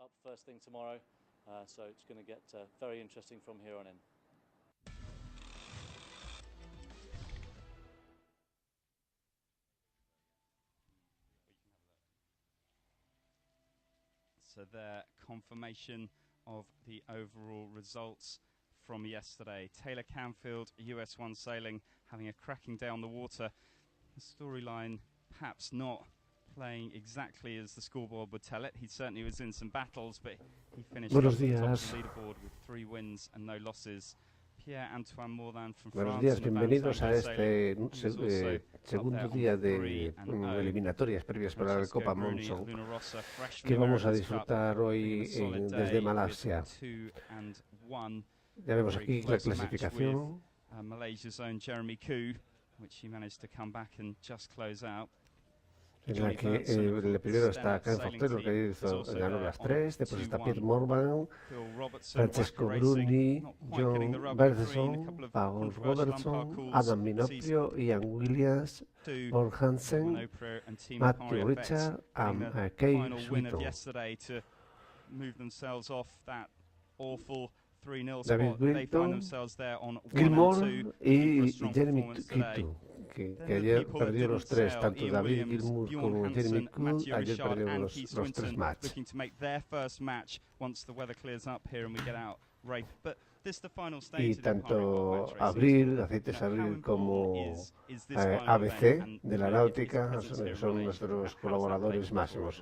up first thing tomorrow, so it's going to get very interesting from here on in. So their confirmation of the overall results from yesterday. Taylor Canfield, US1 Sailing, having a cracking day on the water. The storyline perhaps not playing exactly as the scoreboard would tell it. He certainly was in some battles, but he finished off at the top of the leaderboard with 3 wins and no losses. Pierre-Antoine Mordan from Buenos días, bienvenidos a este segundo día de eliminatorias previas para la Copa Monzón que vamos a disfrutar hoy desde Malasia. Ya vemos aquí la clasificación. Malaysia's own Jeremy Koo, which he managed to come back and just close out. En la que el primero está Ken Fortero, que ganó las 3, después está Pierre Morvan, Francesco Bruni, John Bertheson, Paul Robertson, Adam Minoprio, Ian Williams, Paul Hansen, Matthew Richard y Kay Sweeton. David Wilton, Gilmore y Jeremy Kittu, que ayer perdió los 3, tanto David Gilmour como Jeremy Kittu, ayer perdieron los 3 matches. Y tanto Abril, Aceites Abril como ABC de la náutica son nuestros colaboradores máximos.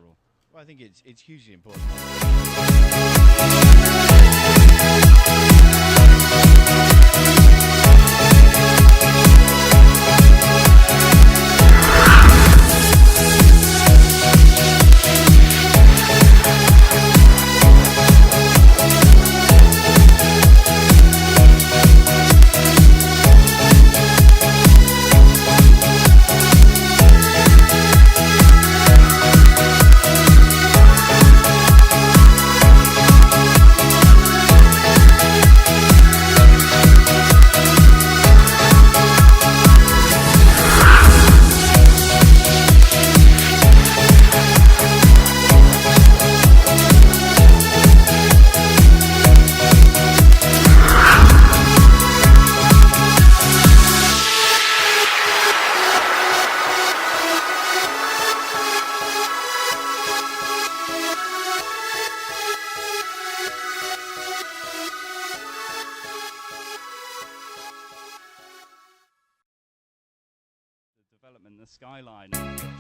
The skyline,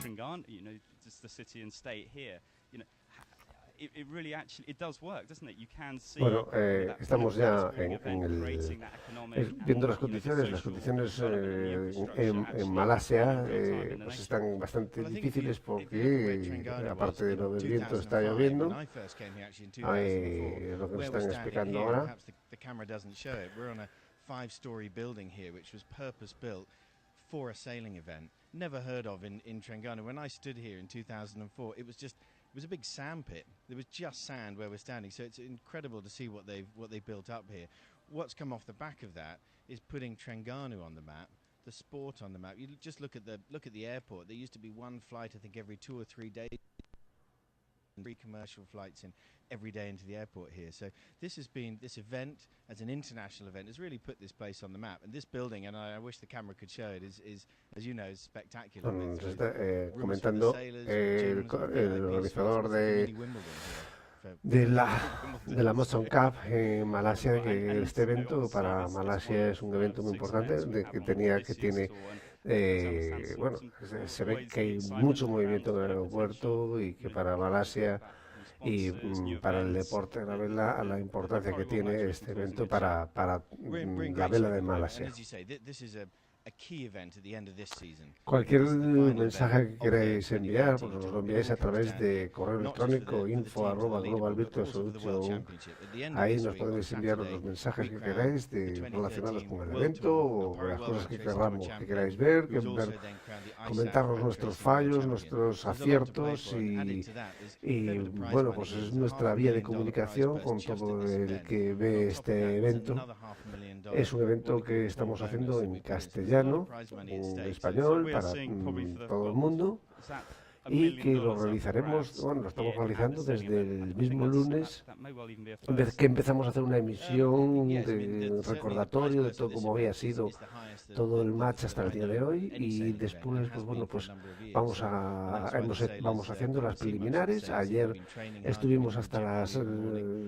Trengganu, you know, just the city and state here, you know, it really actually, it does work, doesn't it? You can see. Bueno, estamos ya viendo las condiciones en Malasia, pues están bastante difíciles porque, aparte de lo del viento, está lloviendo. Lo que nos están explicando ahora. For a sailing event, never heard of in Trengganu. When I stood here in 2004, it was a big sand pit. There was just sand where we're standing, so it's incredible to see what they built up here. What's come off the back of that is putting Trengganu on the map, the sport on the map. You just look at the airport. There used to be one flight, I think, every 2 or 3 days. 3 commercial flights in every day into the airport here. So this event as an international event has really put this place on the map. And this building, and I wish the camera could show it, is as you know, is spectacular. Comentando el organizador de la Monzón Cup en Malasia, que este evento para Malasia es un evento muy importante, tiene bueno, se ve que hay mucho movimiento en el aeropuerto y que para Malasia y para el deporte a la importancia que tiene este evento para la vela de Malasia. Cualquier mensaje que queráis enviar, pues nos lo enviáis a través de correo electrónico info@globalvirtualsolution. Ahí nos podéis enviar los mensajes que queráis relacionados con el evento o las cosas que queráis ver, comentarnos nuestros fallos, nuestros aciertos y bueno, pues es nuestra vía de comunicación con todo el que ve este evento. Es un evento que estamos haciendo en castellano, en español, para todo el mundo. y que lo realizaremos, bueno, lo estamos realizando desde el mismo lunes, que empezamos a hacer una emisión de recordatorio de todo cómo había sido todo el match hasta el día de hoy, y después, pues bueno, pues vamos haciendo las preliminares. Ayer estuvimos hasta las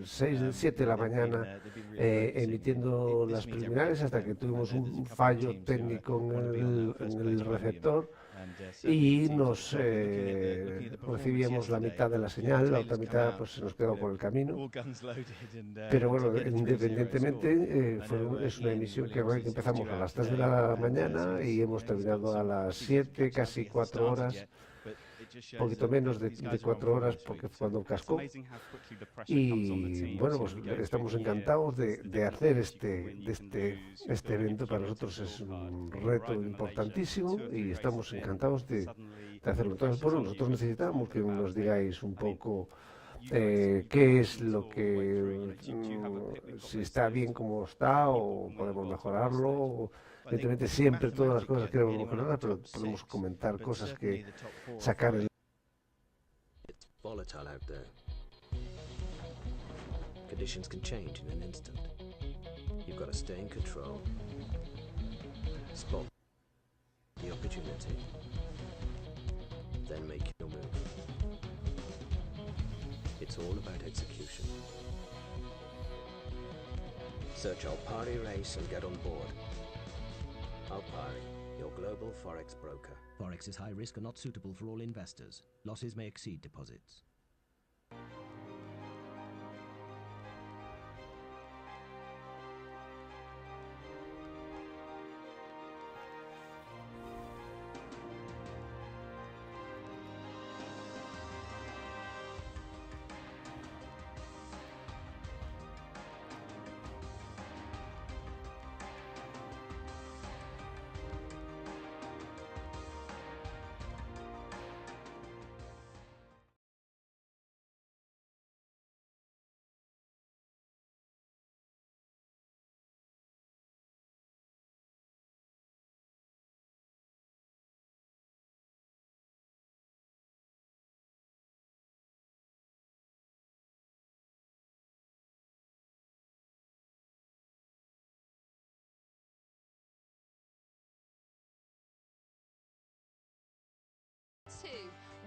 7 de la mañana emitiendo las preliminares, hasta que tuvimos un fallo técnico en el receptor y nos recibíamos la mitad de la señal, la otra mitad pues se nos quedó por el camino. Pero bueno, independientemente, es una emisión que empezamos a las 3 de la mañana y hemos terminado a las 7, casi 4 horas. Poquito menos de 4 horas, porque fue cuando cascó. Y bueno, pues estamos encantados de hacer este evento. Para nosotros es un reto importantísimo y estamos encantados de hacerlo. Entonces, bueno, nosotros necesitamos que nos digáis un poco qué es lo que, si está bien como está o podemos mejorarlo. Evidentemente siempre todas las cosas queremos mejorar, pero podemos comentar cosas que sacar el... It's volatile out there. Conditions can change in an instant. You've got to stay in control. Spot the opportunity. Then make your move. It's all about execution. Search Alpari Race and get on board. Alpari, your global forex broker. Forex is high risk and not suitable for all investors. Losses may exceed deposits.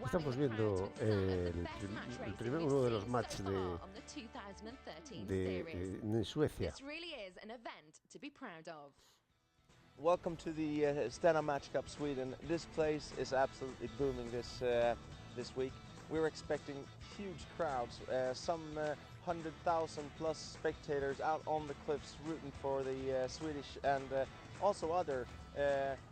Estamos viendo uno de los matches de Suecia. Welcome to the Stena Match Cup Sweden. This place is absolutely booming this week. We're expecting huge crowds, some 100,000 plus spectators out on the cliffs rooting for the Swedish and also other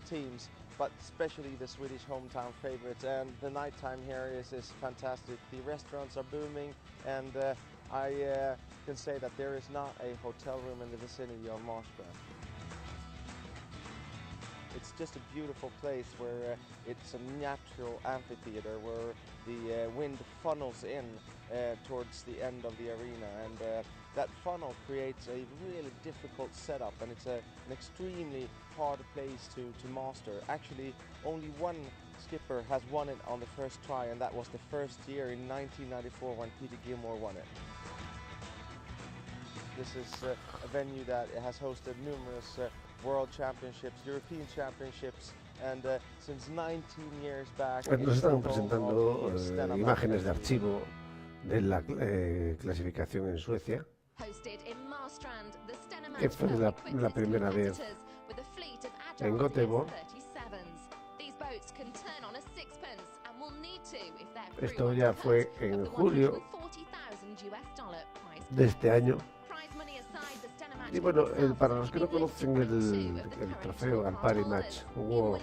teams, but especially the Swedish hometown favorites. And the nighttime here is fantastic. The restaurants are booming, and I can say that there is not a hotel room in the vicinity of Marstrand. It's just a beautiful place where it's a natural amphitheater where the wind funnels in towards the end of the arena, and that funnel creates a really difficult setup, and it's an extremely hard place to master. Actually, only one skipper has won it on the first try, and that was the first year in 1994 when Peter Gilmore won it. This is a venue that has hosted numerous World Championships, European Championships, and since 19 years back... Nos están presentando imágenes de archivo de la clasificación en Suecia, que fue la primera vez en Göteborg. Esto ya fue en julio de este año. Y bueno, para los que no conocen el trofeo Alpari Match World,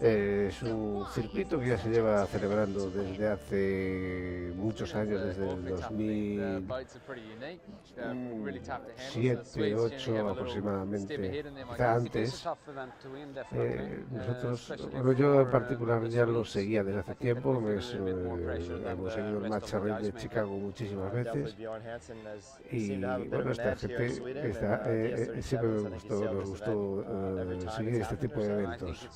es un circuito que ya se lleva celebrando desde hace muchos años, desde el 2007, 2008 aproximadamente, quizá antes. Nosotros, bueno, yo en particular ya lo seguía desde hace tiempo, hemos seguido el Match Race de Chicago muchísimas veces, y bueno, esta gente siempre nos gustó seguir este tipo de eventos.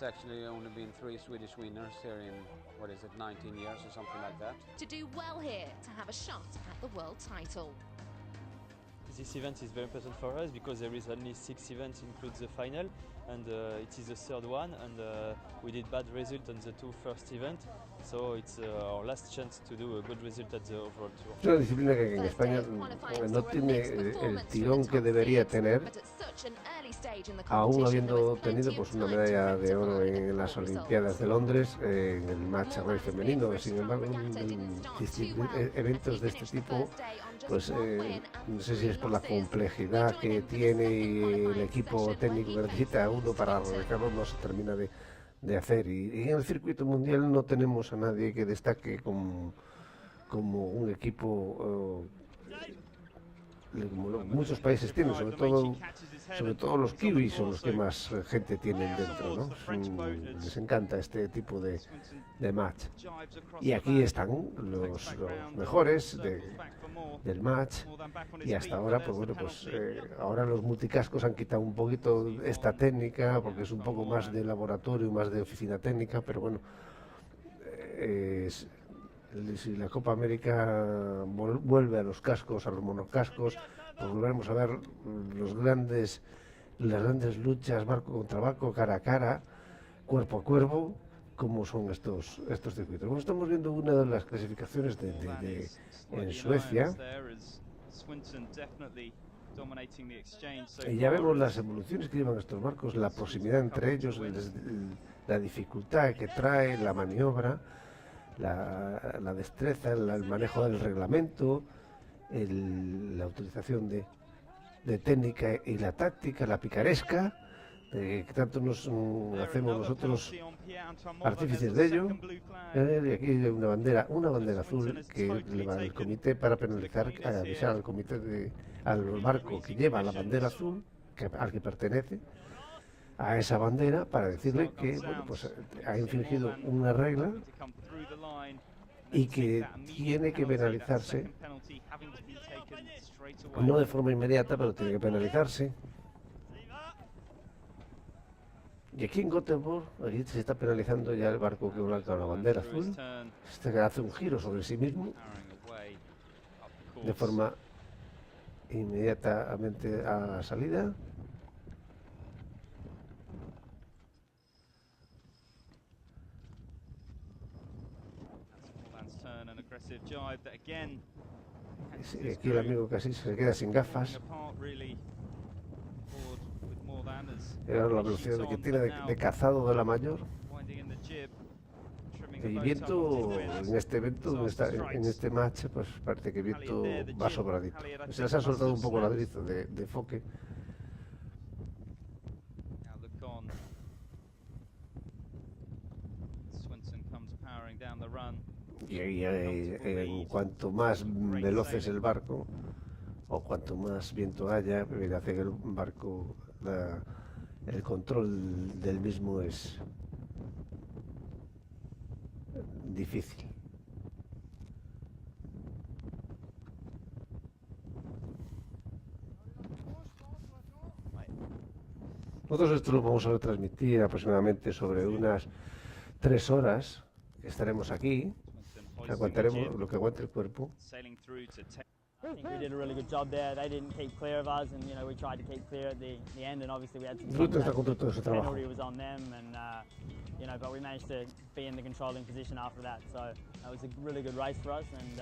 been 3 Swedish winners here in, what is it, 19 years or something like that. To do well here, to have a shot at the world title. This event is very important for us because there is only 6 events, includes the final, and it is the third one, and we did bad result on the 2 first events, so it's our last chance to do a good result at the overall tour. Es una disciplina que en España no tiene el tirón que debería tener, aún habiendo tenido pues una medalla de oro en las Olimpiadas de Londres, en el Match Race femenino. Sin embargo, en eventos de este tipo, pues no sé si es por la complejidad que tiene y el equipo técnico que necesita uno para arreglarlo, no se termina de hacer. Y en el circuito mundial no tenemos a nadie que destaque como un equipo como muchos países tienen, sobre todo los kiwis son los que más gente tienen dentro, ¿no? Les encanta este tipo de match. Y aquí están los mejores del match, y hasta ahora, pues bueno, pues ahora los multicascos han quitado un poquito esta técnica, porque es un poco más de laboratorio, más de oficina técnica, pero bueno, si la Copa América vuelve a los cascos, a los monocascos, pues volveremos a ver las grandes luchas barco contra barco, cara a cara, cuerpo a cuerpo, como son estos circuitos. Bueno, estamos viendo una de las clasificaciones en Suecia, y ya vemos las evoluciones que llevan estos barcos, la proximidad entre ellos, la dificultad que trae la maniobra, la destreza, el manejo del reglamento, la utilización de técnica y la táctica, la picaresca, que tanto nos hacemos nosotros artífices de ello. Y aquí hay una bandera azul que le va al comité para penalizar, avisar al comité, al barco que lleva la bandera azul, al que pertenece, a esa bandera, para decirle que bueno, pues ha infringido una regla y que tiene que penalizarse, no de forma inmediata, pero tiene que penalizarse. Y aquí en Gothenburg, aquí se está penalizando ya el barco que blanca la bandera azul, hace un giro sobre sí mismo de forma inmediatamente a la salida. Sí, aquí el amigo casi se queda sin gafas. Era la velocidad que tiene de cazado de la mayor. Y viento en este evento, en este match, pues parece que viento va sobradito. Se les ha soltado un poco ladrizo de foque. Y en cuanto más veloz es el barco, o cuanto más viento haya, hace que el barco, el control del mismo es difícil. Nosotros esto lo vamos a retransmitir aproximadamente sobre unas 3 horas, que estaremos aquí, que aguantaremos lo que aguante el cuerpo. I think we did a really good job there. They didn't keep clear of us, and we tried to keep clear at the end, and obviously we had some penalty was on them, and but we managed to be in the controlling position after that. So that was a really good race for us, and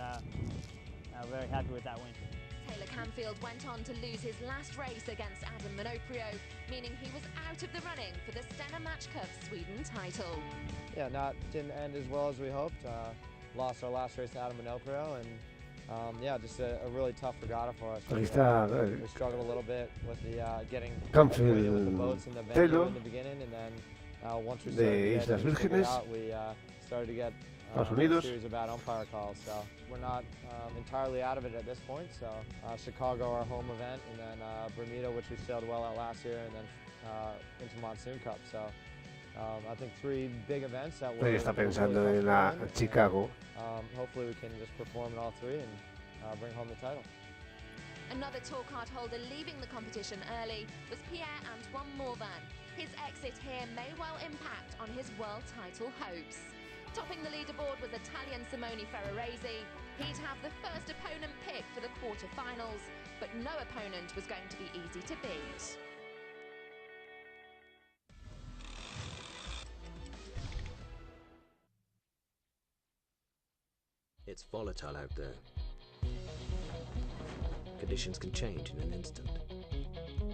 we're very happy with that win. Taylor Canfield went on to lose his last race against Adam Minoprio, meaning he was out of the running for the Stena Match Cup Sweden title. Yeah, didn't end as well as we hoped. Lost our last race to Adam Minoprio, and just a really tough regatta for us. We struggled a little bit with the getting with the boats in the venue in the beginning, and then once we started out, we started to get a series of bad umpire calls. So we're not entirely out of it at this point. So Chicago, our home event, and then Bermuda, which we sailed well at last year, and then into Monsoon Cup. So I think 3 big events that we're está pensando en la Chicago. Hopefully we can just perform in all 3 and bring home the title. Another tour card holder leaving the competition early was Pierre-Antoine Morvan. His exit here may well impact on his world title hopes. Topping the leaderboard was Italian Simone Ferrarese. He'd have the first opponent pick for the quarter-finals, but no opponent was going to be easy to beat. It's volatile out there. Conditions can change in an instant.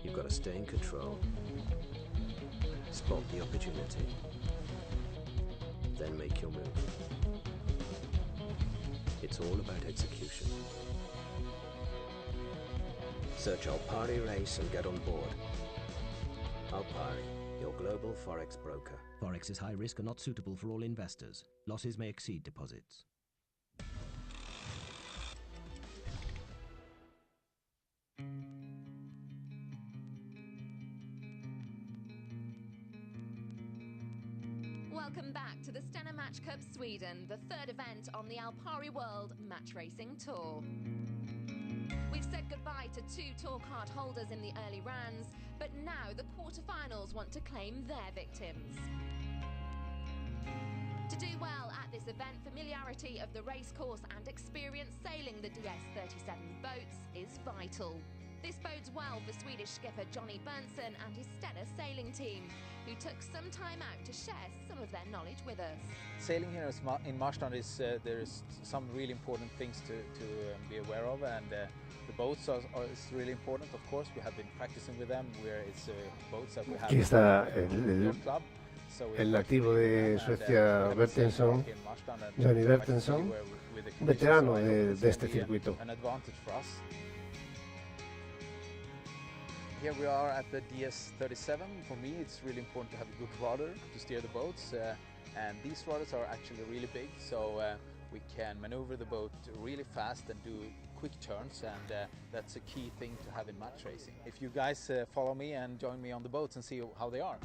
You've got to stay in control, spot the opportunity, then make your move. It's all about execution. Search Alpari Race and get on board. Alpari, your global Forex broker. Forex is high risk and not suitable for all investors. Losses may exceed deposits. Welcome back to the Stena Match Cup Sweden, the third event on the Alpari World Match Racing Tour. We've said goodbye to two tour card holders in the early rounds, but now the quarterfinals want to claim their victims. To do well at this event, familiarity of the racecourse and experience sailing the DS37 boats is vital. This bodes well for Swedish skipper Johnny Berntsson and his Stena sailing team, who took some time out to share some of their knowledge with us. Sailing here in Marstrand is there is some really important things to be aware of, and the boats is really important. Of course, we have been practicing with them. It's boats that we have. Aquí está club. el nativo de Suecia, Bertensson, Johnny Bertensson, veterano de este circuito. Here we are at the DS37. For me, it's really important to have a good rudder to steer the boats, and these rudders are actually really big, so we can maneuver the boat really fast and do quick turns, and that's a key thing to have in match racing. If you guys follow me and join me on the boats and see how they are.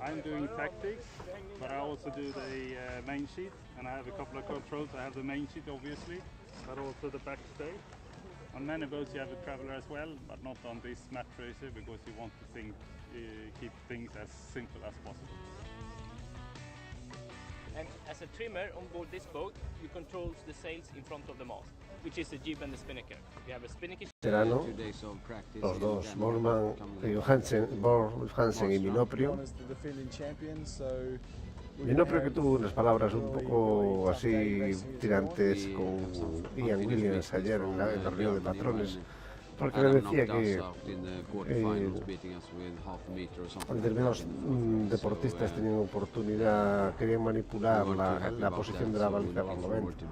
I'm doing tactics, but I also do the main sheet, and I have a couple of controls. I have the main sheet, obviously, but also the backstay. On many boats you have a traveler as well, but not on this match racer, because you want to keep things as simple as possible. And as a trimmer on board this boat, you control the sails in front of the mast, which is the jib and the spinnaker. We have a spinnaker. Veterano, los dos, Borg Hansen y Minoprio. Minoprio, que tuvo unas palabras un poco así tirantes con Ian Williams ayer en la reunión de patrones, porque le decía que determinados deportistas tenían oportunidad, querían manipular la posición de la baliza al momento,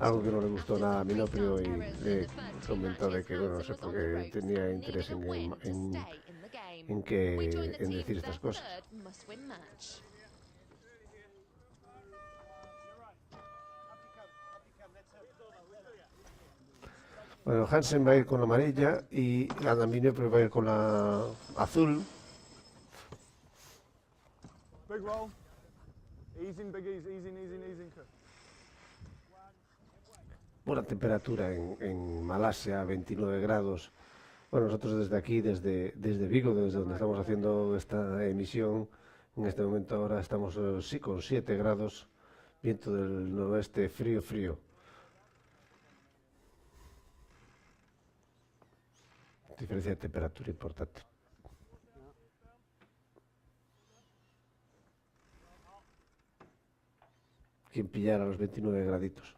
algo que no le gustó nada a Minoprio, y le comentó de que, bueno, no sé por qué tenía interés en decir estas cosas. Bueno, Hansen va a ir con la amarilla y Adam Minoprio va a ir con la azul. Big roll. Easing, big easing. Buena temperatura en Malasia, 29 grados. Bueno, nosotros desde aquí, desde Vigo, desde donde estamos haciendo esta emisión, en este momento ahora estamos sí con 7 grados, viento del noroeste, frío. Diferencia de temperatura importante. ¿Quién pillara los 29 graditos?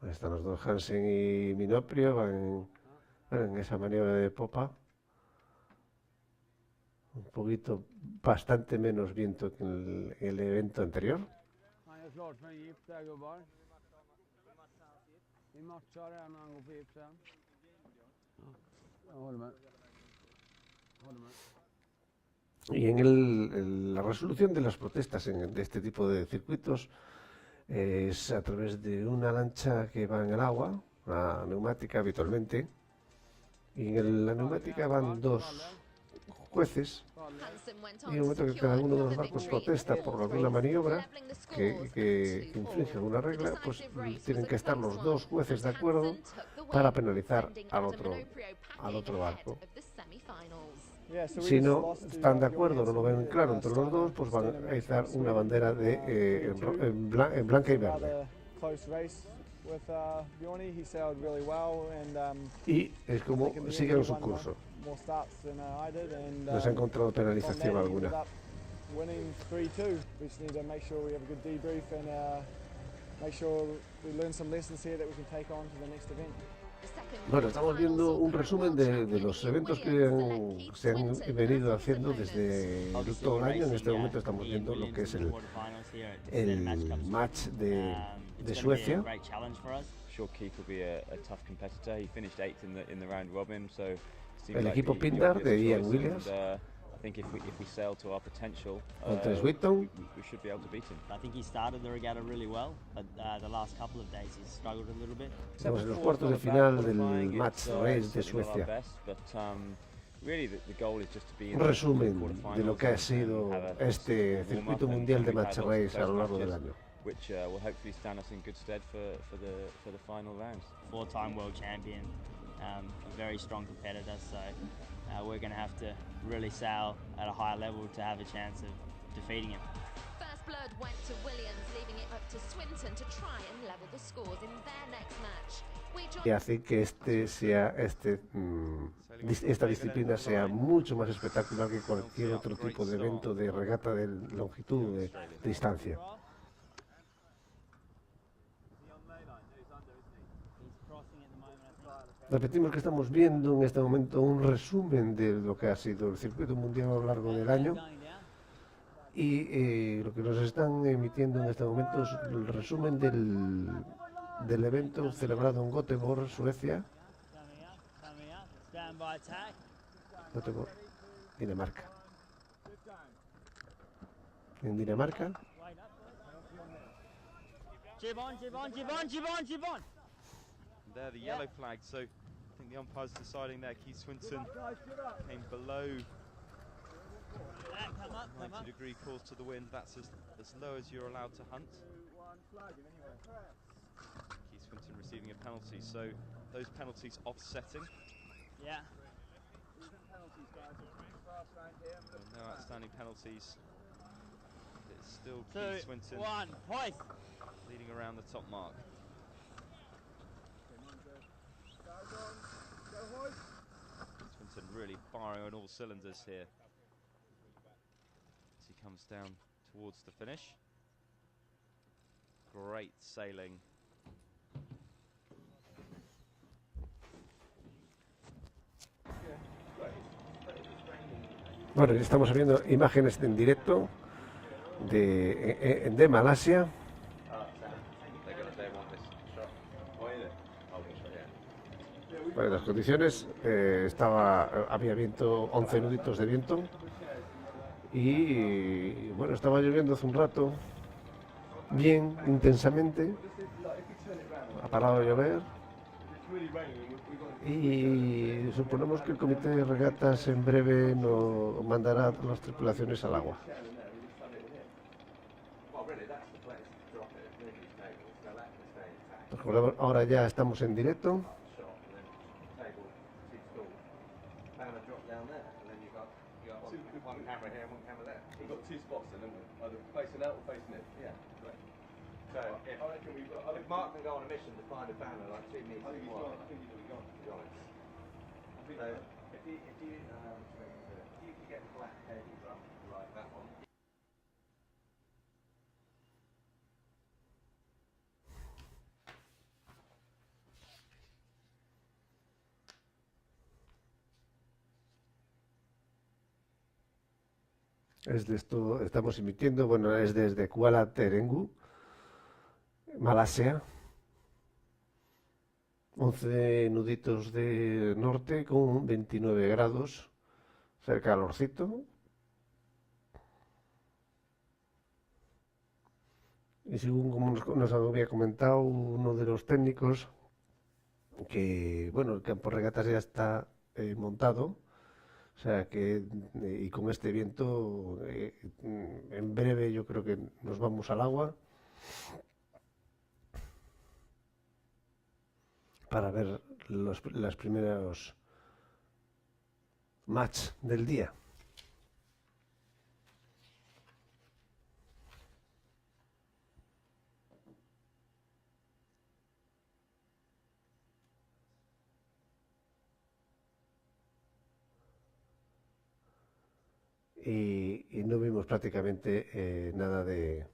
Ahí están los dos, Hansen y Minoprio, van en esa maniobra de popa. Un poquito, bastante menos viento que en el evento anterior. Y en la resolución de las protestas de este tipo de circuitos es a través de una lancha que va en el agua, una neumática habitualmente, y en la neumática van dos jueces, y en el momento que cada uno de los barcos protesta por alguna maniobra que infringe alguna regla, pues tienen que estar los dos jueces de acuerdo para penalizar al otro barco. Si no están de acuerdo, no lo ven claro entre los dos, pues van a izar una bandera en blanca y verde. Y es como siguen su curso. No se ha encontrado penalización alguna. Bueno, estamos viendo un resumen de los eventos que se han venido haciendo desde todo el año. En este momento estamos viendo lo que es el match de Suecia. El equipo Pindar de Ian Williams contra Switton. Estamos en los cuartos de final del Match Race de Suecia. Un resumen de lo que ha sido este circuito mundial de Match Race a lo largo del año. Which will hopefully stand us in good stead for the final rounds. Four-time world champion, a very strong competitor, so we're going to have to really sail at a high level to have a chance of defeating him. First blood went to Williams, leaving it up to Swinton to try and level the scores in their next match. Y hace que esta disciplina sea mucho más espectacular que cualquier otro tipo de evento de regata de longitud, de distancia. Repetimos que estamos viendo en este momento un resumen de lo que ha sido el circuito mundial a lo largo del año, y lo que nos están emitiendo en este momento es el resumen del evento celebrado en Göteborg, Suecia. Göteborg, Dinamarca. En Dinamarca. There, the yellow flag, so I think the umpire's deciding there. Keith Swinton came below 90-degree course to the wind. That's as low as you're allowed to hunt. Keith Swinton receiving a penalty, so those penalties offsetting. Yeah. No outstanding penalties. It's still 2, Keith Swinton 1, hoist. leading around the top mark. Swinton really firing on all cylinders here as he comes down towards the finish. Great sailing. Bueno, ya estamos viendo imágenes en directo de Malasia. Bueno, las condiciones, había viento, 11 nuditos de viento, y bueno, estaba lloviendo hace un rato, bien intensamente, ha parado de llover, y suponemos que el comité de regatas en breve nos mandará a todas las tripulaciones al agua. Ahora ya estamos en directo. Two spots then, haven't we? Either facing out or facing in. Yeah, great. So if Mark can go on a mission to find a banner like 2 meters wide. I think he's gone. To be honest. So if you get the black head like that one. Es de esto, estamos emitiendo, bueno, es desde Kuala Terengganu, Malasia. 11 nuditos de norte con 29 grados, cerca calorcito. Y según como nos había comentado uno de los técnicos, que bueno, el campo regatas ya está montado, O sea que, y con este viento, en breve yo creo que nos vamos al agua para ver los primeros match del día. Y no vimos prácticamente nada de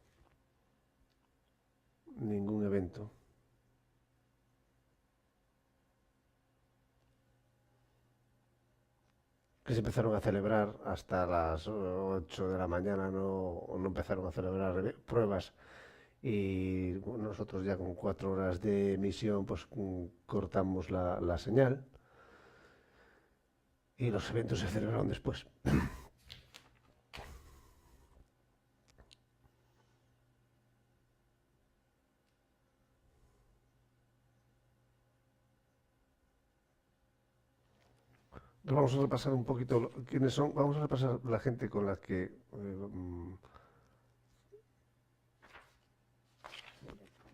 ningún evento. Que se empezaron a celebrar hasta las 8 de la mañana, no empezaron a celebrar pruebas, y bueno, nosotros ya con 4 horas de emisión pues cortamos la señal y los eventos se celebraron después. Vamos a repasar un poquito quiénes son. Vamos a repasar la gente con la que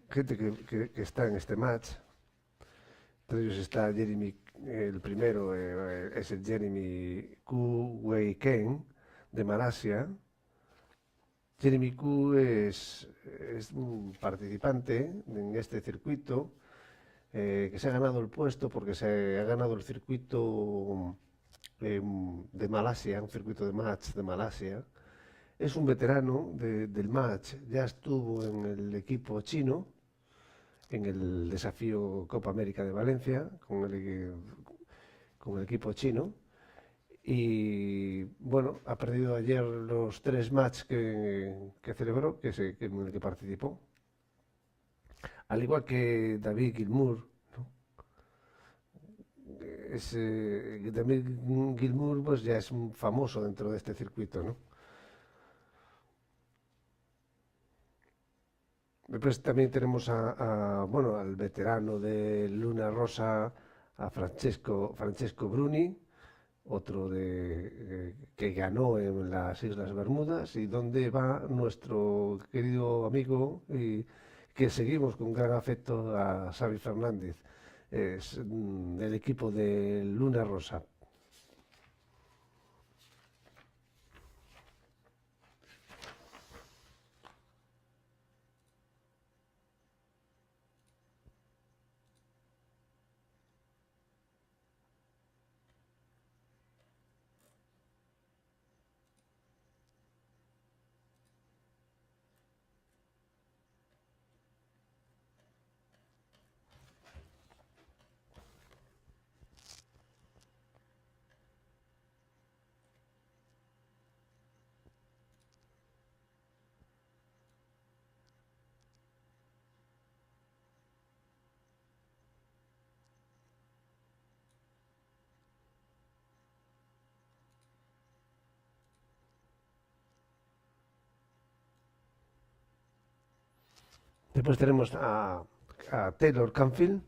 gente que está en este match. Entre ellos está Jeremy, el primero es el Jeremy Koo Wei Ken de Malasia. Jeremy Koo es un participante en este circuito que se ha ganado el puesto porque se ha ganado el circuito de Malasia, un circuito de match de Malasia. Es un veterano del match, ya estuvo en el equipo chino, en el desafío Copa América de Valencia, con el equipo chino. Y bueno, ha perdido ayer los 3 matches que celebró, en el que participó. Al igual que David Gilmour, ¿no? David Gilmour pues ya es un famoso dentro de este circuito, ¿no? Después también tenemos al veterano de Luna Rosa, a Francesco Bruni, otro que ganó en las Islas Bermudas, y donde va nuestro querido amigo y que seguimos con gran afecto, a Xavi Fernández, es del equipo de Luna Rosa. Después tenemos a Taylor Canfield.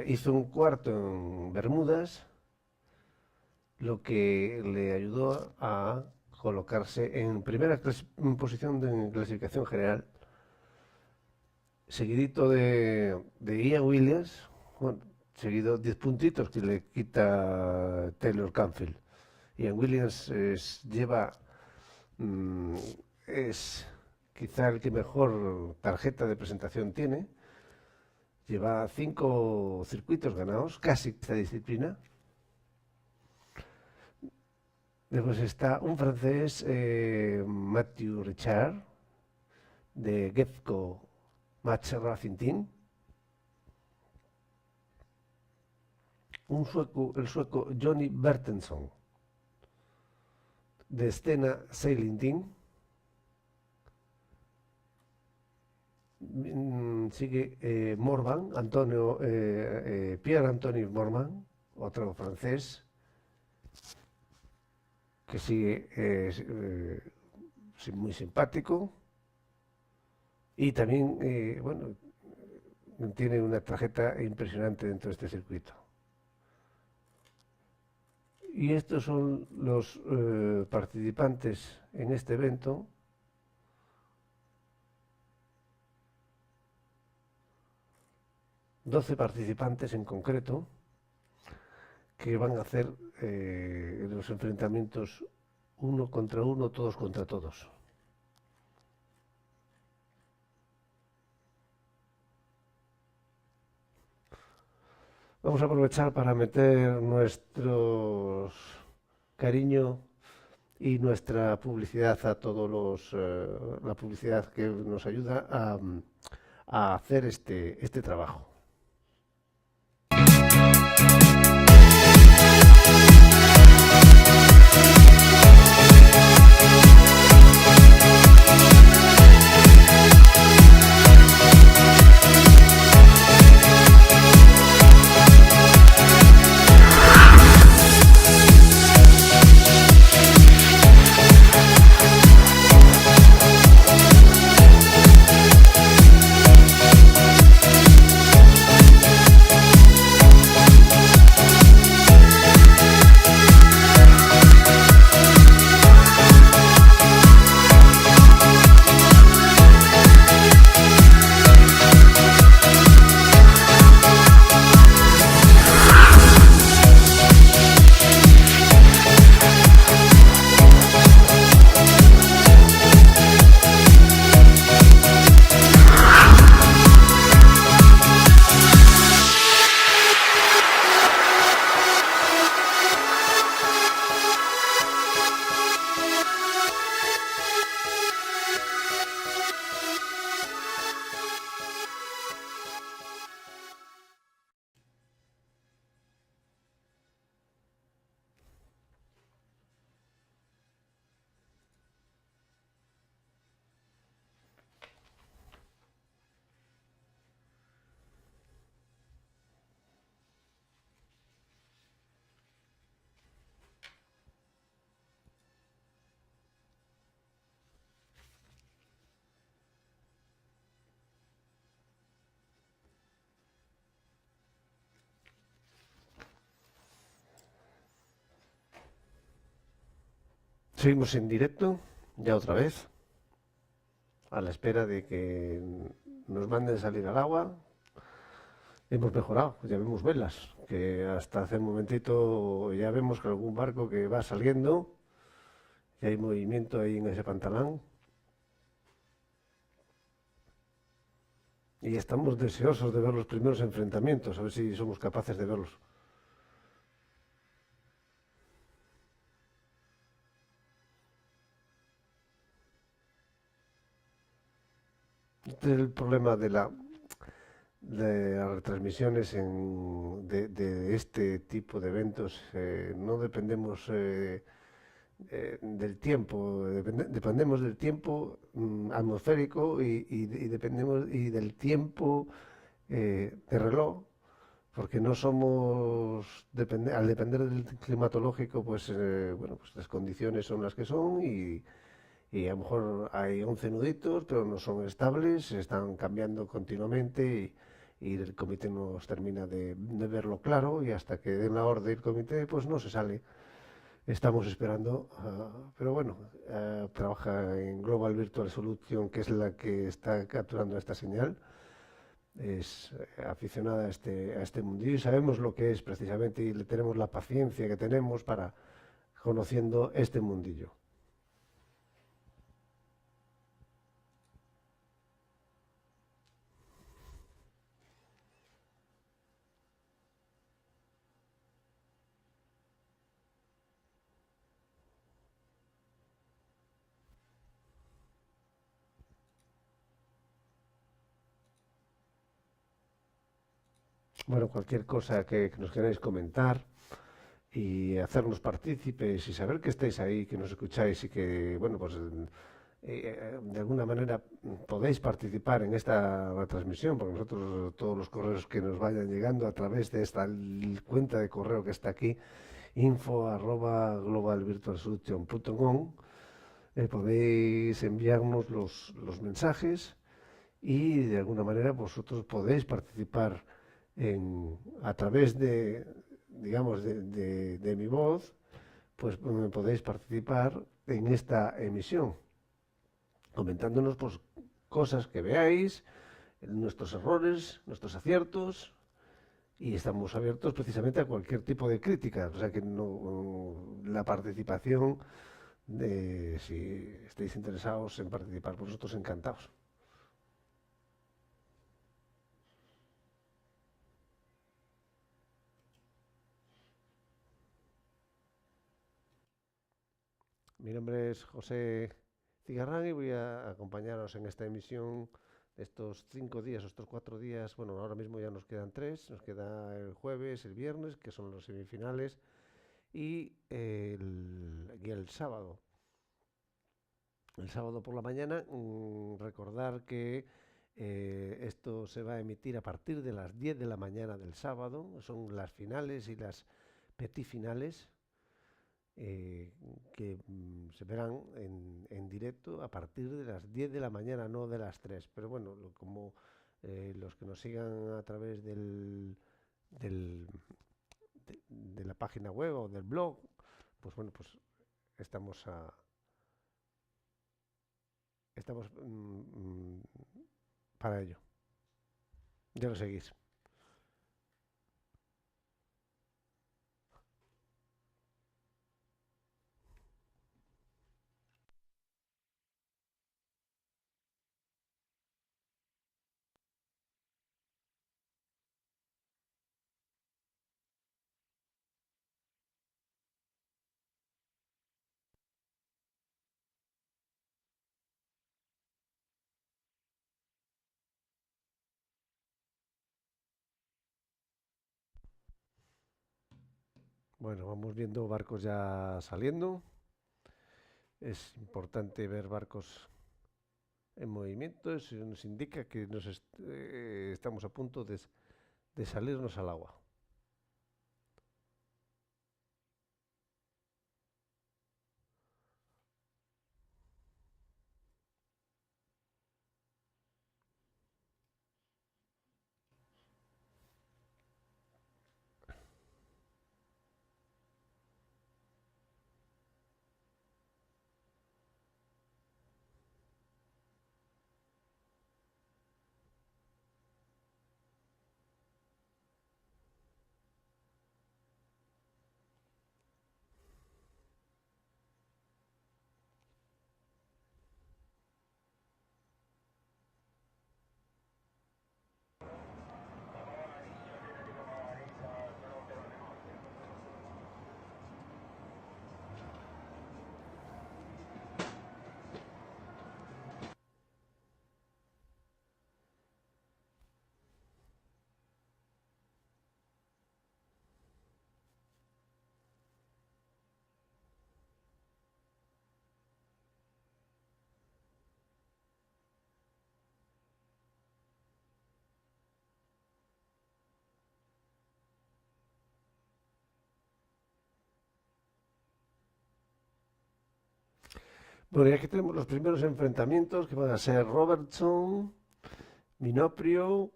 Hizo un cuarto en Bermudas, lo que le ayudó a colocarse en primera posición de clasificación general, seguidito de Ian Williams, bueno, seguido 10 puntitos que le quita Taylor Canfield. Ian Williams es quizá el que mejor tarjeta de presentación tiene. Lleva 5 circuitos ganados, casi esta disciplina. Después está un francés, Matthew Richard, de Gefco Match Racing Team. El sueco Johnny Bertensson, de Stena Sailing Team. Sigue Morvan, Pierre-Antoine Morvan, otro francés, que sigue muy simpático, y también tiene una tarjeta impresionante dentro de este circuito. Y estos son los participantes en este evento. ...12 participantes en concreto... ...que van a hacer los enfrentamientos... ...uno contra uno, todos contra todos. Vamos a aprovechar para meter nuestro cariño y nuestra publicidad a todos los... la publicidad que nos ayuda a hacer este trabajo. Seguimos en directo, ya otra vez, a la espera de que nos manden salir al agua. Hemos mejorado, ya vemos velas, que hasta hace un momentito ya vemos que algún barco que va saliendo, y hay movimiento ahí en ese pantalón. Y estamos deseosos de ver los primeros enfrentamientos, a ver si somos capaces de verlos. Este es el problema de las retransmisiones de este tipo de eventos. No dependemos del tiempo, dependemos del tiempo atmosférico y dependemos del tiempo de reloj, porque no somos, al depender del climatológico, pues bueno, pues las condiciones son las que son y a lo mejor hay 11 nuditos, pero no son estables, se están cambiando continuamente y el comité nos termina de verlo claro, y hasta que den la orden del comité, pues no se sale. Estamos esperando, pero bueno, trabaja en Global Virtual Solution, que es la que está capturando esta señal. Es aficionada a este mundillo y sabemos lo que es precisamente, y le tenemos la paciencia que tenemos para conociendo este mundillo. Bueno, cualquier cosa que nos queráis comentar y hacernos partícipes y saber que estáis ahí, que nos escucháis y que, bueno, pues de alguna manera podéis participar en esta retransmisión, porque nosotros todos los correos que nos vayan llegando a través de esta cuenta de correo que está aquí, info@globalvirtualsolution.com, podéis enviarnos los mensajes y de alguna manera vosotros podéis participar a través de, digamos, de mi voz, pues podéis participar en esta emisión, comentándonos pues, cosas que veáis, nuestros errores, nuestros aciertos, y estamos abiertos precisamente a cualquier tipo de crítica. O sea que la participación, si estáis interesados en participar, pues nosotros encantados. Mi nombre es José Cigarrán y voy a acompañaros en esta emisión de estos 5 días, estos 4 días. Bueno, ahora mismo ya nos quedan 3, nos queda el jueves, el viernes, que son los semifinales, y el sábado. El sábado por la mañana, recordar que esto se va a emitir a partir de las 10 de la mañana del sábado, son las finales y las petit finales. Que se verán en directo a partir de las 10 de la mañana, no de las 3. Pero bueno, como los que nos sigan a través de la página web o del blog, pues bueno, pues estamos para ello. Ya lo seguís. Bueno, vamos viendo barcos ya saliendo. Es importante ver barcos en movimiento. Eso nos indica que estamos a punto de salirnos al agua. Bueno, y aquí tenemos los primeros enfrentamientos que van a ser Robertson, Minoprio,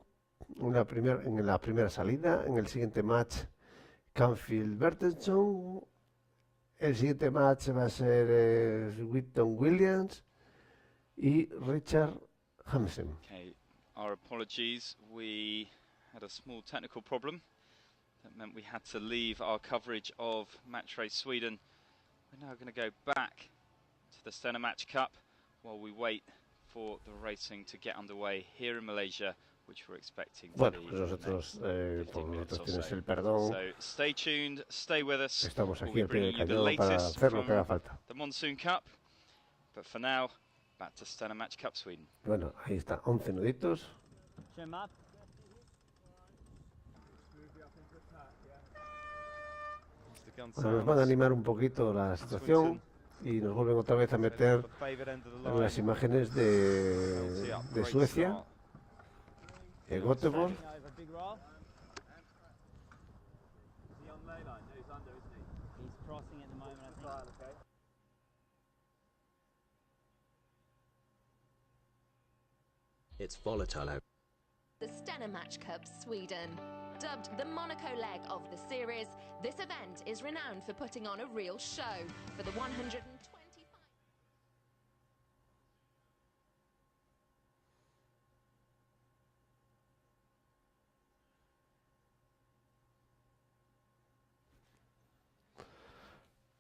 en la primera salida. En el siguiente match, Canfield-Bertelson. El siguiente match va a ser Whitton Williams y Richard Hansen. Okay, our apologies. We had a small technical problem. That meant we had to leave our coverage of Match Race Sweden. We're now going to go back to the Stena Match Cup while we wait for the racing to get underway here in Malaysia, which we're expecting. Bueno, pues nosotros, por nosotros tienes el perdón. So stay tuned, stay with us. Estamos aquí We'll al be pie del bringing you the cañón para latest hacer lo que haga from falta. the Monsoon Cup. But for now, back to Stena Match Cup Sweden. Bueno, ahí está, 11 nuditos. Bueno, nos van a animar un poquito la situación y nos vuelven otra vez a meter en las imágenes de Suecia, de Göteborg. It's volatile out. The Stena Match Cup Sweden. Dubbed the Monaco leg of the series, this event is renowned for putting on a real show for the 125.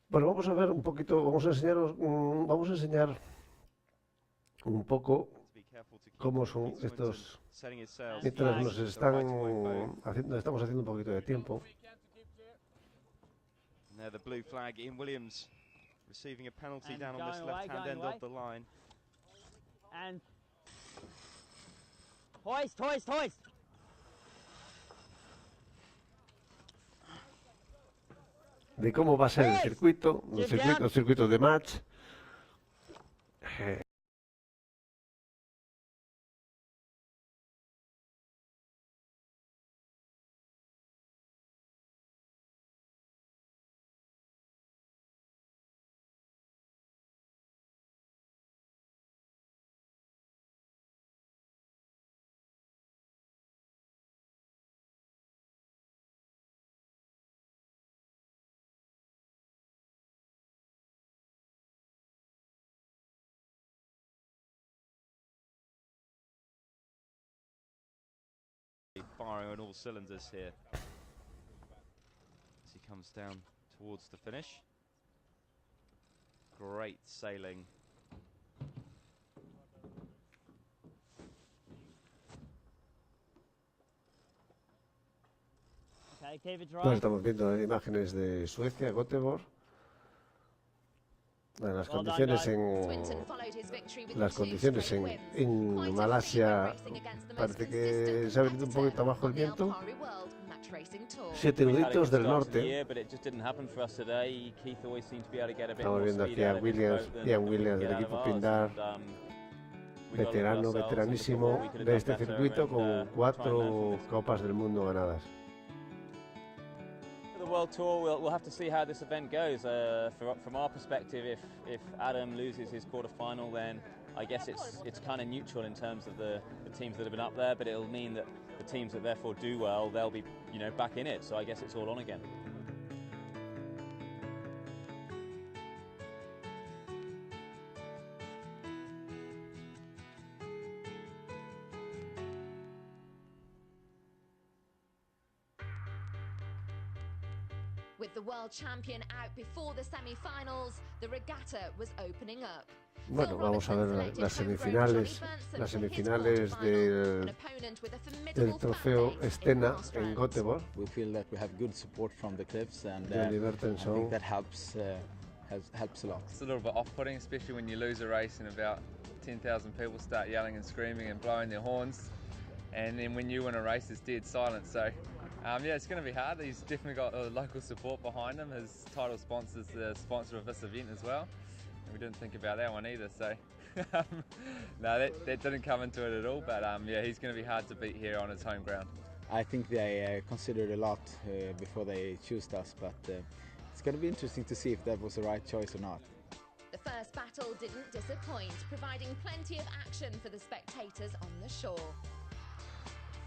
Bueno, vamos a ver un poquito, vamos a enseñar un poco cómo son estos, mientras nos estamos haciendo un poquito de tiempo. The blue flag, Ian Williams receiving a penalty down on this left-hand end of the line. And hoist, hoist, hoist. De cómo va a ser el circuito de match. Firing on all cylinders here as he comes down towards the finish. Great sailing. Okay, keep it dry. Nos estamos viendo imágenes de Suecia, Göteborg. Las condiciones en Malasia parece que se ha venido un poquito abajo el viento. 7 nuditos del norte. Estamos viendo aquí a Ian Williams del equipo Pindar, veteranísimo de este circuito con 4 copas del mundo ganadas. World Tour, we'll have to see how this event goes. From our perspective, if Adam loses his quarterfinal, then I guess it's kind of neutral in terms of the teams that have been up there, but it'll mean that the teams that therefore do well, they'll be, you know, back in it. So I guess it's all on again. With the world champion out before the semi-finals, the regatta was opening up. Bueno, vamos a ver las semifinales del trofeo Stena en Göteborg. We feel that we have good support from the cliffs, and I think that helps a lot. It's a little bit off-putting, especially when you lose a race and about 10,000 people start yelling and screaming and blowing their horns, and then when you win a race, it's dead silent. So. Yeah, it's going to be hard. He's definitely got local support behind him. His title sponsor's the sponsor of this event as well. And we didn't think about that one either, so no, that didn't come into it at all. But yeah, he's going to be hard to beat here on his home ground. I think they considered a lot before they chose us, but it's going to be interesting to see if that was the right choice or not. The first battle didn't disappoint, providing plenty of action for the spectators on the shore.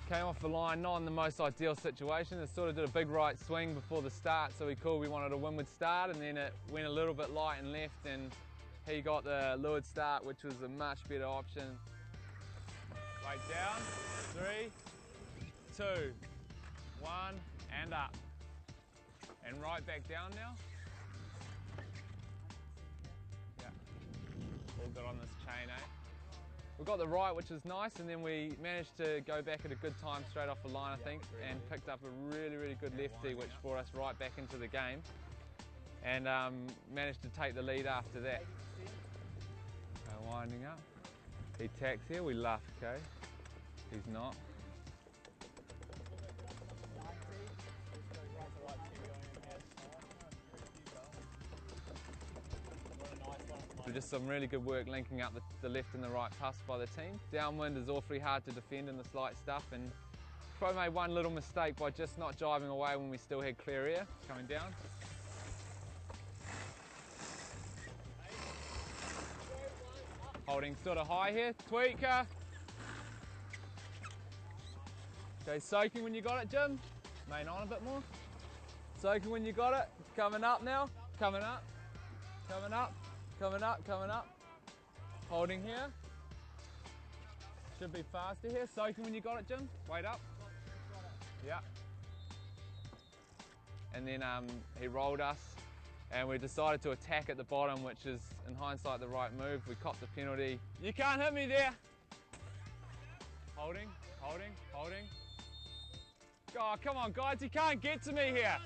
Came off the line, not in the most ideal situation. It sort of did a big right swing before the start, so we wanted a windward start, and then it went a little bit light and left, and he got the leeward start, which was a much better option. Weight down, 3, 2, 1, and up. And right back down now. Yeah, all good on this chain, eh? We got the right, which was nice, and then we managed to go back at a good time straight off the line, I think, and picked up a really, really good lefty, which brought us right back into the game, and managed to take the lead after that. Winding up. He tacks here, we laugh, okay? He's not. So just some really good work linking up the left and the right pass by the team. Downwind is awfully hard to defend in the slight stuff, and probably made one little mistake by just not driving away when we still had clear air coming down. Holding sort of high here, tweaker. Okay, soaking when you got it, Jim. Main on a bit more. Soaking when you got it. Coming up now. Coming up. Coming up. Coming up. Coming up. Holding here. Should be faster here. Soaking when you got it, Jim. Wait up. Yeah. And then he rolled us, and we decided to attack at the bottom, which is, in hindsight, the right move. We copped the penalty. You can't hit me there. Holding, holding, holding. Oh, come on, guys. He can't get to me here.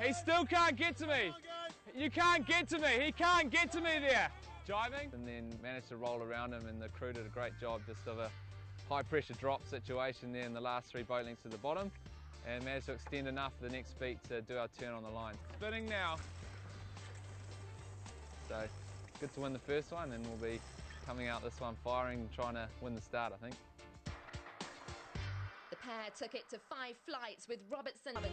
He still can't get to me. You can't get to me. He can't get to me there. Jiving. And then managed to roll around him, and the crew did a great job just of a high pressure drop situation there in the last 3 boat lengths to the bottom, and managed to extend enough for the next beat to do our turn on the line. Spinning now. So good to win the first one, and we'll be coming out this one firing, trying to win the start, I think. The pair took it to 5 flights with Robertson and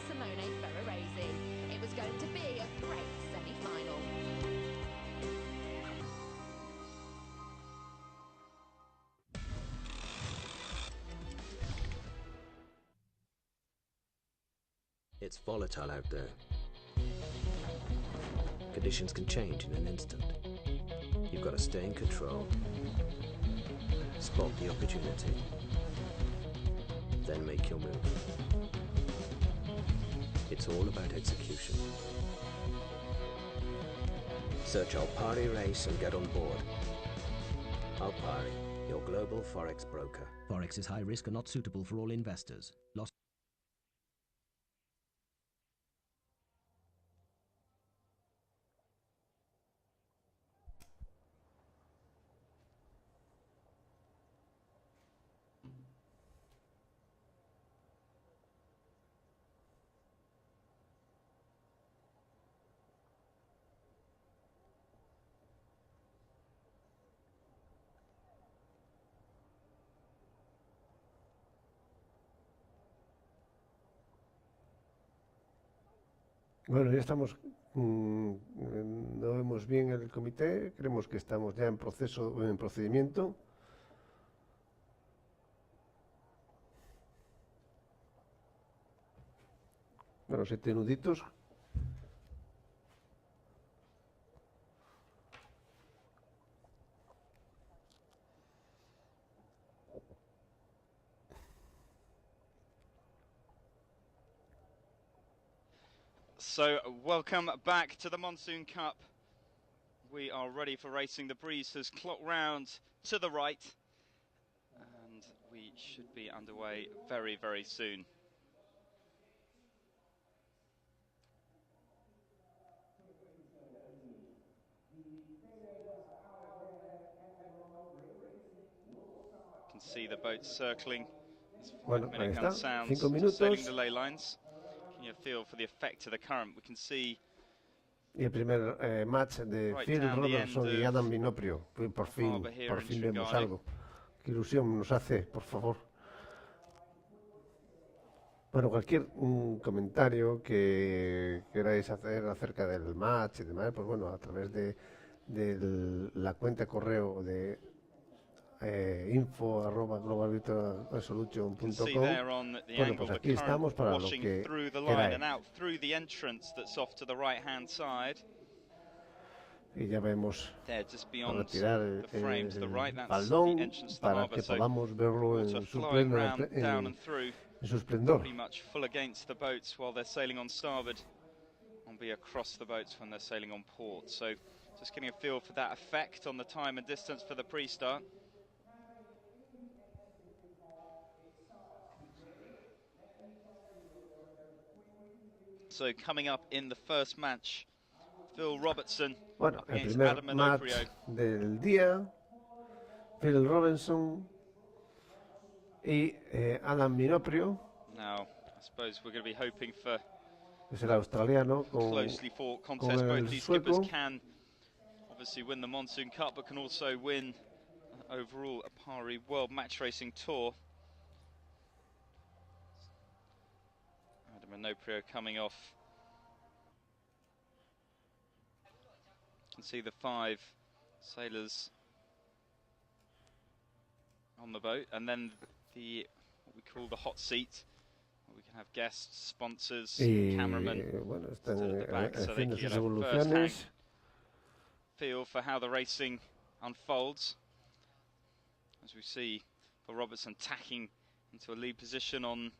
Simone Ferrarese. It was going to be a great semi-final. It's volatile out there. Conditions can change in an instant. You've got to stay in control, spot the opportunity, then make your move. It's all about execution. Search Alpari Race and get on board. Alpari, your global Forex broker. Forex is high risk and not suitable for all investors. Loss. Bueno, ya estamos, no vemos bien el comité, creemos que estamos ya en procedimiento. Bueno, 7 nuditos. So welcome back to the Monsoon Cup. We are ready for racing. The breeze has clocked round to the right, and we should be underway very, very soon. You can see the boats circling. Bueno, ahí está, sounds 5 minutos. sailing the ley lines. You feel for the effect of the current. We can see. Y el primer match de Phil Robertson y Adam Minoprio. Por fin vemos algo. Qué ilusión nos hace, por favor. Bueno, cualquier comentario que queráis hacer acerca del match y demás, pues bueno, a través de la cuenta de correo de info@globalvirtualresolution.com. Bueno, pues aquí estamos para lo que queráis. Y ya vemos retirar el baldón para que podamos verlo en su esplendor. Pretty much full against the boats while they're sailing on starboard, and be across the boats when they're sailing on port. So just getting a feel for that effect on the time and distance for the pre-start. So coming up in the first match, Phil Robertson against Adam Minoprio. Del día, Phil Robertson y Adam Minoprio. Now, I suppose we're going to be hoping for es el australiano closely fought contest. Both these skippers can obviously win the Monsoon Cup, but can also win overall Alpari World Match Racing Tour. Adam Minoprio coming off. You can see the 5 sailors on the boat, and then what we call the hot seat, We can have guests, sponsors, Y cameramen. bueno, están stood at the back so they haciendo can get sus a evoluciones. first-hand feel for how the racing unfolds. As we see for Robertson tacking into a lead position on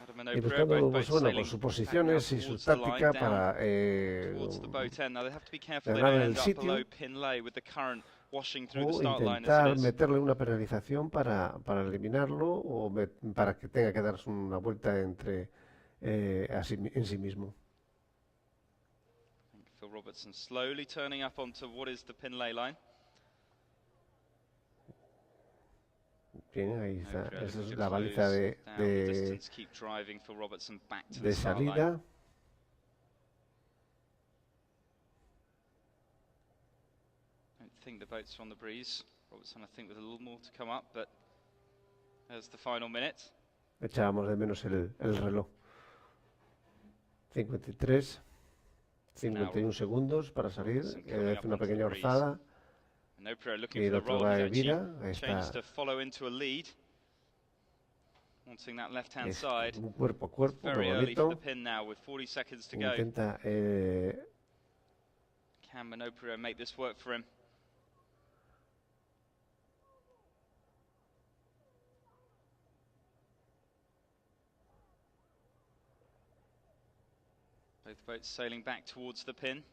Adam Y and buscando both boats bueno, sailing por sus back now posiciones y su towards the line, táctica down para towards the boat end. Now they have to be careful they ganar don't el end up sitio below pin lay with the current washing through the o start line as intentar it is. meterle una penalización para eliminarlo o para que tenga que darse una vuelta entre en sí mismo. Phil Robertson slowly turning up onto what is the pin lay line. Bien, ahí está. Okay, Esa es looking la to baliza close down the distance, keep driving Phil Robertson back to the de start line. salida. I don't think the boats are on the breeze. Robertson, I think, with a little more to come up, but there's the final minute. Echábamos de menos el reloj. 53, 51 segundos para salir. Hace una pequeña orzada. Y el otro va de vira. Ahí está. Un cuerpo a cuerpo, muy bonito. Intenta Can Manoprio make this work for him? Both boats sailing back towards the pin.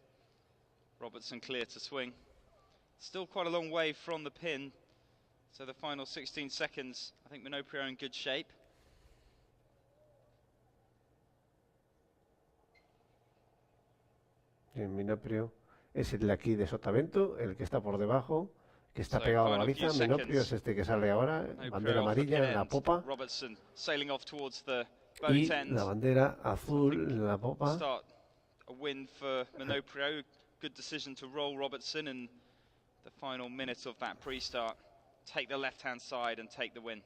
Robertson clear to swing. Still quite a long way from the pin, so the final 16 seconds, I think Manoprio in good shape. El Minoprio es el de aquí de Sotavento, el que está por debajo, que está pegado a la baliza. Minoprio es este que sale ahora, bandera amarilla en la popa. Robertson sailing off towards the Y boat end. la bandera azul en la popa. Start a win for Manoprio. Good decision to roll Robertson in the final minute of that pre-start. Take the left-hand side and take the win.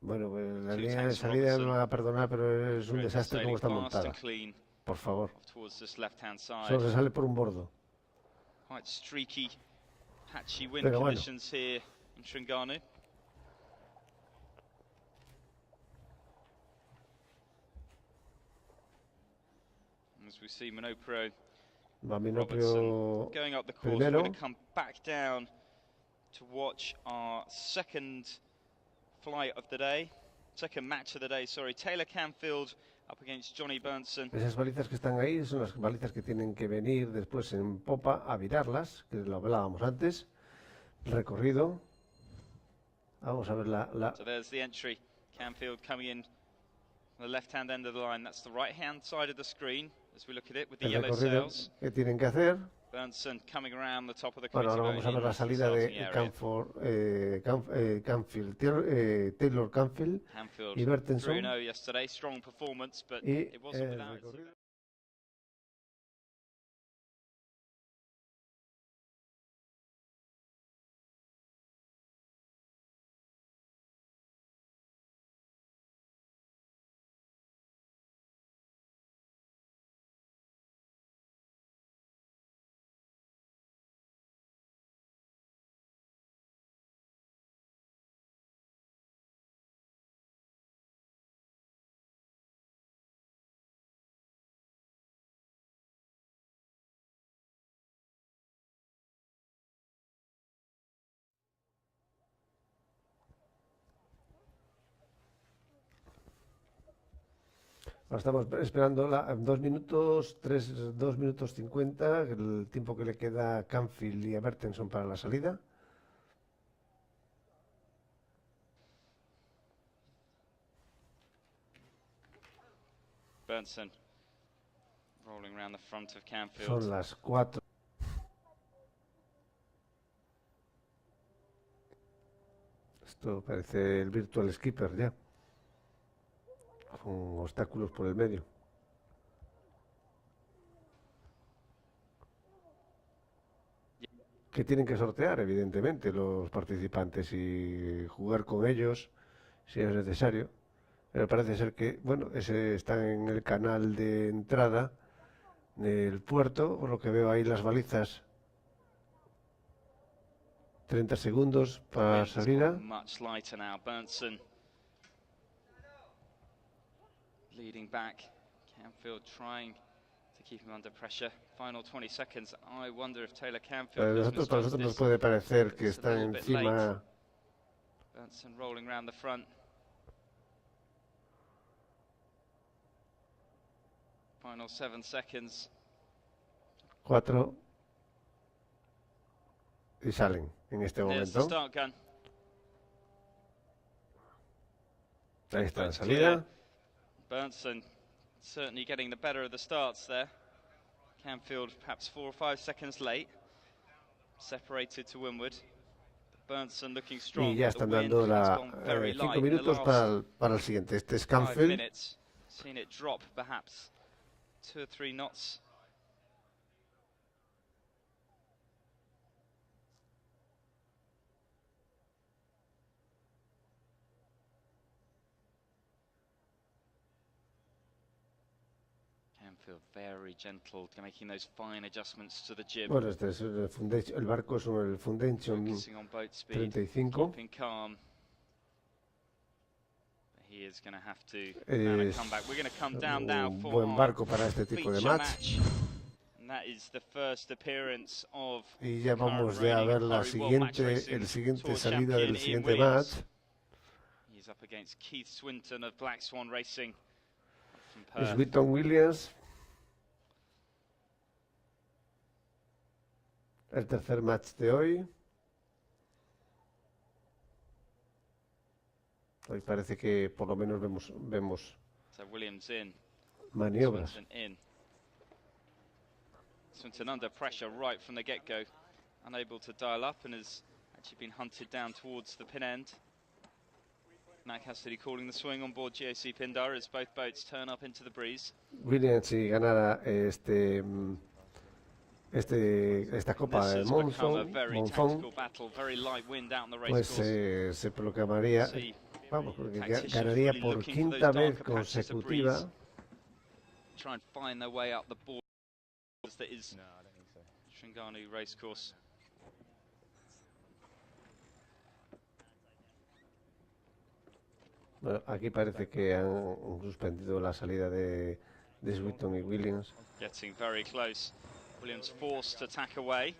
Bueno, pues la línea de salida no me va a perdonar, pero es un desastre como está montada. Por favor. Solo se sale por un bordo. Quite streaky, patchy wind Pero bueno. conditions here in Trengganu. As we see Manoprio, Minoprio going up the course. We're primero. going to come back down to watch our second flight of the day, second match of the day, sorry. Taylor Canfield up against Johnny Bernson. Esas balizas que están ahí son las balizas que tienen que venir después en popa a virarlas, que lo hablábamos antes. Recorrido. Vamos a ver la... So there's the entry. Canfield coming in on the left-hand end of the line. That's the right-hand side of the screen as we look at it with the el yellow recorrido sails. que tienen que hacer. Bernson coming around the top of the Bueno, ahora committee vamos a ver la salida de Canfield, Taylor Canfield y Bertenson. 3-0 yesterday, strong performance, but Y it wasn't without its recorrido. Ahora estamos esperando 2 minutos, 2 minutos 50, el tiempo que le queda a Canfield y a Bertenson para la salida. Bernson rolling around the front of Canfield. Son las 4. Esto parece el Virtual Skipper ya, con obstáculos por el medio. Que tienen que sortear, evidentemente, los participantes y jugar con ellos si es necesario. Pero parece ser que, bueno, ese está en el canal de entrada del puerto, por lo que veo ahí las balizas. 30 segundos para la salida. Much lighter now. Bernson leading back. Canfield trying to keep him under pressure. Final 20 seconds. I wonder if Taylor Canfield Para nosotros nos puede parecer que está encima. Bernson rolling round the front. Final 7 seconds. 4 y salen en este momento. Ahí está la salida. Bernson certainly getting the better of the starts there. Canfield perhaps 4 or 5 seconds late. Separated to windward. Bernson looking strong. Y ya están dando 5 minutos para el siguiente. Este es Canfield. Seen it drop perhaps 2 or 3 knots. Canfield very gentle, making those fine adjustments to the jib. Bueno, este es el barco es el Foundation 35. He is going to have to come back. We're going to come down now for buen barco para este tipo de match. And that is the first appearance of y ya vamos ya a ver la siguiente, el siguiente salida del siguiente match. He's up against Keith Swinton of Black Swan Racing. Swinton Williams. El tercer match de hoy. Hoy parece que por lo menos vemos maniobras. Swinton under pressure right from the get-go, unable to dial up and has actually been hunted down towards the pin end. Matt Cassidy calling the swing on board GOC Pindar as both boats turn up into the breeze. Williams, si ganara esta Copa de Monzón, pues se proclamaría, vamos, ganaría por quinta vez consecutiva. Try and find their way up the board that is Trengganu Racecourse. Bueno, aquí parece que han suspendido la salida de Swinton y Williams. Getting very close. Williams forced to tack away.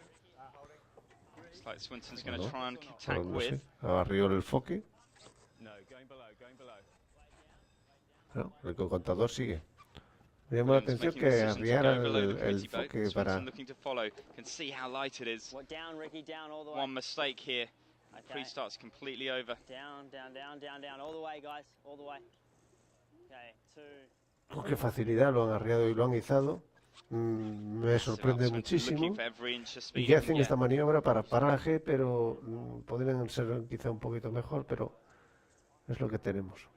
Looks like Swinton's going to try and tack with. Arrió el foque. No, el contador sigue. Me llama la atención que arriara el foque para... Can see how light it is. One mistake here. Free start's completely over. Down, all the way, guys, all the way. Okay, 2. Con qué facilidad lo han arriado y lo han izado. Me sorprende muchísimo. Y que hacen esta maniobra para paraje, pero podrían ser quizá un poquito mejor, pero es lo que tenemos.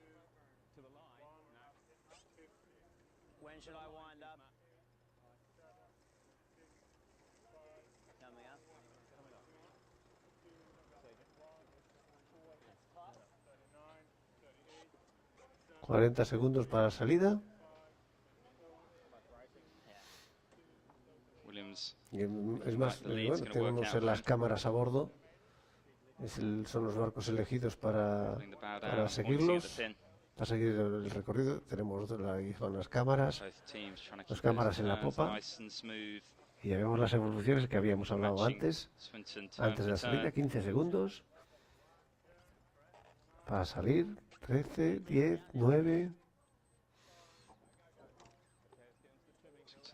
...40 segundos para la salida. Es más, bueno, tenemos las cámaras a bordo. Son los barcos elegidos para seguirlos, para seguir el recorrido. Tenemos las cámaras en la popa. Y ya vemos las evoluciones que habíamos hablado antes de la salida. 15 segundos para salir. 13, 10, 9.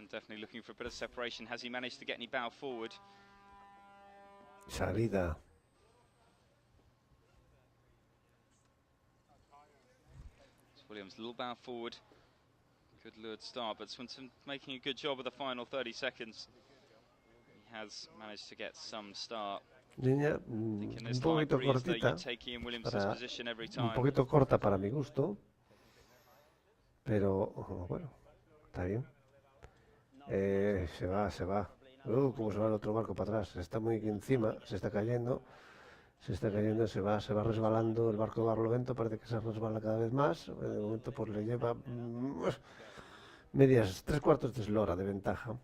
Definitely looking for a bit of separation. Has he managed to get any bow forward? Salida. Williams, a little bow forward. Good lured start, but Swinton making a good job of the final 30 seconds. He has managed to get some start. Línea un poquito cortita, un poquito corta para mi gusto, pero bueno, está bien. Se va. Cómo se va el otro barco para atrás. Está muy encima, se está cayendo, se va resbalando. El barco de barlovento parece que se resbala cada vez más. De momento pues le lleva medias, 3/4 de eslora de ventaja.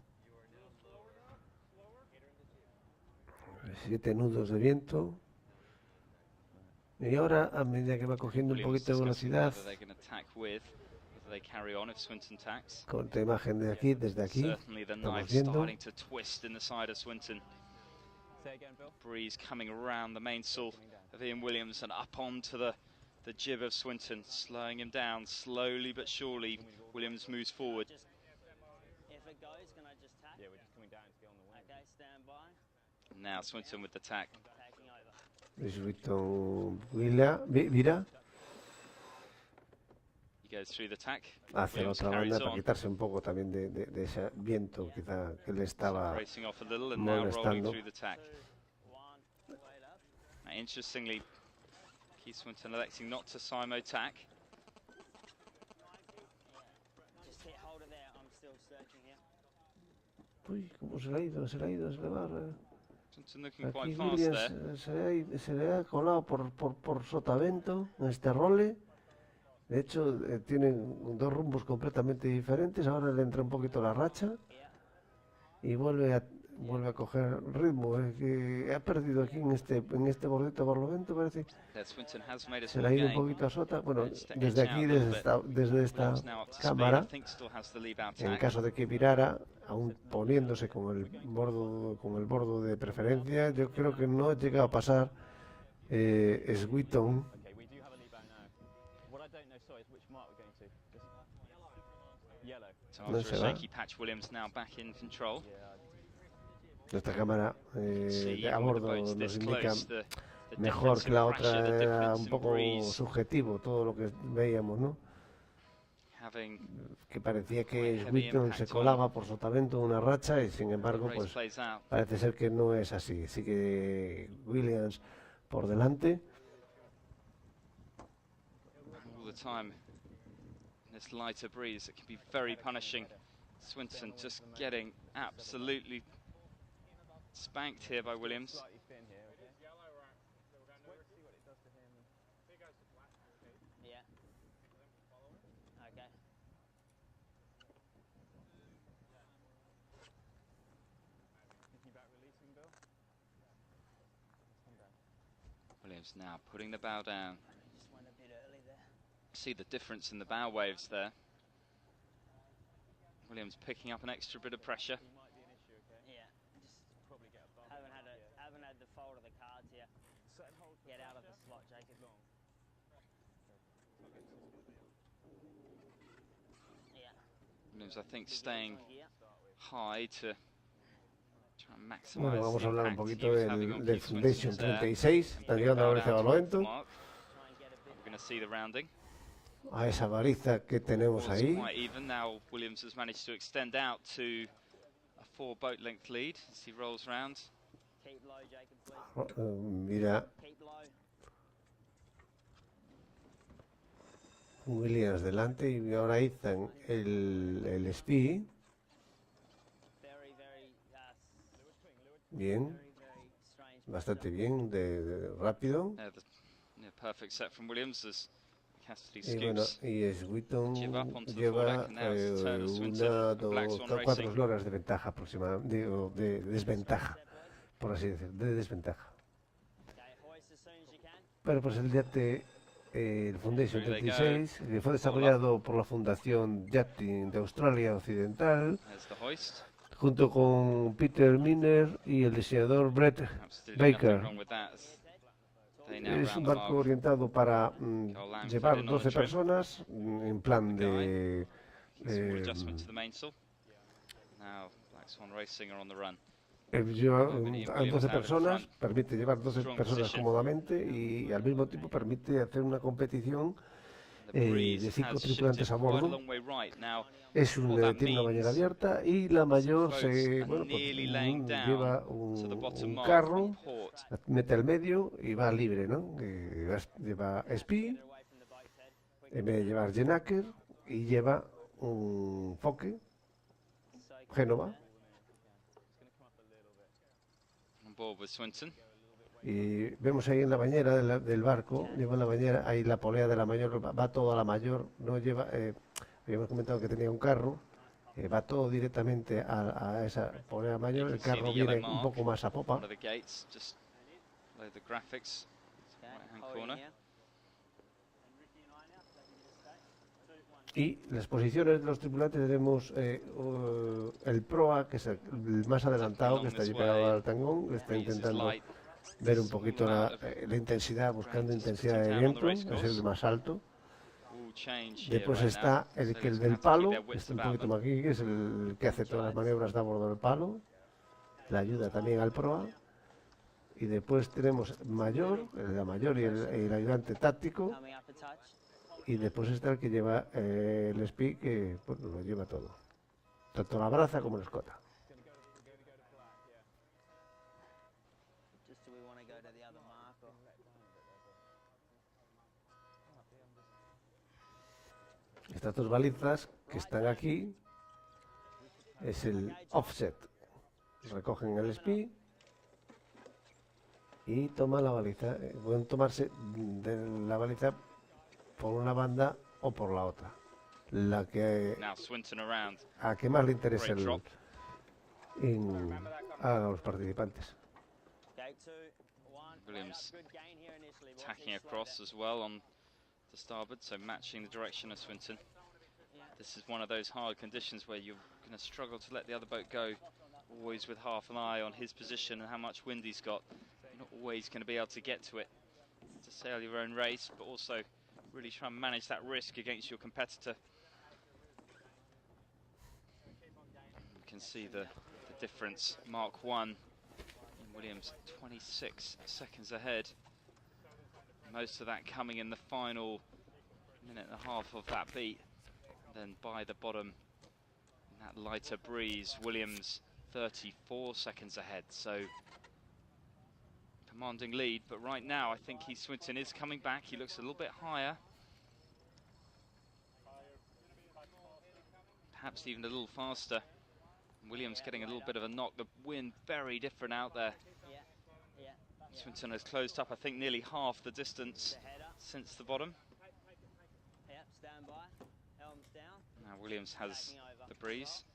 7 nudos de viento. Y ahora, a medida que va cogiendo un poquito de velocidad, They carry on if Swinton tacks. Con esta imagen de aquí, desde aquí, Certainly the estamos knife viendo. starting to twist in the side of Swinton. Breeze coming around the mainsail of Ian Williams and up onto the jib of Swinton, slowing him down slowly but surely. Williams moves forward. If it goes, can I just tack? Yeah, we're just coming down to get on the wing. Okay, stand by. Now Swinton with the tack. Swinton vira He goes through the tack. hacia la Williams otra carries banda para on. quitarse un poco también de ese viento quizá que le estaba Racing off a little and now rolling molestando. through the tack. Now, interestingly, Keith Swinton electing not to Simo tack. Just hit hold of there. I'm still searching here. Uy, cómo se le ha ido, se le va. Swinton looking Aquí quite fast Williams there. se le ha colado por sotavento en este role. De hecho, tienen dos rumbos completamente diferentes. Ahora le entra un poquito la racha y vuelve a coger ritmo. Que ha perdido aquí en este bordito de Barlovento, parece. Se le ha ido un poquito a sota. Bueno, desde aquí, desde esta cámara, en caso de que virara, aún poniéndose con el bordo de preferencia, yo creo que no ha llegado a pasar Swinton. So No after se a va. shaky patch, Williams now back in control. Nuestra cámara See, a when the bordo boat's nos this indica close, the mejor difference que in la pressure, otra, the era difference un in poco breeze. subjetivo todo lo que veíamos, ¿no? Having Que parecía que quite heavy Swinton impact se on colaba por sotavento una racha y sin embargo the race pues plays out. parece ser que no es así. Sigue Williams por delante. All the time, this lighter breeze, it can be very punishing. Swinton just getting absolutely spanked here by Williams. Yeah. Okay. Williams now putting the bow down. Just went a bit early there. See the difference in the bow waves there. Williams picking up an extra bit of pressure. Yeah. Just haven't had the fold of the cards here. Get out of the slot, Jacob. Yeah. Williams, I think, staying high to try and maximize Bueno, vamos a the hablar un impact poquito he was having on del Keith Foundation Swinton's air. 36. Está llegando a la velocidad de Barlovento. We're going to see the rounding. A esa baliza que tenemos It's ahí. quite even now. Williams has managed to extend out to a 4 boat length lead as he rolls round. Keep low, Jacob, please. Mira, Keep low. Williams delante y ahora Ethan el speed. Bien, bastante bien, de rápido. Perfect set from Williams as Cassidy Y bueno, scoops. y Swinton Jib up onto the lleva foredeck, and now it's turn of Swinton una, and Black dos, Swan 4 Racing. esloras de ventaja aproximadamente, de desventaja, por así decirlo, de desventaja. Pero pues el yate, el Foundation Through they go. 36, que fue desarrollado por la Fundación Yachting de Australia Occidental, There's the hoist. junto con Peter Miner y el diseñador Brett Absolutely Baker. nothing wrong with that. as they now Es un round the barco mark. orientado para Langford llevar in on 12 the trim. personas en plan de Small adjustment to the mainsail. Now Black Swan Racing are on the run. lleva Ian Williams a 12 out in personas, front. permite llevar 12 Strong personas position. cómodamente y al mismo tiempo permite hacer una competición The breeze de 5 has tripulantes shifted a quite a bordo. long way right. Now, Es what that tiene una means bañera abierta y la mayor boats se, are bueno, pues, nearly laying down lleva to the bottom un mark carro, from port. mete al medio y va libre, ¿no? Lleva speed, en vez de llevar Genaker, y lleva un foque, Génova, On board with Swinton. y vemos ahí en la bañera del barco, lleva en la bañera, ahí la polea de la mayor, va todo a la mayor, no lleva, habíamos comentado que tenía un carro, va todo directamente a esa polea mayor, el You can see carro the yellow viene un mark, poco más a popa. one of the gates, just below the graphics, right hand corner. Y las posiciones de los tripulantes tenemos el proa, que es el más adelantado, que está allí pegado al tangón, que está intentando ver un poquito la intensidad, buscando intensidad de viento, es el más alto. Después está el del palo, que está un poquito más aquí, que es el que hace todas las maniobras de a bordo del palo, le ayuda también al proa. Y después tenemos la mayor y el ayudante táctico. Y después está el que lleva el SPI, que bueno, lo lleva todo, tanto la braza como la escota. Estas dos balizas que están aquí es el offset. Recogen el SPI y toman la baliza. Pueden tomarse de la baliza por una banda o por la otra. La que a que más le interesa a los participantes. Williams tacking across as well on the starboard, so matching the direction of Swinton. This is one of those hard conditions where you're going to struggle to let the other boat go, always with half an eye on his position and how much wind he's got. You're not always going to be able to get to it to sail your own race, but also really try and manage that risk against your competitor. You can see the difference. Mark 1 in Williams, 26 seconds ahead. Most of that coming in the final minute and a half of that beat. Then by the bottom, in that lighter breeze, Williams 34 seconds ahead. So commanding lead, but right now I think Swinton is coming back. He looks a little bit higher. Perhaps even a little faster. Williams getting a little bit of a knock. The wind very different out there. Swinton has closed up, I think, nearly half the distance since the bottom. Now Williams has the breeze.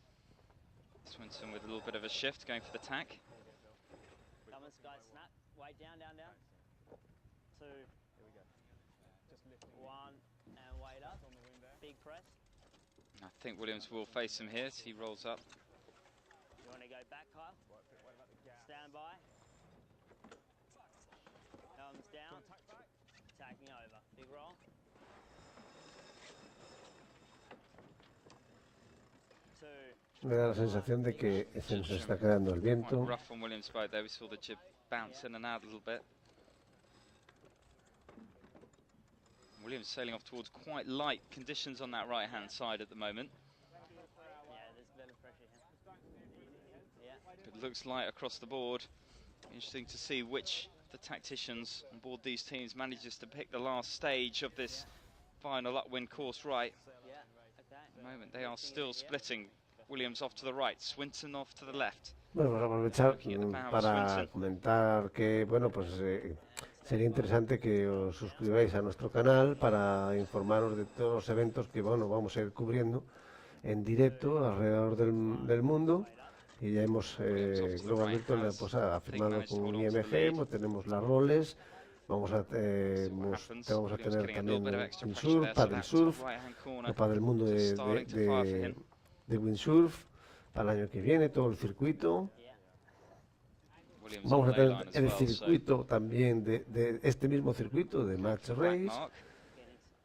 Swinton with a little bit of a shift, going for the tack. Weight down, down, down. 2. Here we go. Just lift 1 and weight up. On the wind there. Big press. I think Williams will face him here as he rolls up. You want to go back, Kyle? Stand by. Helms down. Tacking over. Big roll. 2. Me da la sensación de que se nos está quedando el viento. Rough on Williams' boat there. We saw the jib bounce in and out a little bit. Williams sailing off towards quite light conditions on that right-hand side at the moment. Yeah, there's a bit of pressure here. Yeah. It looks light across the board. Interesting to see which the tacticians on board these teams manages to pick the last stage of this final upwind course right. At the moment they are still splitting. Williams off to the right, Swinton off to the left. Bueno, vamos a aprovechar para comentar que, bueno, pues sería interesante que os suscribáis a nuestro canal para informaros de todos los eventos que, bueno, vamos a ir cubriendo en directo alrededor del mundo. Y ya hemos, Global Virtual pues, ha firmado con IMG, tenemos las roles, vamos a tener también windsurf, paddle surf, para el mundo de windsurf, para el año que viene, todo el circuito. Vamos a tener el circuito también de este mismo circuito de Match Race.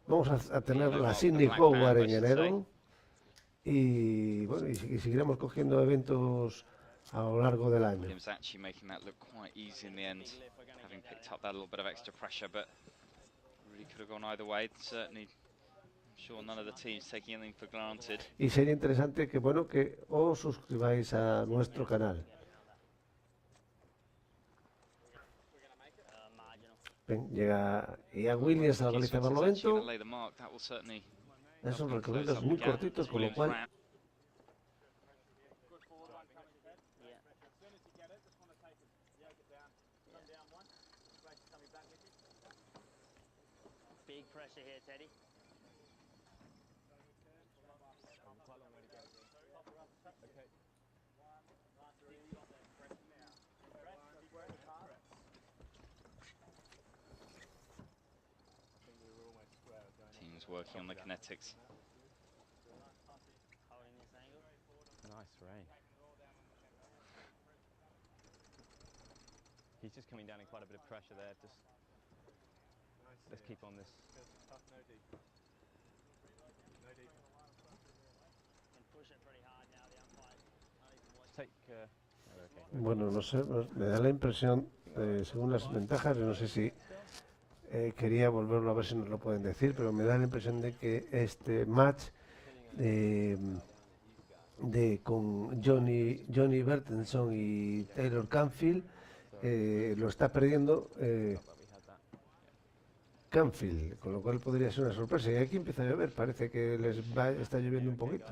Vamos a tener la Sydney Howard en enero. Y bueno, y seguiremos cogiendo eventos a lo largo del año. Williams actually making that look quite easy in the end, having picked up that little bit of extra pressure, but really could have gone either way. Certainly, I'm sure none of the teams taking anything for granted. Y sería interesante que, bueno, que os suscribáis a nuestro canal. Ven, llega Ian Williams a la baliza de Barlovento. Son recorridos muy cortitos, con lo cual Big pressure here, Teddy. Teams working on the kinetics. rain. He's just coming down in quite a bit of pressure there. Just let's keep on this. Bueno, no sé, me da la impresión, según las ventajas, no sé si quería volverlo a ver si nos lo pueden decir, pero me da la impresión de que este match con Johnny Bertenson y Taylor Canfield lo está perdiendo Canfield, con lo cual podría ser una sorpresa. Y aquí empieza a llover, parece que está lloviendo un poquito.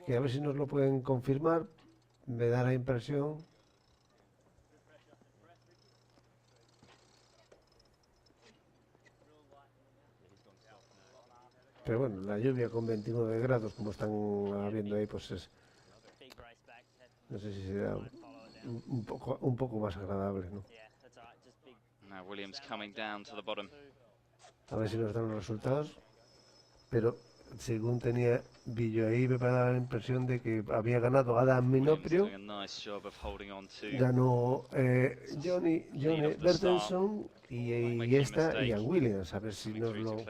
Que a ver si nos lo pueden confirmar, me da la impresión. Pero bueno, la lluvia con 29 grados, como están viendo ahí, pues es, no sé si será un poco más agradable, ¿no? Now Williams coming down to the bottom. A ver si nos dan los resultados, pero según tenía Billo ahí, me daba la impresión de que había ganado Adam Minoprio, ganó Johnny Bertenson y esta Ian Williams. A ver si nos lo...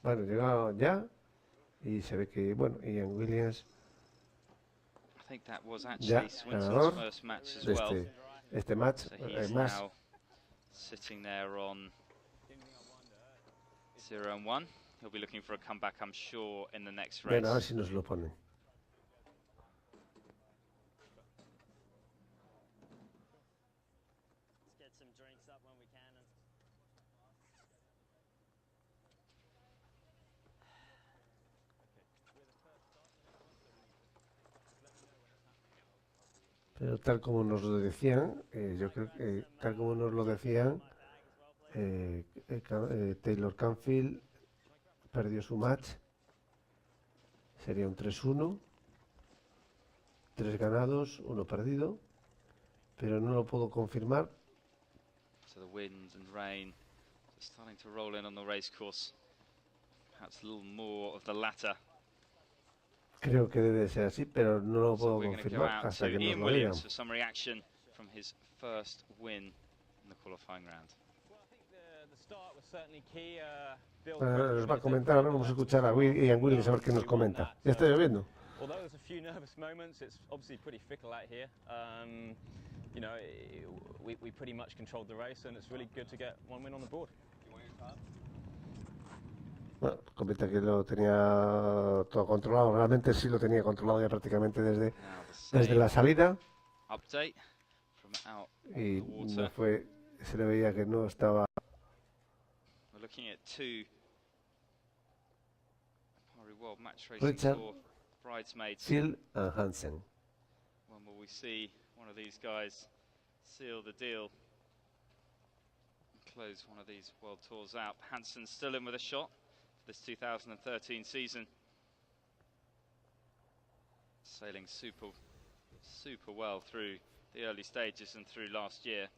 Bueno, llegado ya y se ve que, bueno, Ian Williams ya ganador de este match. Además, sitting there on 0-1. He'll be looking for a comeback, I'm sure, in the next race. Bueno, a ver si nos lo ponen. Pero tal como nos lo decían, yo creo que tal como nos lo decían, Taylor Canfield perdió su match. Sería un 3-1, 3 ganados, 1 perdido, pero no lo puedo confirmar. So the wind and rain starting to roll in on the race course. Perhaps a little more of the latter. Creo que debe ser así, pero no lo puedo confirmar hasta que nos lo digan. Nos va a comentar, ahora vamos a escuchar a Ian Williams a ver qué nos comenta. ¿Ya está lloviendo? Bueno, comenta que lo tenía todo controlado, realmente sí lo tenía controlado ya prácticamente desde la salida. Y no fue, se le veía que no estaba. Richard, Phil and Hansen. When will we see one of these guys seal the deal? Close one of these world tours out. Hansen's still in with a shot this 2013 season, sailing super well through the early stages and through last year.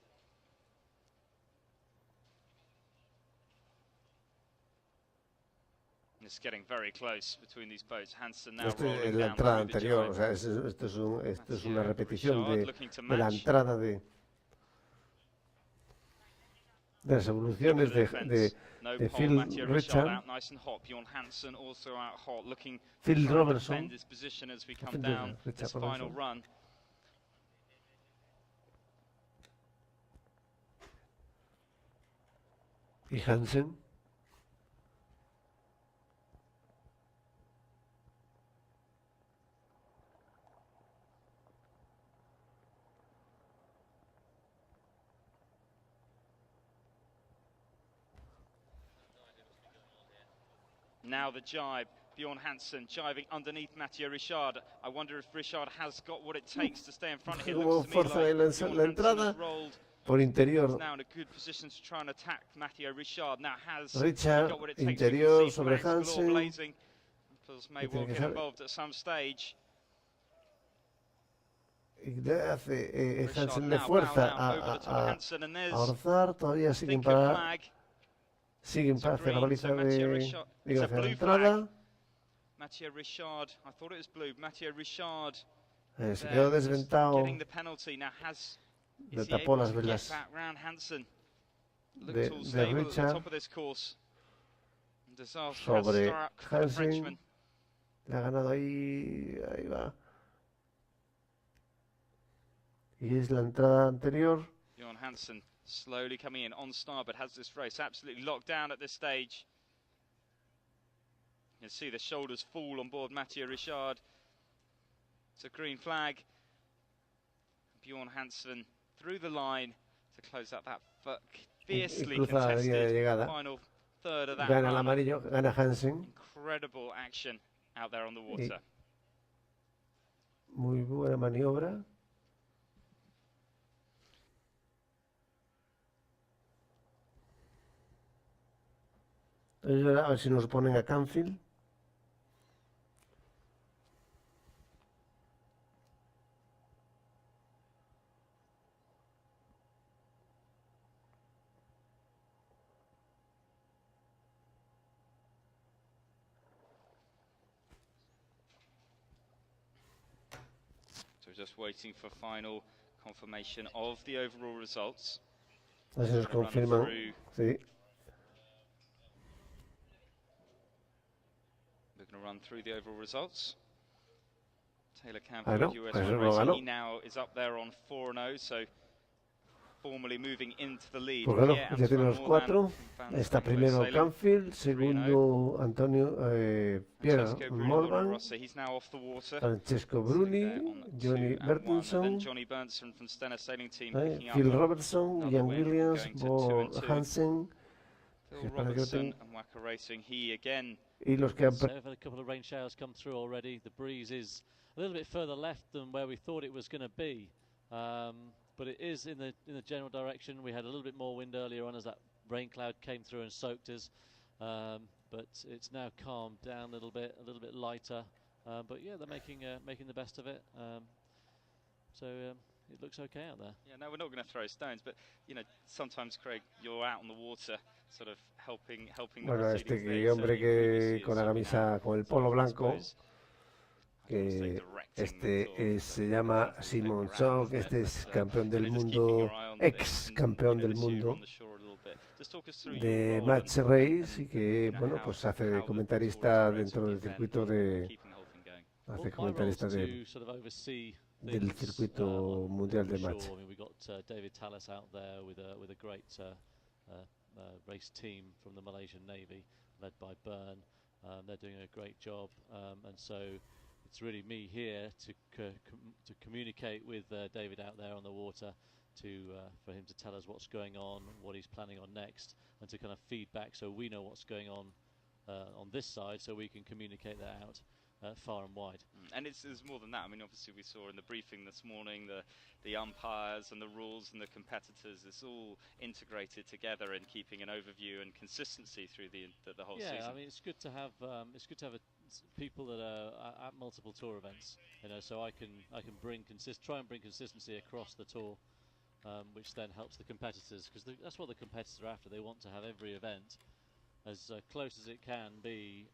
And it's getting very close between these boats. Hansen now rolling la down entrada through the anterior, jibe. o sea, esto es una repetición de la entrada de las evoluciones de Phil Richard, Phil Robertson, y Hansen. Now the jibe, Bjorn Hansen jibing underneath Mathieu Richard. I wonder if Richard has got what it takes to stay in front of him. Hubo fuerza en la entrada por interior. Now in a good position to try and attack Mathieu Richard. Now has Richard got what it takes. interior sobre Hansen. May well get involved at some stage. Y le hace Hansen le fuerza a orzar, todavía siguen para hacer la baliza de hacia la entrada. Mathieu Richard, I thought it was blue. Mathieu Richard Se quedó desventado. Le tapó las velas de Richard sobre Hansen. Le ha ganado ahí va. Y es la entrada anterior. Johan Hansen slowly coming in on starboard, has this race absolutely locked down at this stage. You can see the shoulders fall on board Mathieu Richard. It's a green flag. Bjorn Hansen through the line to close out that fiercely contested final third of that Gana el amarillo, gana Hansen. Incredible action out there on the water. Muy buena maniobra. A ver si nos ponen a Canfield. So we're just waiting for final confirmation of the overall results. A ver si nos confirman. Sí. We're going to run through the overall results. Taylor Canfield, US One Racing, he now is up there on 4-0, so formally moving into the lead. Pues claro, ya tiene los 4. Está primero Canfield, segundo Antonio Pierre Morvan, Francesco Bruni, Johnny Bertenson, Phil Robertson, Ian Williams, Bo Hansen. Phil Robertson and Waka Racing, he again. Y los que han We've had a couple of rain showers come through already. The breeze is a little bit further left than where we thought it was going to be, but it is in the general direction. We had a little bit more wind earlier on as that rain cloud came through and soaked us, but it's now calmed down a little bit lighter. But yeah, they're making the best of it. So it looks okay out there. Yeah, no, we're not going to throw stones, but you know, sometimes, Craig, you're out on the water, sort of helping. Bueno, este hombre que con la camisa, con el polo blanco, que se llama Simon Chong, este es campeón del mundo, ex campeón del mundo de Match Race y que, bueno, pues hace de comentarista dentro del circuito del circuito mundial de match. David Tallis out there with a great race team from the Malaysian Navy led by Byrne. They're doing a great job, and so it's really me here to communicate with David out there on the water for him to tell us what's going on, what he's planning on next, and to kind of feedback so we know what's going on this side, so we can communicate that out far and wide. And it's more than that. I mean, obviously we saw in the briefing this morning the umpires and the rules and the competitors. It's all integrated together in keeping an overview and consistency through the whole season. Yeah, I mean, it's good to have people that are at multiple tour events. You know, so I can try and bring consistency across the tour, which then helps the competitors, because that's what the competitors are after. They want to have every event as close as it can be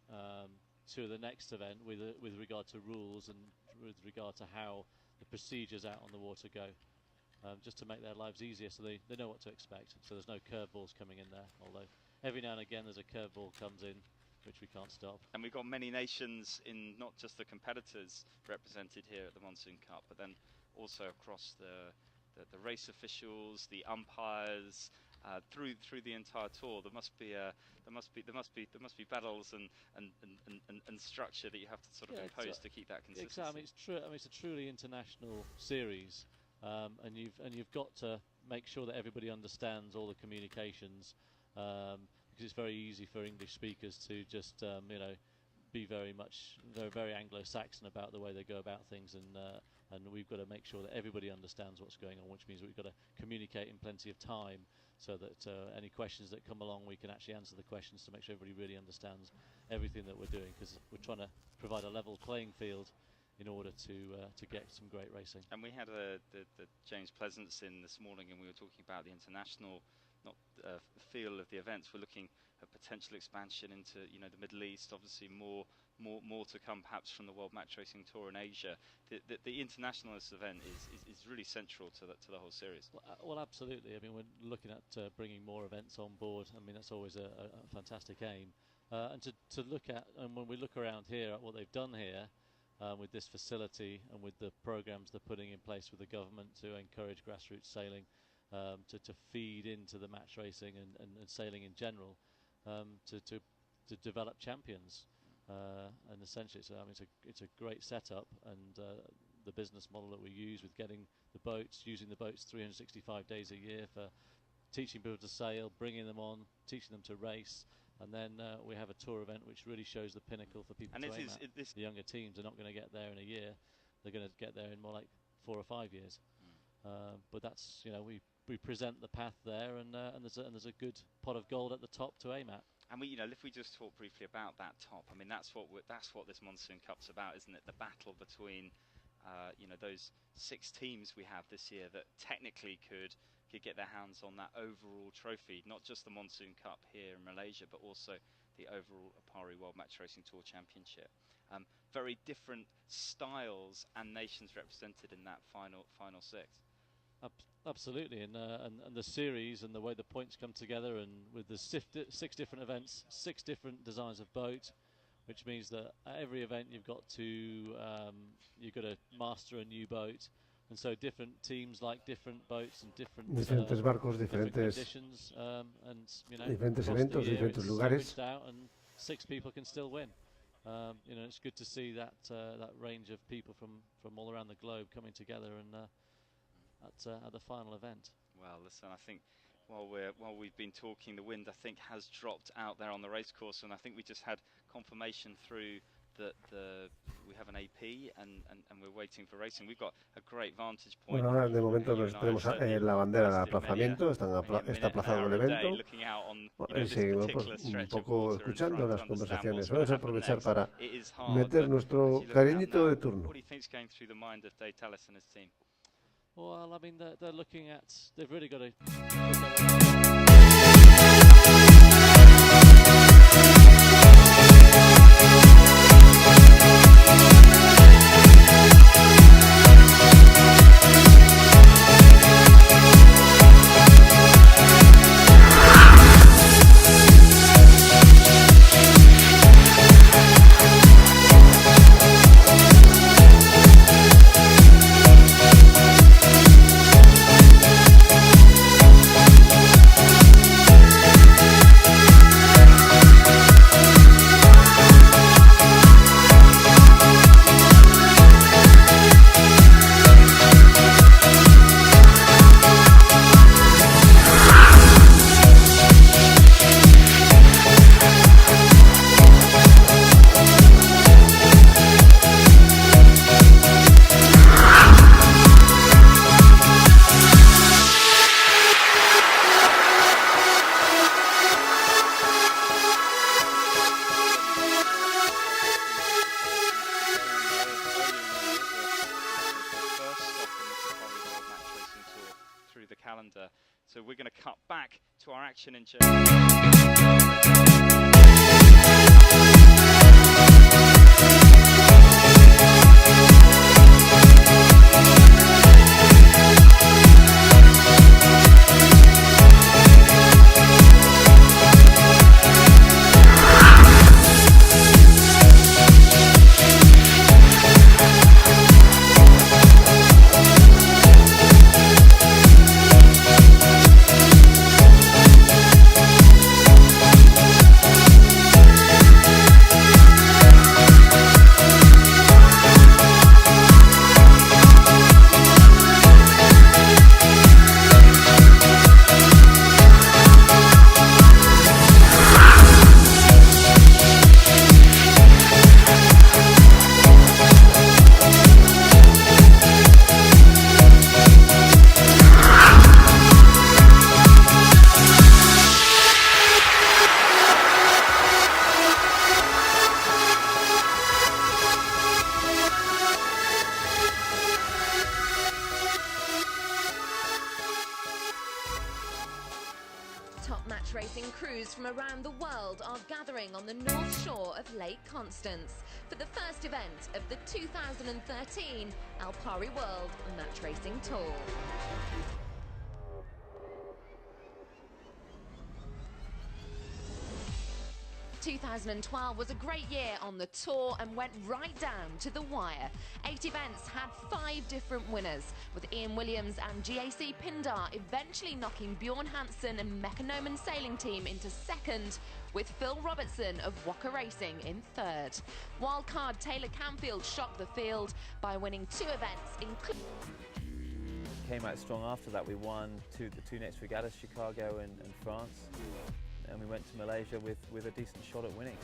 to the next event with regard to rules and with regard to how the procedures out on the water go, just to make their lives easier, so they know what to expect. So there's no curveballs coming in there, although every now and again there's a curveball comes in, which we can't stop. And we've got many nations in, not just the competitors represented here at the Monsoon Cup, but then also across the race officials, the umpires, through the entire tour. There must be battles and structure that you have to sort of impose to keep that consistency. Exactly. It's true. I mean, it's a truly international series, and you've got to make sure that everybody understands all the communications, because it's very easy for English speakers to just be very Anglo-Saxon about the way they go about things, and we've got to make sure that everybody understands what's going on, which means we've got to communicate in plenty of time, so that any questions that come along, we can actually answer the questions to make sure everybody really understands everything that we're doing, because we're trying to provide a level playing field in order to get some great racing. And we had the James Pleasance in this morning, and we were talking about the international feel of the events. We're looking at potential expansion into the Middle East. Obviously, more to come, perhaps from the World Match Racing Tour in Asia. The internationalist event is really central to the whole series. Well, absolutely. I mean, we're looking at bringing more events on board. I mean, that's always a fantastic aim. And to look at, and when we look around here at what they've done here with this facility and with the programs they're putting in place with the government to encourage grassroots sailing, to feed into the match racing and sailing in general, to develop champions. And essentially, it's a great setup, and the business model that we use with getting the boats, using the boats 365 days a year for teaching people to sail, bringing them on, teaching them to race, and then we have a tour event which really shows the pinnacle for people to aim at. The younger teams are not going to get there in a year; they're going to get there in more like 4 or 5 years. But that's we present the path there, and there's a good pot of gold at the top to aim at. And if we just talk briefly about that top, I mean, that's what this Monsoon Cup's about, isn't it? The battle between, those 6 teams we have this year that technically could get their hands on that overall trophy, not just the Monsoon Cup here in Malaysia, but also the overall Alpari World Match Racing Tour Championship. Very different styles and nations represented in that final 6. Absolutely, and the series and the way the points come together, and with the 6 different events, 6 different designs of boat, which means that at every event you've got to master a new boat, and so different teams like different boats and diferentes barcos, diferentes conditions, and diferentes eventos, diferentes lugares. And 6 people can still win. It's good to see that range of people from all around the globe coming together and. At the final event. Well, listen, I think while we've been talking, the wind I think has dropped out there on the racecourse, and I think we just had confirmation through that we have an AP and we're waiting for racing. We've got a great vantage point. Bueno, ahora de momento tenemos la bandera de aplazamiento, está aplazado el evento. Seguimos un poco escuchando las conversaciones. Vamos a aprovechar para meter nuestro cariñito de turno. What do you think is going through the mind of Dave Tallis and his team? Well, I mean, they're looking at, they've really got to. So we're going to cut back to our action in Germany. racing crews from around the world are gathering on the north shore of Lake Constance for the first event of the 2013 Alpari World Match Racing Tour. 2012 was a great year on the tour and went right down to the wire. 8 events had 5 different winners, with Ian Williams and GAC Pindar eventually knocking Bjorn Hansen and Mekonomen Sailing Team into second, with Phil Robertson of Walker Racing in third. Wildcard Taylor Canfield shocked the field by winning 2 events, including... Came out strong after that. We won the 2 next regattas, Chicago and France. And we went to Malaysia with a decent shot at winning.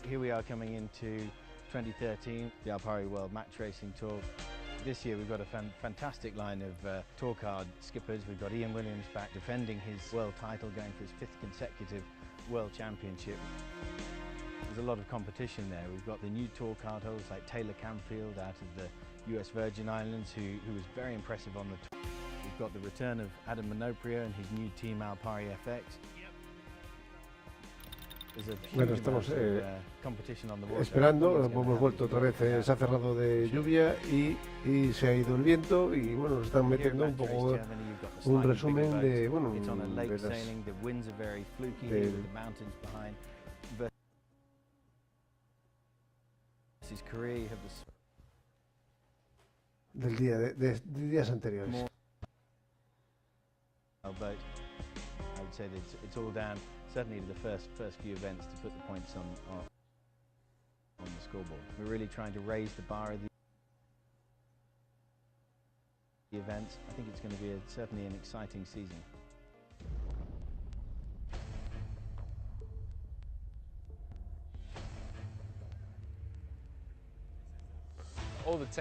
Here we are coming into 2013, the Alpari World Match Racing Tour. This year we've got a fantastic line of tour card skippers. We've got Ian Williams back defending his world title, going for his 5th consecutive World Championship. There's a lot of competition there. We've got the new tour card holders like Taylor Canfield out of the US Virgin Islands, who was very impressive on the tour. We've got the return of Adam Minoprio and his new team Alpari FX. Bueno, estamos esperando, hemos vuelto otra vez, se ha cerrado de lluvia y se ha ido el viento y bueno, nos están metiendo un poco un resumen de, bueno, del día de días anteriores. But I would say that it's all down, certainly to the first few events, to put the points on the scoreboard. We're really trying to raise the bar of the events. I think it's going to be certainly an exciting season.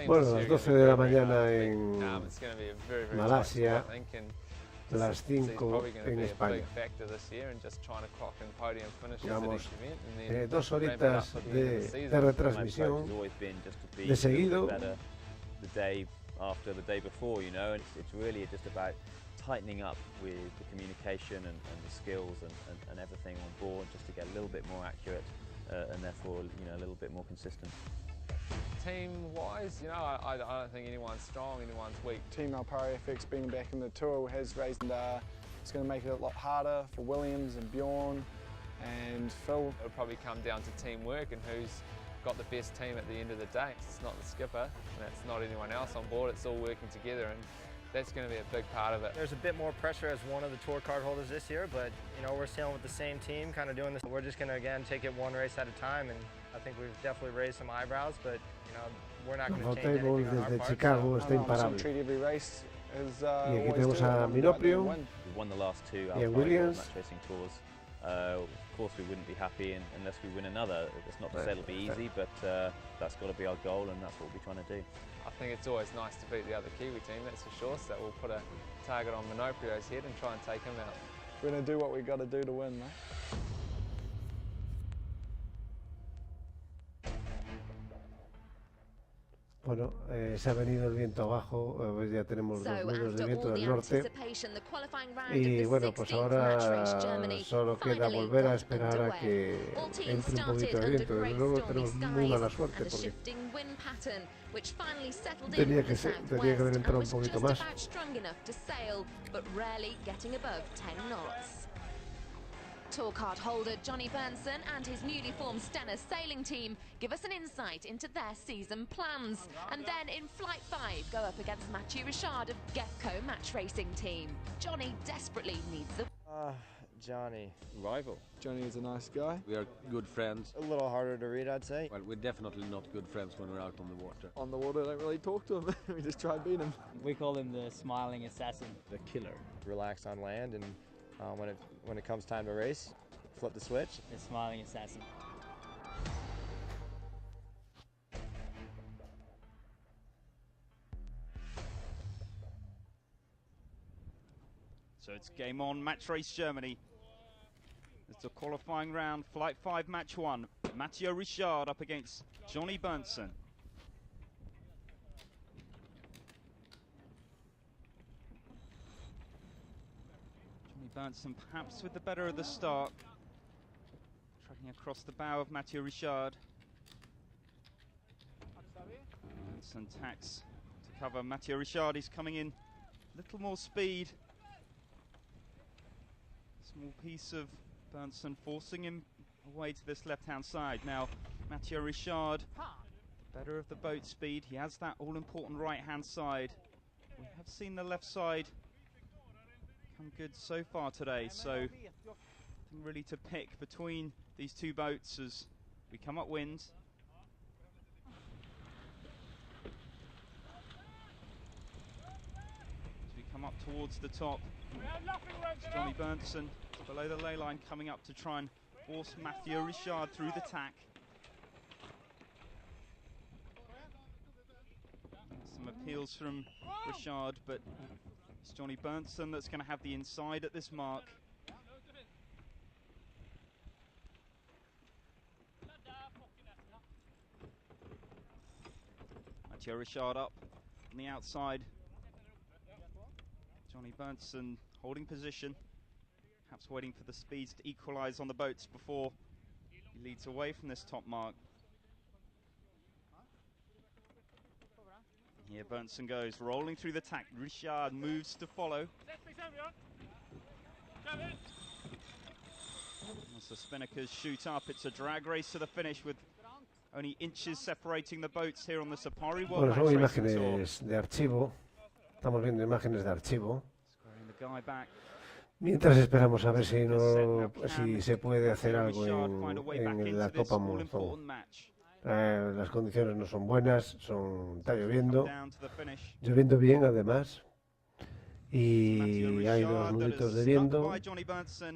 Bueno, a las 12 de la mañana en Malasia, las 5 en España. Llevamos 2 horitas de retransmisión de seguido. After the day before, you know, it's really just about tightening up with the communication and the skills and everything on board, just to get a little bit more accurate and therefore, you know, a little bit more consistent. Team-wise, you know, I don't think anyone's strong, anyone's weak. Team Alpari FX being back in the tour has raised, and it's going to make it a lot harder for Williams and Bjorn and Phil. It'll probably come down to teamwork and who's got the best team at the end of the day. It's not the skipper, and it's not anyone else on board, it's all working together, and that's going to be a big part of it. There's a bit more pressure as one of the tour card holders this year, but you know, we're sailing with the same team, kind of doing this. We're just going to again take it one race at a time, and I think we've definitely raised some eyebrows, but you know, we're not going to change anything on our part. Chicago está imparable. Y aquí tenemos a Minoprio, We won the last 2 Ian Alpari Williams. match racing tours. Of course, we wouldn't be happy unless we win another. It's not to say it'll be easy, but that's got to be our goal, and that's what we'll be trying to do. I think it's always nice to beat the other Kiwi team, that's for sure, so we'll put a target on Minoprio's head and try and take him out. We're going to do what we've got to do to win, mate. Bueno, se ha venido el viento abajo, pues ya tenemos 2 nudos de viento del norte y bueno, pues ahora solo queda volver a esperar a que entre un poquito de viento. Desde luego tenemos muy mala suerte porque tenía que haber entrado un poquito más. Tour card holder Johnny Bernson and his newly formed Stena sailing team give us an insight into their season plans, and then in Flight 5 go up against Mathieu Richard of Gefco Match Racing Team. Johnny desperately needs the... Johnny. Rival. Johnny is a nice guy. We are good friends. A little harder to read, I'd say. Well, we're definitely not good friends when we're out on the water. On the water, I don't really talk to him. We just try and beat him. We call him the smiling assassin. The killer. Relaxed on land, and when it comes time to race, flip the switch. The smiling assassin. So it's game on, Match Race Germany. It's a qualifying round, Flight 5, Match 1. Mathieu Richard up against Johnny Berntsen. Johnny Berntsen perhaps with the better of the start. Tracking across the bow of Mathieu Richard. Berntsen tacks to cover Mathieu Richard. He's coming in a little more speed. Small piece of Berntsen forcing him away to this left-hand side. Now, Mathieu Richard, better of the boat speed. He has that all-important right-hand side. We have seen the left side come good so far today, so nothing really to pick between these two boats as we come upwind. As we come up towards the top, it's Johnny Berntsen below the ley line coming up to try and force Mathieu Richard through the tack. Some appeals from Richard, but it's Johnny Berntsen that's going to have the inside at this mark. Mathieu Richard up on the outside. Johnny Berntsen holding position, perhaps waiting for the speeds to equalise on the boats before he leads away from this top mark. Here Berntsen goes, rolling through the tack. Richard moves to follow. As the spinnakers shoot up, it's a drag race to the finish with only inches separating the boats here on the Alpari World Match Bueno, son Racing Tour. imágenes de archivo. Estamos viendo imágenes de archivo. Mientras esperamos a ver si, si se puede hacer algo en la Copa Monzón. Las condiciones no son buenas, está lloviendo bien además, y hay 2 minutos de viento,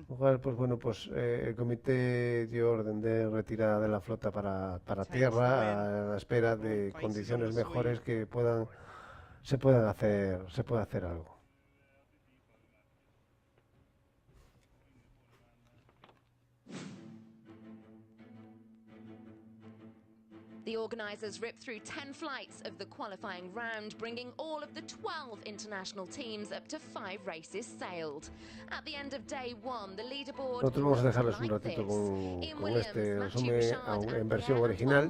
lo cual, pues bueno, pues el comité dio orden de retirada de la flota para tierra a la espera de condiciones mejores que se pueda hacer algo. The organisers ripped through 10 flights of the qualifying round, bringing all of the 12 international teams up to 5 races sailed. At the end of day 1, the leaderboard Nosotros vamos a dejarles un ratito con este resumen en versión original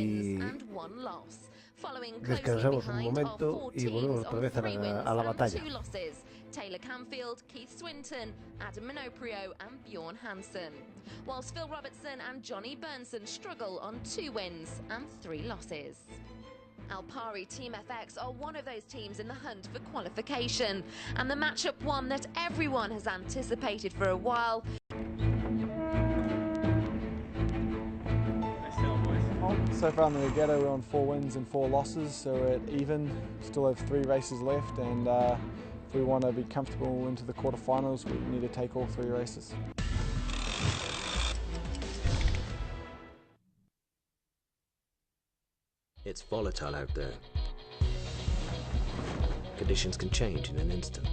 y descansamos un momento y volvemos otra vez a la batalla. Taylor Canfield, Keith Swinton, Adam Minoprio and Bjorn Hansen, whilst Phil Robertson and Johnny Berntsen struggle on 2 wins and 3 losses. Alpari Team FX are one of those teams in the hunt for qualification, and the matchup one that everyone has anticipated for a while. So far in the regatta we're on 4 wins and 4 losses, so we're at even, still have 3 races left, and if we want to be comfortable into the quarterfinals, we need to take all 3 races. It's volatile out there. Conditions can change in an instant.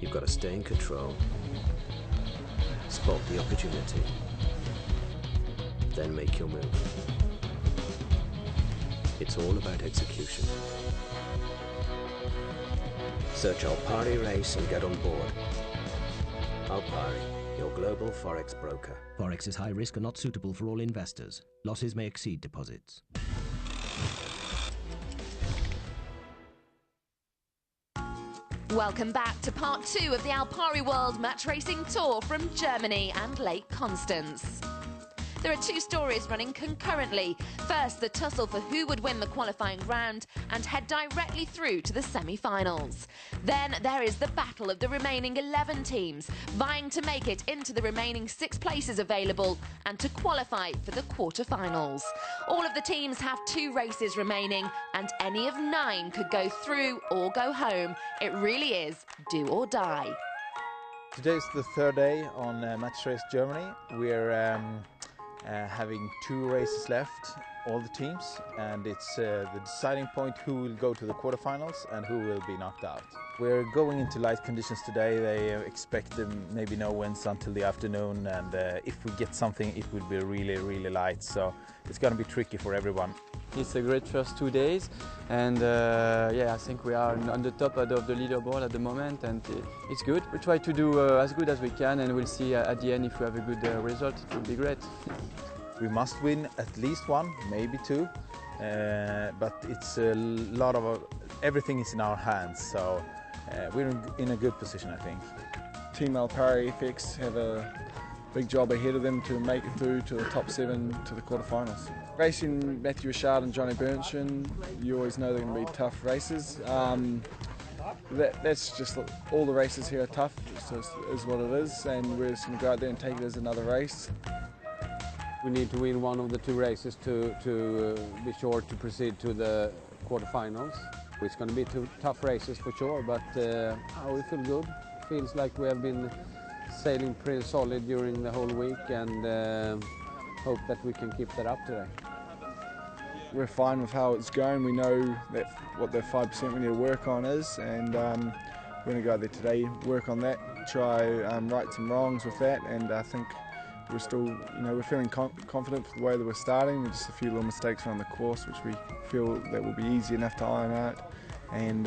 You've got to stay in control, spot the opportunity, then make your move. It's all about execution. Search Alpari Race and get on board. Alpari, your global forex broker. Forex is high risk and not suitable for all investors. Losses may exceed deposits. Welcome back to part 2 of the Alpari World Match Racing Tour from Germany and Lake Constance. There are 2 stories running concurrently. First, the tussle for who would win the qualifying round and head directly through to the semi-finals. Then there is the battle of the remaining 11 teams, vying to make it into the remaining 6 places available and to qualify for the quarter-finals. All of the teams have 2 races remaining, and any of 9 could go through or go home. It really is do or die. Today's the 3rd day on Match Race Germany. We're having 2 races left. all the teams, and it's the deciding point who will go to the quarterfinals and who will be knocked out. We're going into light conditions today. They expect maybe no winds until the afternoon, and if we get something it will be really light, so it's going to be tricky for everyone. It's a great first 2 days, and yeah, I think we are on the top of the leaderboard at the moment, and it's good. We try to do as good as we can, and we'll see at the end if we have a good result. It will be great. We must win at least one, maybe two, but it's a lot of everything is in our hands, so we're in a good position, I think. Team Alpari FX have a big job ahead of them to make it through to the top 7 to the quarterfinals. Racing Matthew Richard and Johnny Bernstein, you always know they're going to be tough races. That's just all the races here are tough, is what it is, and we're just going to go out there and take it as another race. We need to win one of the 2 races to be sure to proceed to the quarterfinals. It's going to be 2 tough races for sure, but we feel good. Feels like we have been sailing pretty solid during the whole week, and hope that we can keep that up today. We're fine with how it's going. We know that what the 5% we need to work on is, and we're going to go out there today, work on that, try right some wrongs with that, and I think we're still, we're feeling confident with the way that we're starting. There's just a few little mistakes around the course which we feel that will be easy enough to iron out and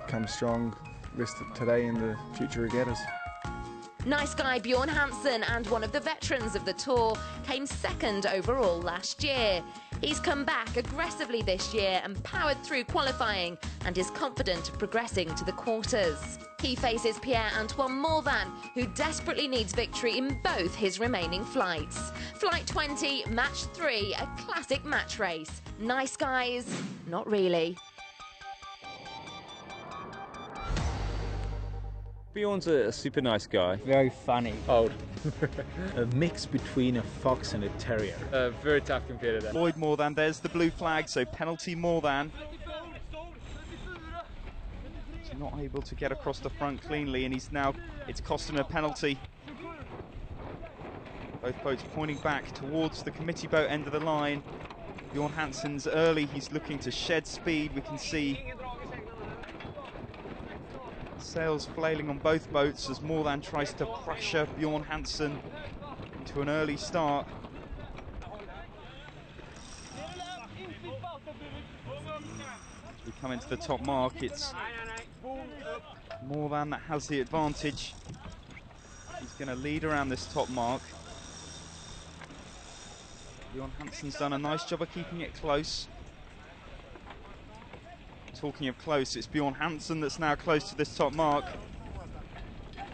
come strong rest of today in the future regattas. Nice guy Bjorn Hansen, and one of the veterans of the Tour, came second overall last year. He's come back aggressively this year and powered through qualifying, and is confident of progressing to the quarters. He faces Pierre-Antoine Morvan, who desperately needs victory in both his remaining flights. Flight 20, Match 3, a classic match race. Nice guys? Not really. Bjorn's a super nice guy. Very funny. Old. A mix between a fox and a terrier. A very tough competitor. Lloyd Morvan, there's the blue flag, so penalty Morvan. He's not able to get across the front cleanly, and it's cost him a penalty. Both boats pointing back towards the committee boat end of the line. Bjorn Hansen's early, he's looking to shed speed. We can see sails flailing on both boats as Morvan tries to pressure Bjorn Hansen into an early start. As we come into the top mark, it's Morvan that has the advantage. He's going to lead around this top mark. Bjorn Hansen's done a nice job of keeping it close. Talking of close, it's Bjorn Hansen that's now close to this top mark. I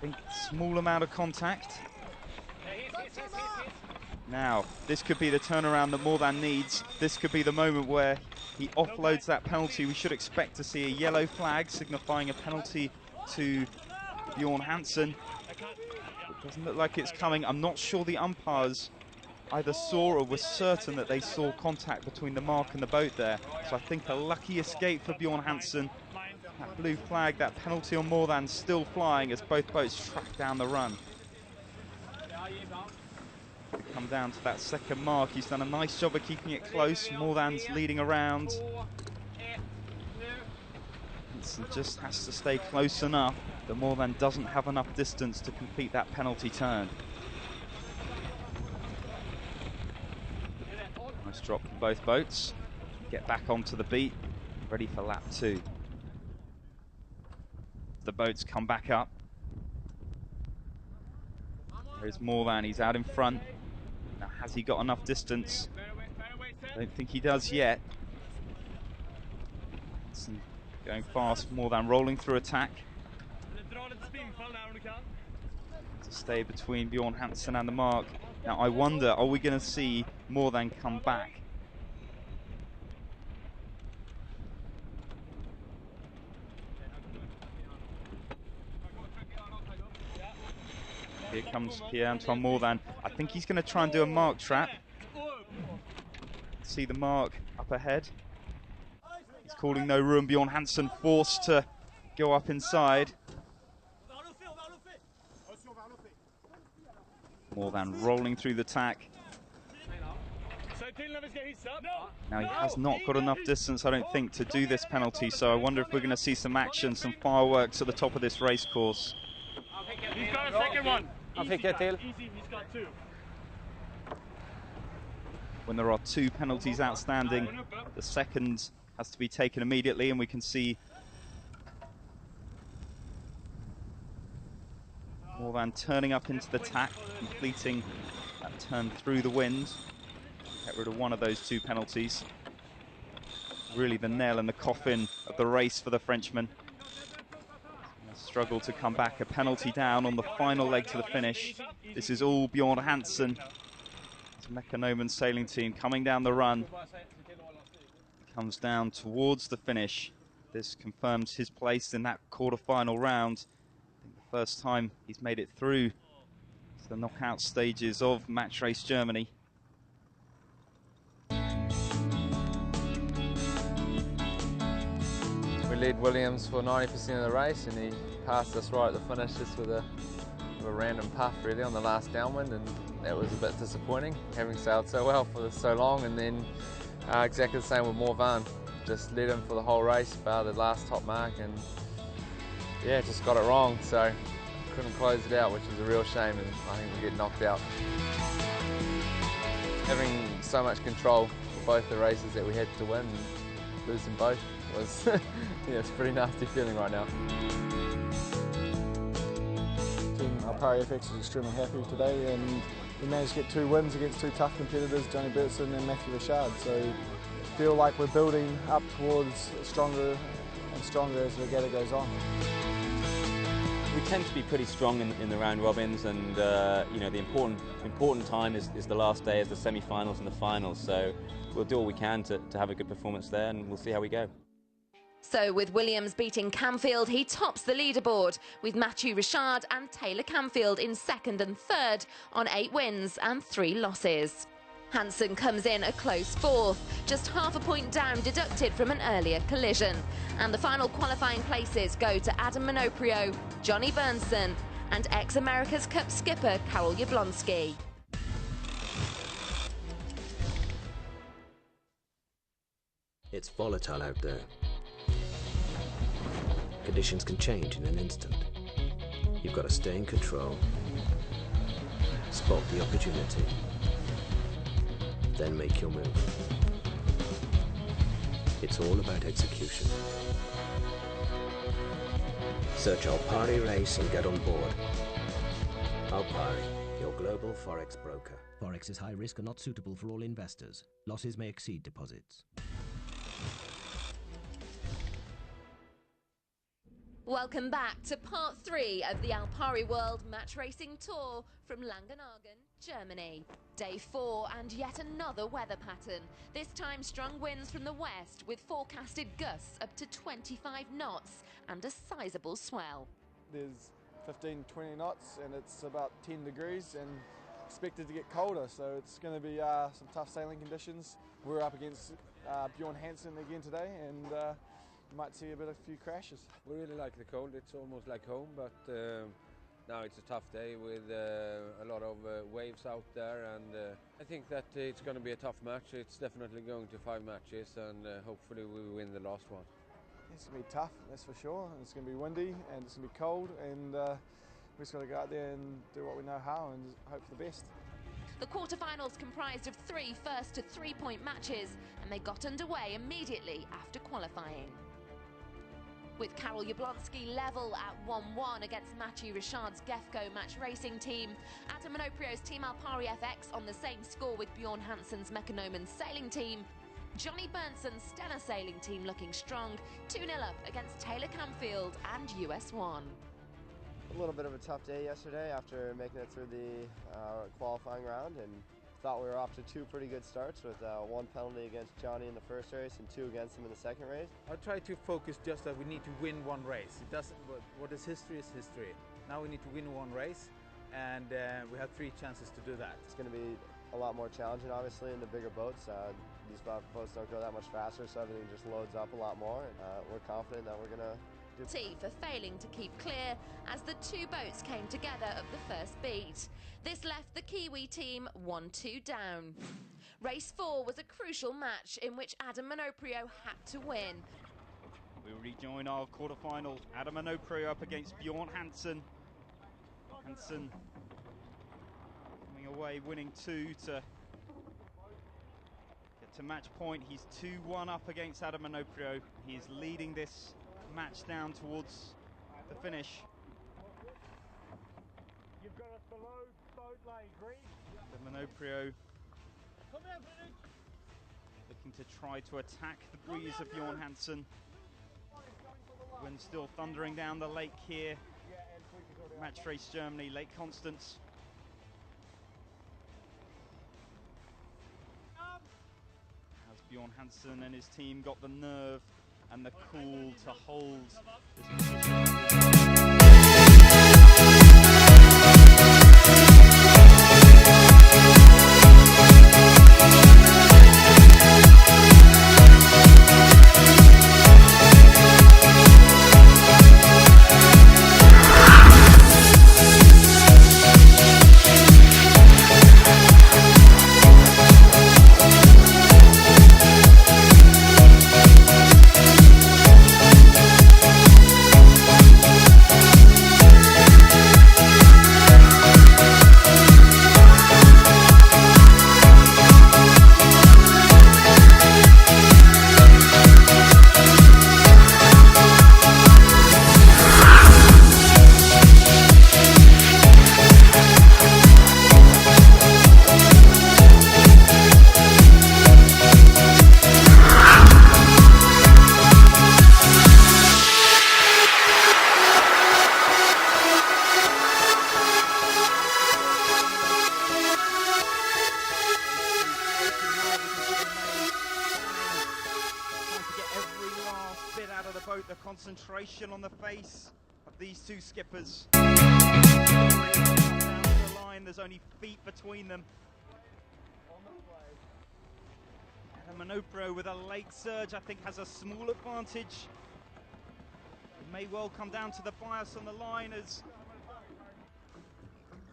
think small amount of contact. Now, this could be the turnaround that Morvan needs. This could be the moment where he offloads that penalty. We should expect to see a yellow flag signifying a penalty to Bjorn Hansen. It doesn't look like it's coming. I'm not sure the umpires either saw or were certain that they saw contact between the mark and the boat there. So I think a lucky escape for Bjorn Hansen. That blue flag, that penalty on Morvan still flying as both boats track down the run. We come down to that second mark. He's done a nice job of keeping it close. Morvan's leading around. Hansen just has to stay close enough that Morvan doesn't have enough distance to complete that penalty turn. Nice drop from both boats. Get back onto the beat, ready for lap 2. The boats come back up. There's Morvan, he's out in front. Now, has he got enough distance? I don't think he does yet. Hansen going fast, Morvan rolling through attack. To stay between Bjorn Hansen and the mark. Now I wonder, are we going to see Morvan come back? Here comes Pierre-Antoine Morvan. I think he's going to try and do a mark trap. See the mark up ahead. He's calling no room. Bjorn Hansen forced to go up inside. Morvan rolling through the tack. Now he has not got enough distance, I don't think, to do this penalty, so I wonder if we're going to see some action, some fireworks at the top of this race course. He's got a second one. Easy, he's got two. When there are two penalties outstanding, the second has to be taken immediately, and we can see Morvan turning up into the tack, completing that turn through the wind. Get rid of one of those two penalties. Really the nail in the coffin of the race for the Frenchman. Struggle to come back, a penalty down on the final leg to the finish. This is all Bjorn Hansen. Mekonomen sailing team coming down the run. Comes down towards the finish. This confirms his place in that quarter-final round. I think the first time he's made it through to the knockout stages of Match Race Germany. We lead Williams for 90% of the race, and he passed us right at the finish just with a random puff really on the last downwind, and that was a bit disappointing, having sailed so well for so long. And then exactly the same with Morvan, just led him for the whole race, bar the last top mark, and yeah, just got it wrong, so couldn't close it out, which is a real shame, and I think we get knocked out. Having so much control for both the races that we had to win, and losing both was yeah, it's a pretty nasty feeling right now. Team Alpari FX is extremely happy today, and we managed to get 2 wins against 2 tough competitors, Johnny Bertson and Matthew Richard. So feel like we're building up towards stronger and stronger as the regatta goes on. We tend to be pretty strong in the round robins, and you know, the important time is the last day, as the semi-finals and the finals. So we'll do all we can to have a good performance there, and we'll see how we go. So with Williams beating Camfield, he tops the leaderboard, with Matthew Richard and Taylor Camfield in second and third on 8 wins and 3 losses. Hansen comes in a close fourth, just half a point down deducted from an earlier collision. And the final qualifying places go to Adam Minoprio, Johnny Bernson and ex-America's Cup skipper Karol Jablonski. It's volatile out there. Conditions can change in an instant. You've got to stay in control, spot the opportunity, then make your move. It's all about execution. Search Alpari Race and get on board. Alpari, your global Forex broker. Forex is high risk and not suitable for all investors. Losses may exceed deposits. Welcome back to part 3 of the Alpari World Match Racing Tour from Langenhagen, Germany. Day 4 and yet another weather pattern. This time strong winds from the west with forecasted gusts up to 25 knots and a sizable swell. There's 15-20 knots and it's about 10 degrees and expected to get colder, so it's going to be some tough sailing conditions. We're up against Bjorn Hansen again today, and you might see a few crashes. We really like the cold. It's almost like home, but now it's a tough day with a lot of waves out there, and I think that it's going to be a tough match. It's definitely going to 5 matches, and hopefully we win the last one. It's going to be tough, that's for sure. It's going to be windy and it's going to be cold, and we just got to go out there and do what we know how and hope for the best. The quarterfinals comprised of 3 first to 3-point matches, and they got underway immediately after qualifying. With Karol Jablonski level at 1-1 against Matthew Richard's Gefco Match Racing team, Adam Minoprio's Team Alpari FX on the same score with Bjorn Hansen's Mekonomen sailing team, Johnny Bernson's Stena sailing team looking strong, 2-0 up against Taylor Camfield and US1. A little bit of a tough day yesterday after making it through the qualifying round, and thought we were off to 2 pretty good starts with 1 penalty against Johnny in the first race and 2 against him in the second race. I try to focus just that we need to win 1 race. It doesn't. What is history is history. Now we need to win 1 race, and we have 3 chances to do that. It's going to be a lot more challenging, obviously, in the bigger boats. These boats don't go that much faster, so everything just loads up a lot more. We're confident that we're going to for failing to keep clear as the 2 boats came together at the first beat. This left the Kiwi team 1-2 down. Race 4 was a crucial match in which Adam Minoprio had to win. We rejoin our quarterfinal. Adam Minoprio up against Bjorn Hansen. Hansen coming away winning 2 to get to match point. He's 2-1 up against Adam Minoprio. He is leading this match down towards the finish. You've got us below boat lane, green. Minoprio looking to try to attack the breeze of Bjorn Hansen. Wind still thundering down the lake here. Match Race Germany, Lake Constance. Has Bjorn Hansen and his team got the nerve and the cool to hold this position? The concentration on the face of these two skippers. Down to the line, there's only feet between them. And Minoprio with a late surge, I think, has a small advantage. It may well come down to the bias on the line as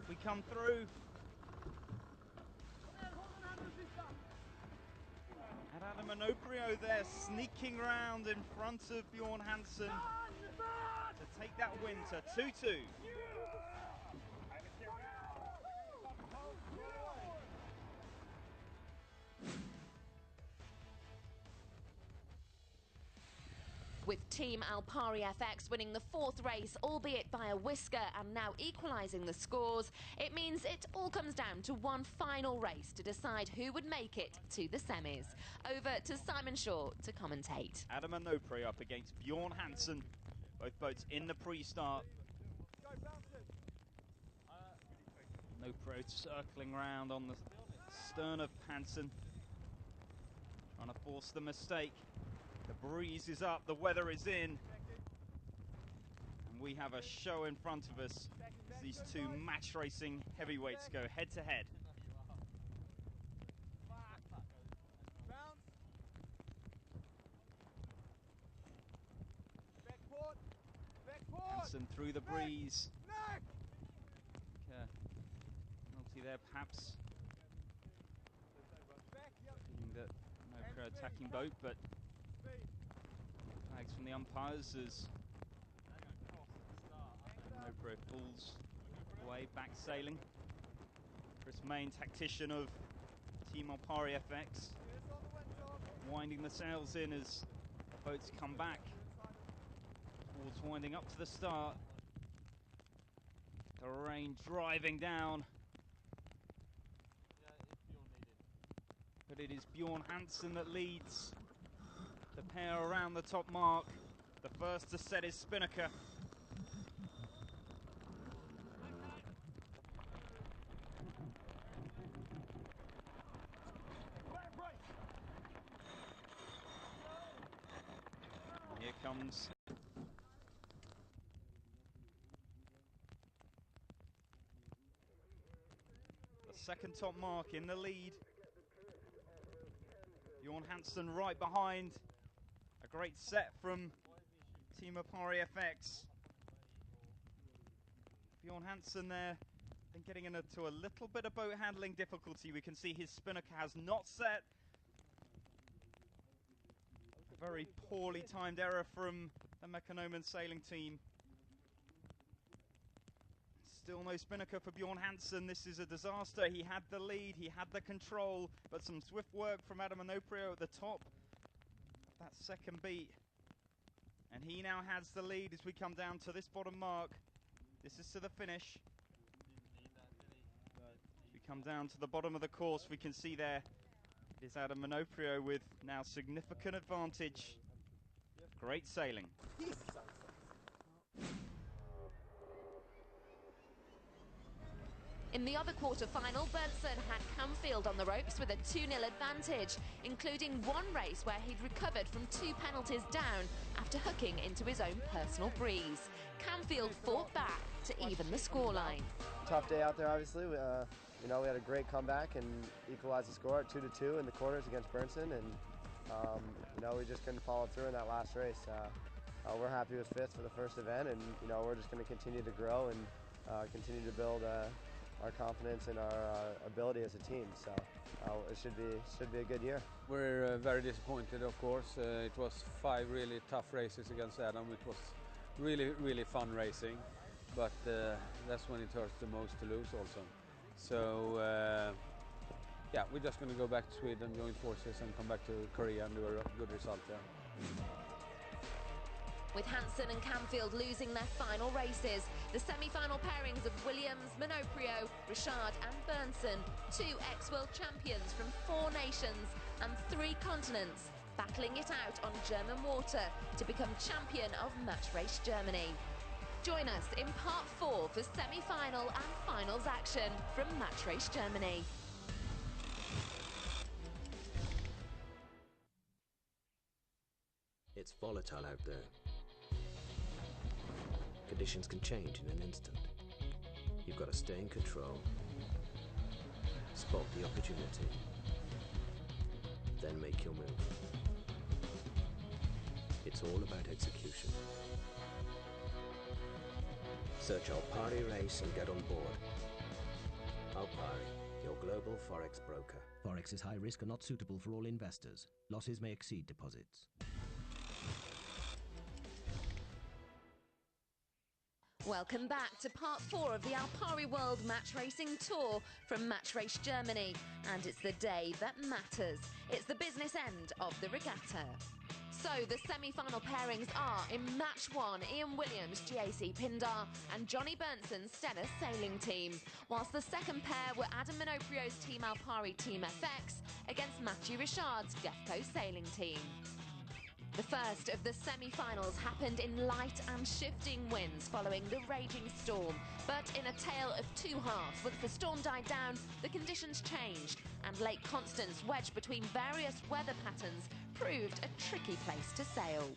we come through. Adam Minoprio there sneaking round in front of Bjorn Hansen to take that win to 2-2. With Team Alpari FX winning the 4th race, albeit by a whisker, and now equalising the scores, it means it all comes down to one final race to decide who would make it to the semis. Over to Simon Shaw to commentate. Adam Minoprio up against Bjorn Hansen. Both boats in the pre-start. Minoprio circling round on the stern of Hansen, trying to force the mistake. The breeze is up, the weather is in, and we have a show in front of us as these two match racing heavyweights go head to head. Hansen through the breeze. Penalty there perhaps. Feeling that no attacking boat, but flags from the umpires as Minoprio pulls away, back sailing. Chris Main, tactician of Team Alpari FX, winding the sails in as the boats come back towards winding up to the start. The rain driving down. But it is Bjorn Hansen that leads the pair around the top mark. The first to set is Spinnaker. Here comes the second top mark in the lead. Bjorn Hansen right behind. A great set from Team Alpari FX. Bjorn Hansen there and getting into a little bit of boat handling difficulty. We can see his spinnaker has not set. A very poorly timed error from the Mekonomen sailing team. Still no spinnaker for Bjorn Hansen. This is a disaster. He had the lead, he had the control, but some swift work from Adam Onoprio at the top. That second beat. And he now has the lead as we come down to this bottom mark. This is to the finish. As we come down to the bottom of the course, we can see there is Adam Onoprio with now significant advantage. Great sailing. In the other quarter-final, Berntsen had Camfield on the ropes with a 2-0 advantage, including one race where he'd recovered from 2 penalties down after hooking into his own personal breeze. Camfield fought back to even the scoreline. Tough day out there, obviously. We had a great comeback and equalized the score at 2-2 in the quarters against Berntsen, and we just couldn't follow through in that last race. We're happy with 5th for the first event, and we're just going to continue to grow and continue to build our confidence and our ability as a team. So it should be a good year. We're very disappointed, of course. It was 5 really tough races against Adam. It was really fun racing, but that's when it hurts the most to lose also. So yeah, we're just going to go back to Sweden, join forces, and come back to Korea and do a good result there. With Hansen and Camfield losing their final races, the semi-final pairings of Williams, Monoprio, Richard and Berntsen, 2 ex-world champions from 4 nations and 3 continents, battling it out on German water to become champion of Match Race Germany. Join us in part 4 for semi-final and finals action from Match Race Germany. It's volatile out there. Conditions can change in an instant. You've got to stay in control, spot the opportunity, then make your move. It's all about execution. Search Alpari Race and get on board. Alpari, your global Forex broker. Forex is high risk and not suitable for all investors. Losses may exceed deposits. Welcome back to part 4 of the Alpari World Match Racing Tour from Match Race Germany. And it's the day that matters. It's the business end of the regatta. So the semi-final pairings are in Match 1, Ian Williams, GAC Pindar and Johnny Berntsen's Stennis sailing team. Whilst the second pair were Adam Monoprio's Team Alpari Team FX against Matthew Richard's Defco sailing team. The first of the semi-finals happened in light and shifting winds following the raging storm. But in a tale of 2 halves, once the storm died down, the conditions changed and Lake Constance, wedged between various weather patterns, proved a tricky place to sail.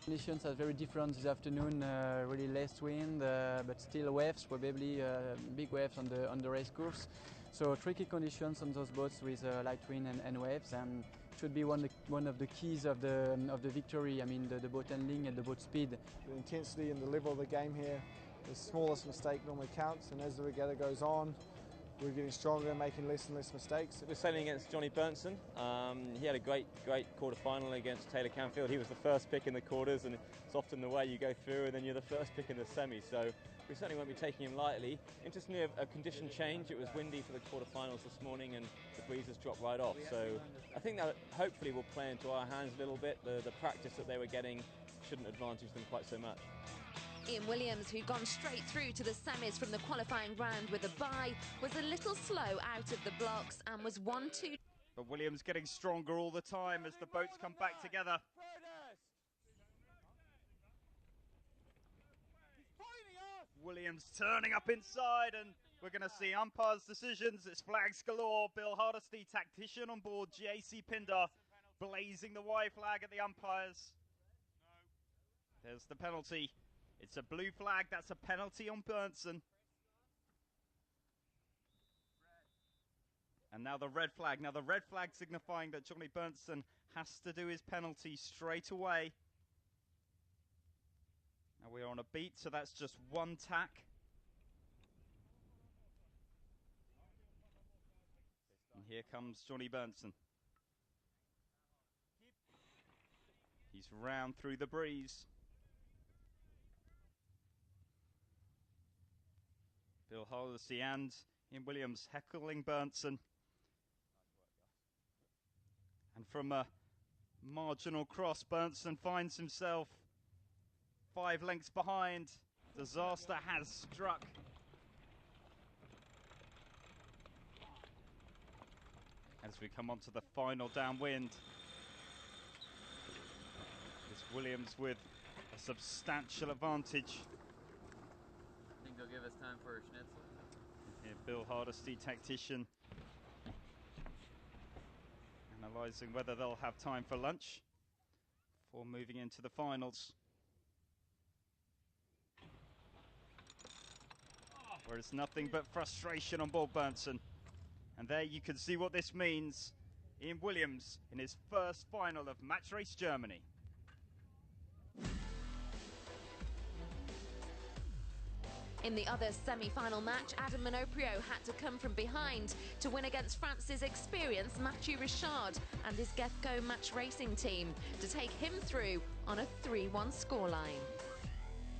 Conditions are very different this afternoon, really less wind, but still waves, probably big waves on the race course. So tricky conditions on those boats with light wind and waves, and should be one of the keys of the victory. I mean, the boat handling and the boat speed. The intensity and the level of the game here, the smallest mistake normally counts, and as the regatta goes on, we're getting stronger and making less and less mistakes. We're sailing against Johnny Berntsen. He had a great quarter-final against Taylor Camfield. He was the first pick in the quarters, and it's often the way you go through and then you're the first pick in the semi. So we certainly won't be taking him lightly. Interestingly, a condition change. It was windy for the quarter-finals this morning and the breeze has dropped right off. So I think that hopefully will play into our hands a little bit. The practice that they were getting shouldn't advantage them quite so much. Ian Williams, who'd gone straight through to the semis from the qualifying round with a bye, was a little slow out of the blocks and was 1-2. But Williams getting stronger all the time as the boats come back together. Williams turning up inside, and we're going to see umpires' decisions. It's flags galore. Bill Hardesty, tactician on board GAC Pindar, blazing the white flag at the umpires. There's the penalty. It's a blue flag. That's a penalty on Berntsen. And now the red flag. Now the red flag signifying that Johnny Berntsen has to do his penalty straight away. Now we're on a beat, so that's just 1 tack. here comes Johnny Bernson. He's round through the breeze. Bill Hardesty and Ian Williams heckling Bernson. And from a marginal cross, Bernson finds himself 5 lengths behind. Disaster has struck. As we come on to the final downwind. It's Williams with a substantial advantage. I think they'll give us time for a schnitzel. Here, Bill Hardesty, tactician, analysing whether they'll have time for lunch before moving into the finals. Whereas nothing but frustration on board Bernson. And there you can see what this means. Ian Williams in his first final of Match Race Germany. In the other semi-final match, Adam Minoprio had to come from behind to win against France's experienced Mathieu Richard and his Gefco Match Racing team to take him through on a 3-1 scoreline.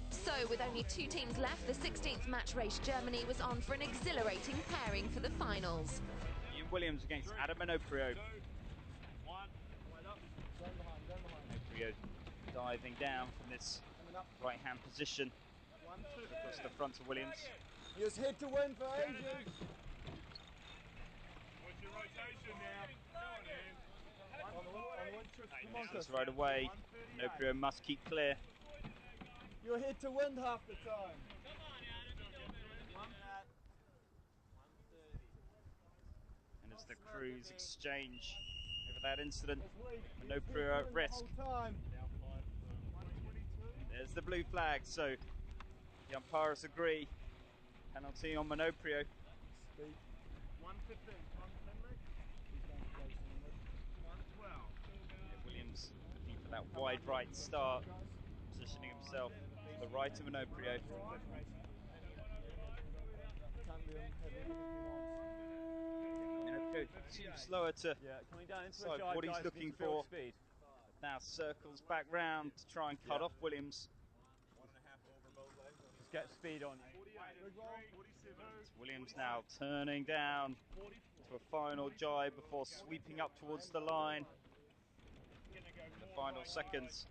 So, with only 2 teams left, the 16th Match Race Germany was on for an exhilarating pairing for the finals. Ian Williams against Adam Minoprio. Minoprio diving down from this right-hand position across the front of Williams. Just hit to win for ages. What's your rotation now? Misses right away. Minoprio must keep clear. You're hit to win half the time. And as the crews exchange over that incident, Minoprio at risk. There's the blue flag, so the umpires agree. Penalty on Minoprio. Williams looking for that wide right start, positioning himself to the right of Minoprio. Minoprio seems slower to decide what he's looking for. Now circles back round to try and cut off Williams. Just get speed on. It's Williams now turning down to a final jibe before sweeping up towards the line. In the final seconds,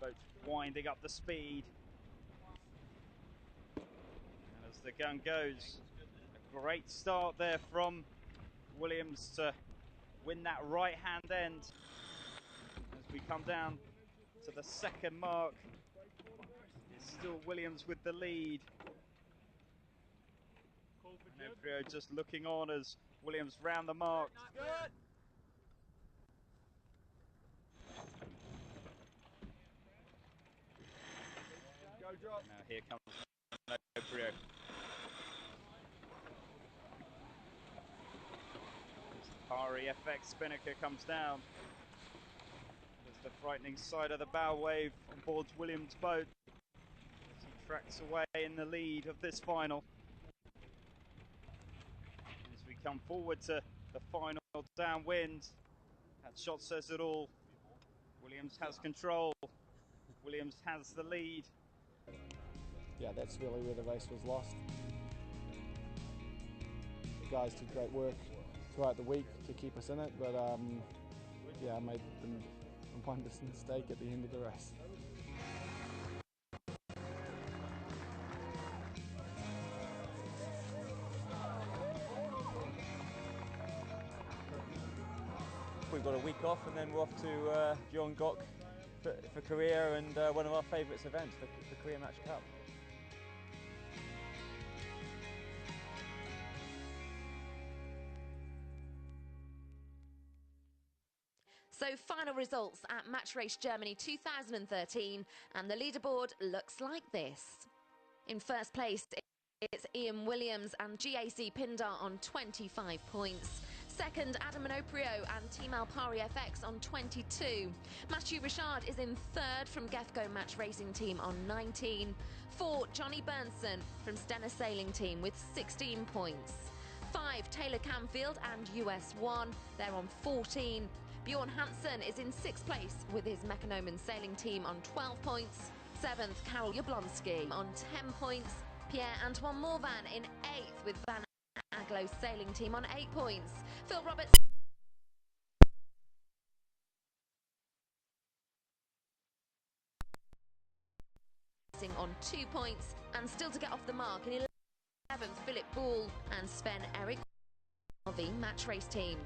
both winding up the speed. And as the gun goes, a great start there from Williams to win that right hand end. As we come down to the second mark, it's still Williams with the lead. Minoprio just looking on as Williams round the mark. Now here comes Minoprio. Alpari FX Spinnaker comes down. There's the frightening side of the bow wave on board Williams' boat as he tracks away in the lead of this final. As we come forward to the final downwind, that shot says it all. Williams has control. Williams has the lead. Yeah, that's really where the race was lost. The guys did great work throughout the week to keep us in it, but yeah, I made one mistake at the end of the race. We've got a week off and then we're off to Gyeonggok for Korea and one of our favourite events, the Korea Match Cup. So final results at Match Race Germany 2013 and the leaderboard looks like this. In first place it's Ian Williams and GAC Pindar on 25 points. Second, Adam Minoprio and Team Alpari FX on 22. Mathieu Richard is in third from Gefco Match Racing Team on 19. Fourth, Johnny Bernson from Stena Sailing Team with 16 points. 5, Taylor Canfield and US1. They're on 14. Bjorn Hansen is in 6th place with his Mekonomen sailing team on 12 points. 7th, Karol Jablonski on 10 points. Pierre-Antoine Morvan in 8th with Van Aglo's sailing team on 8 points. Phil Roberts on 2 points, and still to get off the mark in 11th, Philip Ball and Sven-Erik the Match Race team.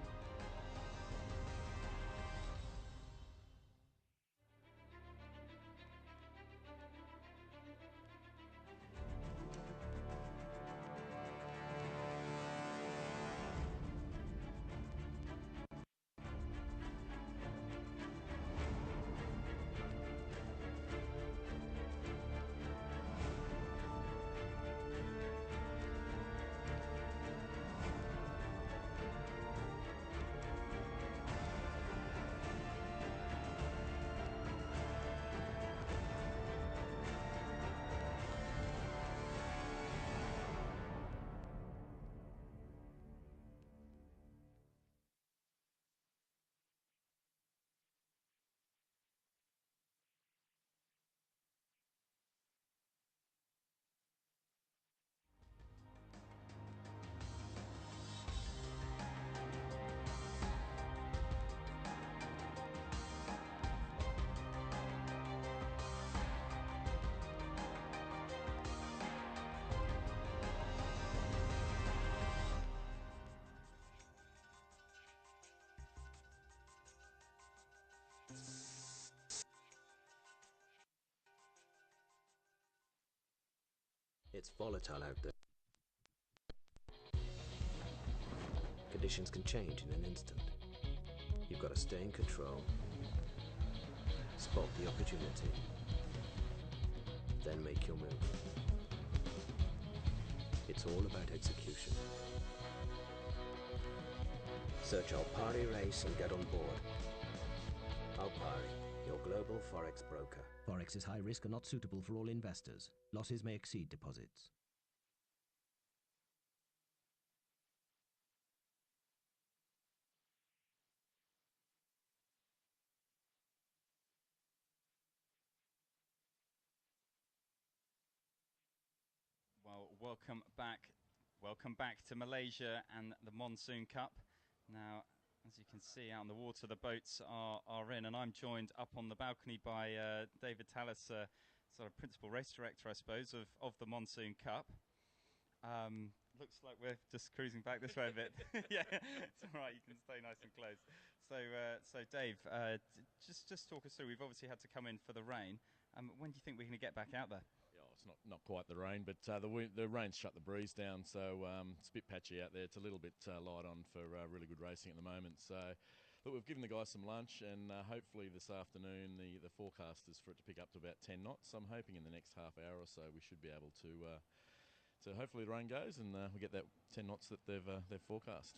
It's volatile out there. Conditions can change in an instant. You've got to stay in control, spot the opportunity, then make your move. It's all about execution. Search Alpari Race and get on board. Alpari, your global Forex broker. Forex is high risk and not suitable for all investors. Losses may exceed deposits. Well, welcome back to Malaysia and the Monsoon Cup. Now, as you can see out on the water, the boats are in, and I'm joined up on the balcony by David Tallis, sort of principal race director, I suppose, of the Monsoon Cup. Looks like we're just cruising back this way a bit. Yeah, it's all right. You can stay nice and close. So Dave, just talk us through. We've obviously had to come in for the rain. When do you think we're going to get back out there? It's not quite the rain, but the rain's shut the breeze down, so it's a bit patchy out there. It's a little bit light on for really good racing at the moment. So, look, we've given the guys some lunch, and hopefully this afternoon the forecast is for it to pick up to about 10 knots. So I'm hoping in the next half hour or so we should be able to hopefully the rain goes and we get that 10 knots that they've forecast.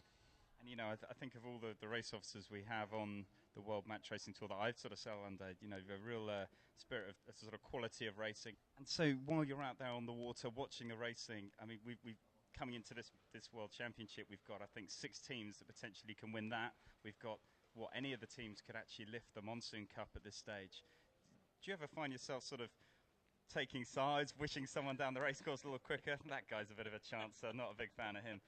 And, you know, I think of all the race officers we have on the World Match Racing Tour that I've sort of sailed under, you know, a real spirit of a sort of quality of racing. And so while you're out there on the water watching the racing, I mean, we've coming into this World Championship, we've got, I think, 6 teams that potentially can win that. We've got, any of the teams could actually lift the Monsoon Cup at this stage. Do you ever find yourself sort of taking sides, wishing someone down the racecourse a little quicker? That guy's a bit of a chancer, not a big fan of him.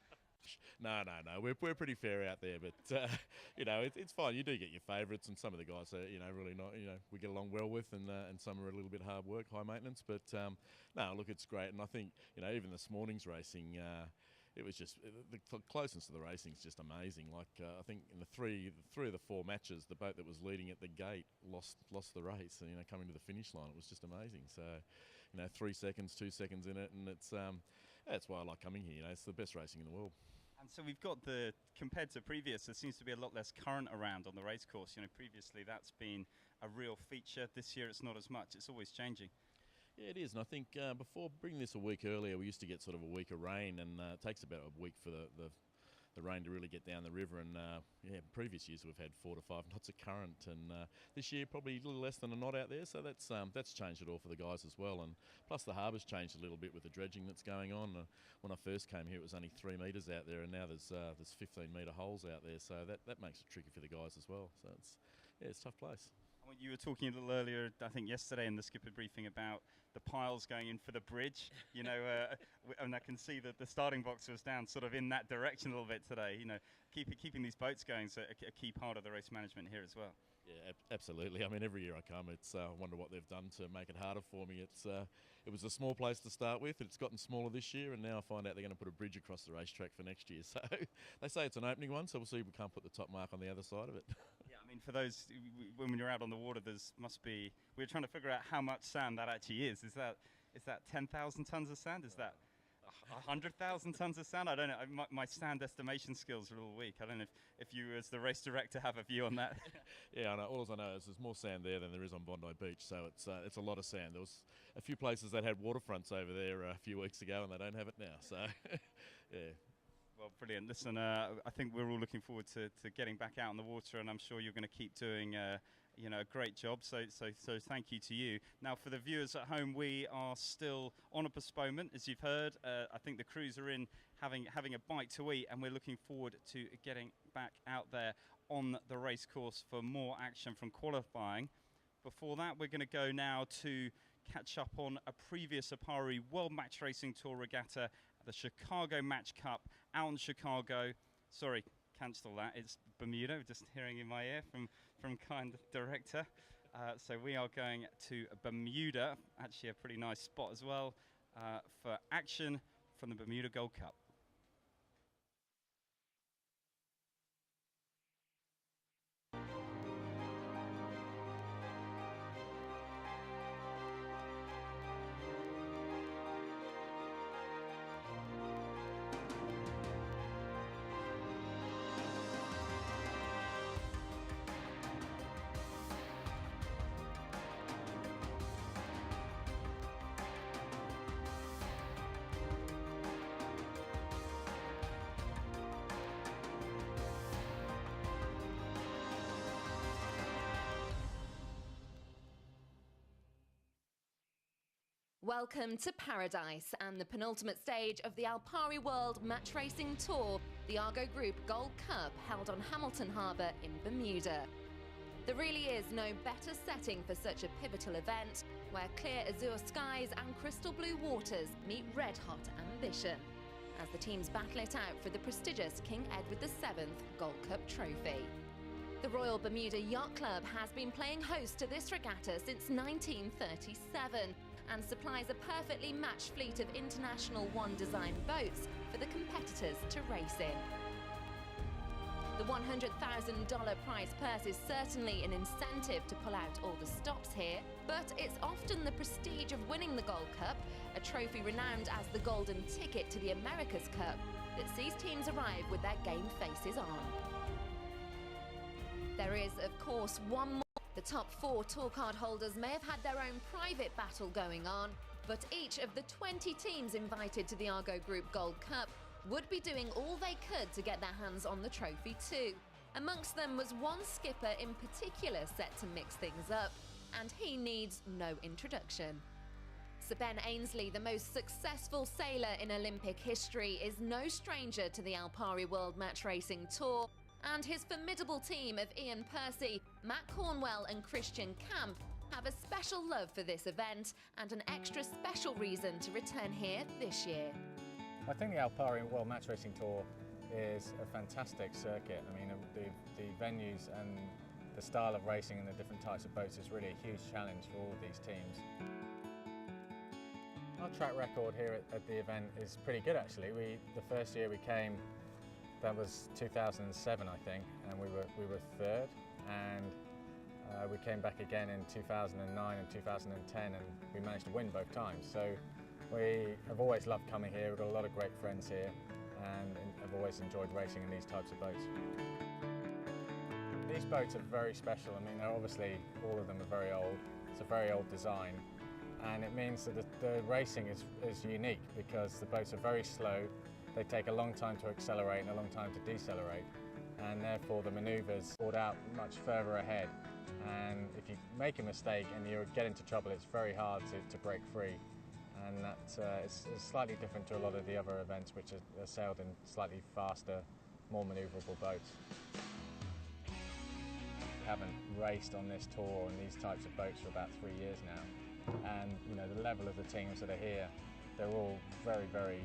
No. We're pretty fair out there, but you know, it's fine. You do get your favourites, and some of the guys are, you know, really not, you know, we get along well with, and some are a little bit hard work, high maintenance. But no, look, it's great, and I think, you know, even this morning's racing, it was just the closeness of the racing is just amazing. Like I think in the three of the 4 matches, the boat that was leading at the gate lost the race, and, you know, coming to the finish line, it was just amazing. So, you know, 3 seconds, 2 seconds in it, and it's that's why I like coming here. You know, it's the best racing in the world. And so we've got compared to previous, there seems to be a lot less current around on the race course. You know, previously that's been a real feature. This year it's not as much. It's always changing. Yeah, it is. And I think before bringing this a week earlier, we used to get sort of a week of rain, and it takes about a week for the rain to really get down the river. And yeah, previous years we've had 4 to 5 knots of current, and this year probably a little less than a knot out there. So that's changed it all for the guys as well. And plus the harbour's changed a little bit with the dredging that's going on. When I first came here, it was only 3 metres out there, and now there's 15-metre holes out there. So that makes it tricky for the guys as well. So it's a tough place. Well, you were talking a little earlier, I think yesterday in the skipper briefing, about the piles going in for the bridge. You know, and I can see that the starting box was down sort of in that direction a little bit today. You know, keeping these boats going is a key part of the race management here as well. Yeah, absolutely. I mean, every year I come, I wonder what they've done to make it harder for me. It was a small place to start with. It's gotten smaller this year, and now I find out they're going to put a bridge across the racetrack for next year. So they say it's an opening one, so we'll see if we can't put the top mark on the other side of it. Yeah, I mean, for those, when you're out on the water, we're trying to figure out how much sand that actually is. Is that 10,000 tons of sand? Is that 100,000 tons of sand? I don't know. My sand estimation skills are a little weak. I don't know if you, as the race director, have a view on that. Yeah, I know. All I know is there's more sand there than there is on Bondi Beach, so it's a lot of sand. There was a few places that had waterfronts over there a few weeks ago, and they don't have it now. So, yeah. Well, brilliant. Listen, I think we're all looking forward to getting back out in the water, and I'm sure you're going to keep doing a great job. So thank you to you. Now, for the viewers at home, we are still on a postponement, as you've heard. I think the crews are in having a bite to eat, and we're looking forward to getting back out there on the race course for more action from qualifying. Before that, we're going to go now to catch up on a previous Alpari World Match Racing Tour regatta, the Chicago Match Cup out in Chicago. Sorry, cancel that. It's Bermuda, just hearing in my ear from kind director. So we are going to Bermuda, actually a pretty nice spot as well, for action from the Bermuda Gold Cup. Welcome to Paradise and the penultimate stage of the Alpari World Match Racing Tour, the Argo Group Gold Cup, held on Hamilton Harbour in Bermuda. There really is no better setting for such a pivotal event, where clear azure skies and crystal blue waters meet red-hot ambition, as the teams battle it out for the prestigious King Edward VII Gold Cup trophy. The Royal Bermuda Yacht Club has been playing host to this regatta since 1937, and supplies a perfectly matched fleet of International One design boats for the competitors to race in. The $100,000 prize purse is certainly an incentive to pull out all the stops here, but it's often the prestige of winning the Gold Cup, a trophy renowned as the golden ticket to the America's Cup, that sees teams arrive with their game faces on. There is, of course, one more. The top 4 tour card holders may have had their own private battle going on, but each of the 20 teams invited to the Argo Group Gold Cup would be doing all they could to get their hands on the trophy too. Amongst them was one skipper in particular set to mix things up, and he needs no introduction. Sir Ben Ainsley, the most successful sailor in Olympic history, is no stranger to the Alpari World Match Racing Tour, and his formidable team of Ian Percy, Matt Cornwell and Christian Camp have a special love for this event and an extra special reason to return here this year. I think the Alpari World Match Racing Tour is a fantastic circuit. I mean, the venues and the style of racing and the different types of boats is really a huge challenge for all of these teams. Our track record here at the event is pretty good actually. The first year we came, that was 2007, I think, and we were third, and we came back again in 2009 and 2010, and we managed to win both times. So we have always loved coming here. We've got a lot of great friends here, and have always enjoyed racing in these types of boats. These boats are very special. I mean, they're obviously, all of them are very old. It's a very old design, and it means that the racing is unique because the boats are very slow. they take a long time to accelerate and a long time to decelerate, and therefore the manoeuvres brought out much further ahead. And if you make a mistake and you get into trouble, it's very hard to break free. And that is slightly different to a lot of the other events which are sailed in slightly faster, more manoeuvrable boats. We haven't raced on this tour on these types of boats for about 3 years now, and you know, the level of the teams that are here, they're all very, very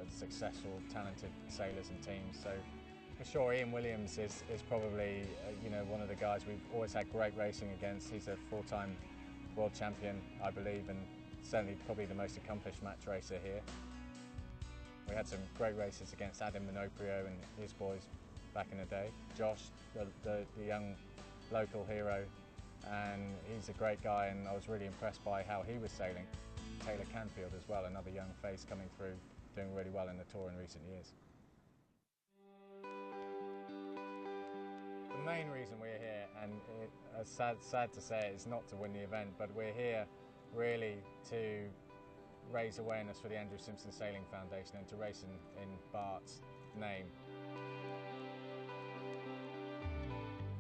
successful, talented sailors and teams. So for sure, Ian Williams is probably you know, one of the guys we've always had great racing against. He's a 4-time world champion, I believe, and certainly probably the most accomplished match racer here. We had some great races against Adam Minoprio and his boys back in the day. Josh, the young local hero, and he's a great guy, and I was really impressed by how he was sailing. Taylor Canfield as well, another young face coming through, doing really well in the tour in recent years. The main reason we're here, and it's sad to say it, is not to win the event, but we're here really to raise awareness for the Andrew Simpson Sailing Foundation and to race in Bart's name.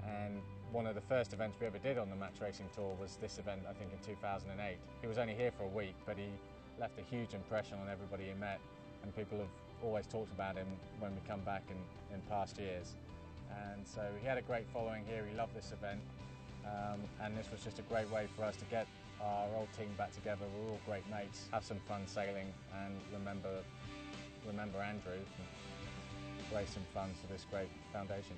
And one of the first events we ever did on the match racing tour was this event, I think in 2008. He was only here for a week, but he left a huge impression on everybody he met, and people have always talked about him when we come back in past years. And so he had a great following here, he loved this event, and this was just a great way for us to get our old team back together. We're all great mates, have some fun sailing, and remember Andrew, and raise some funds for this great foundation.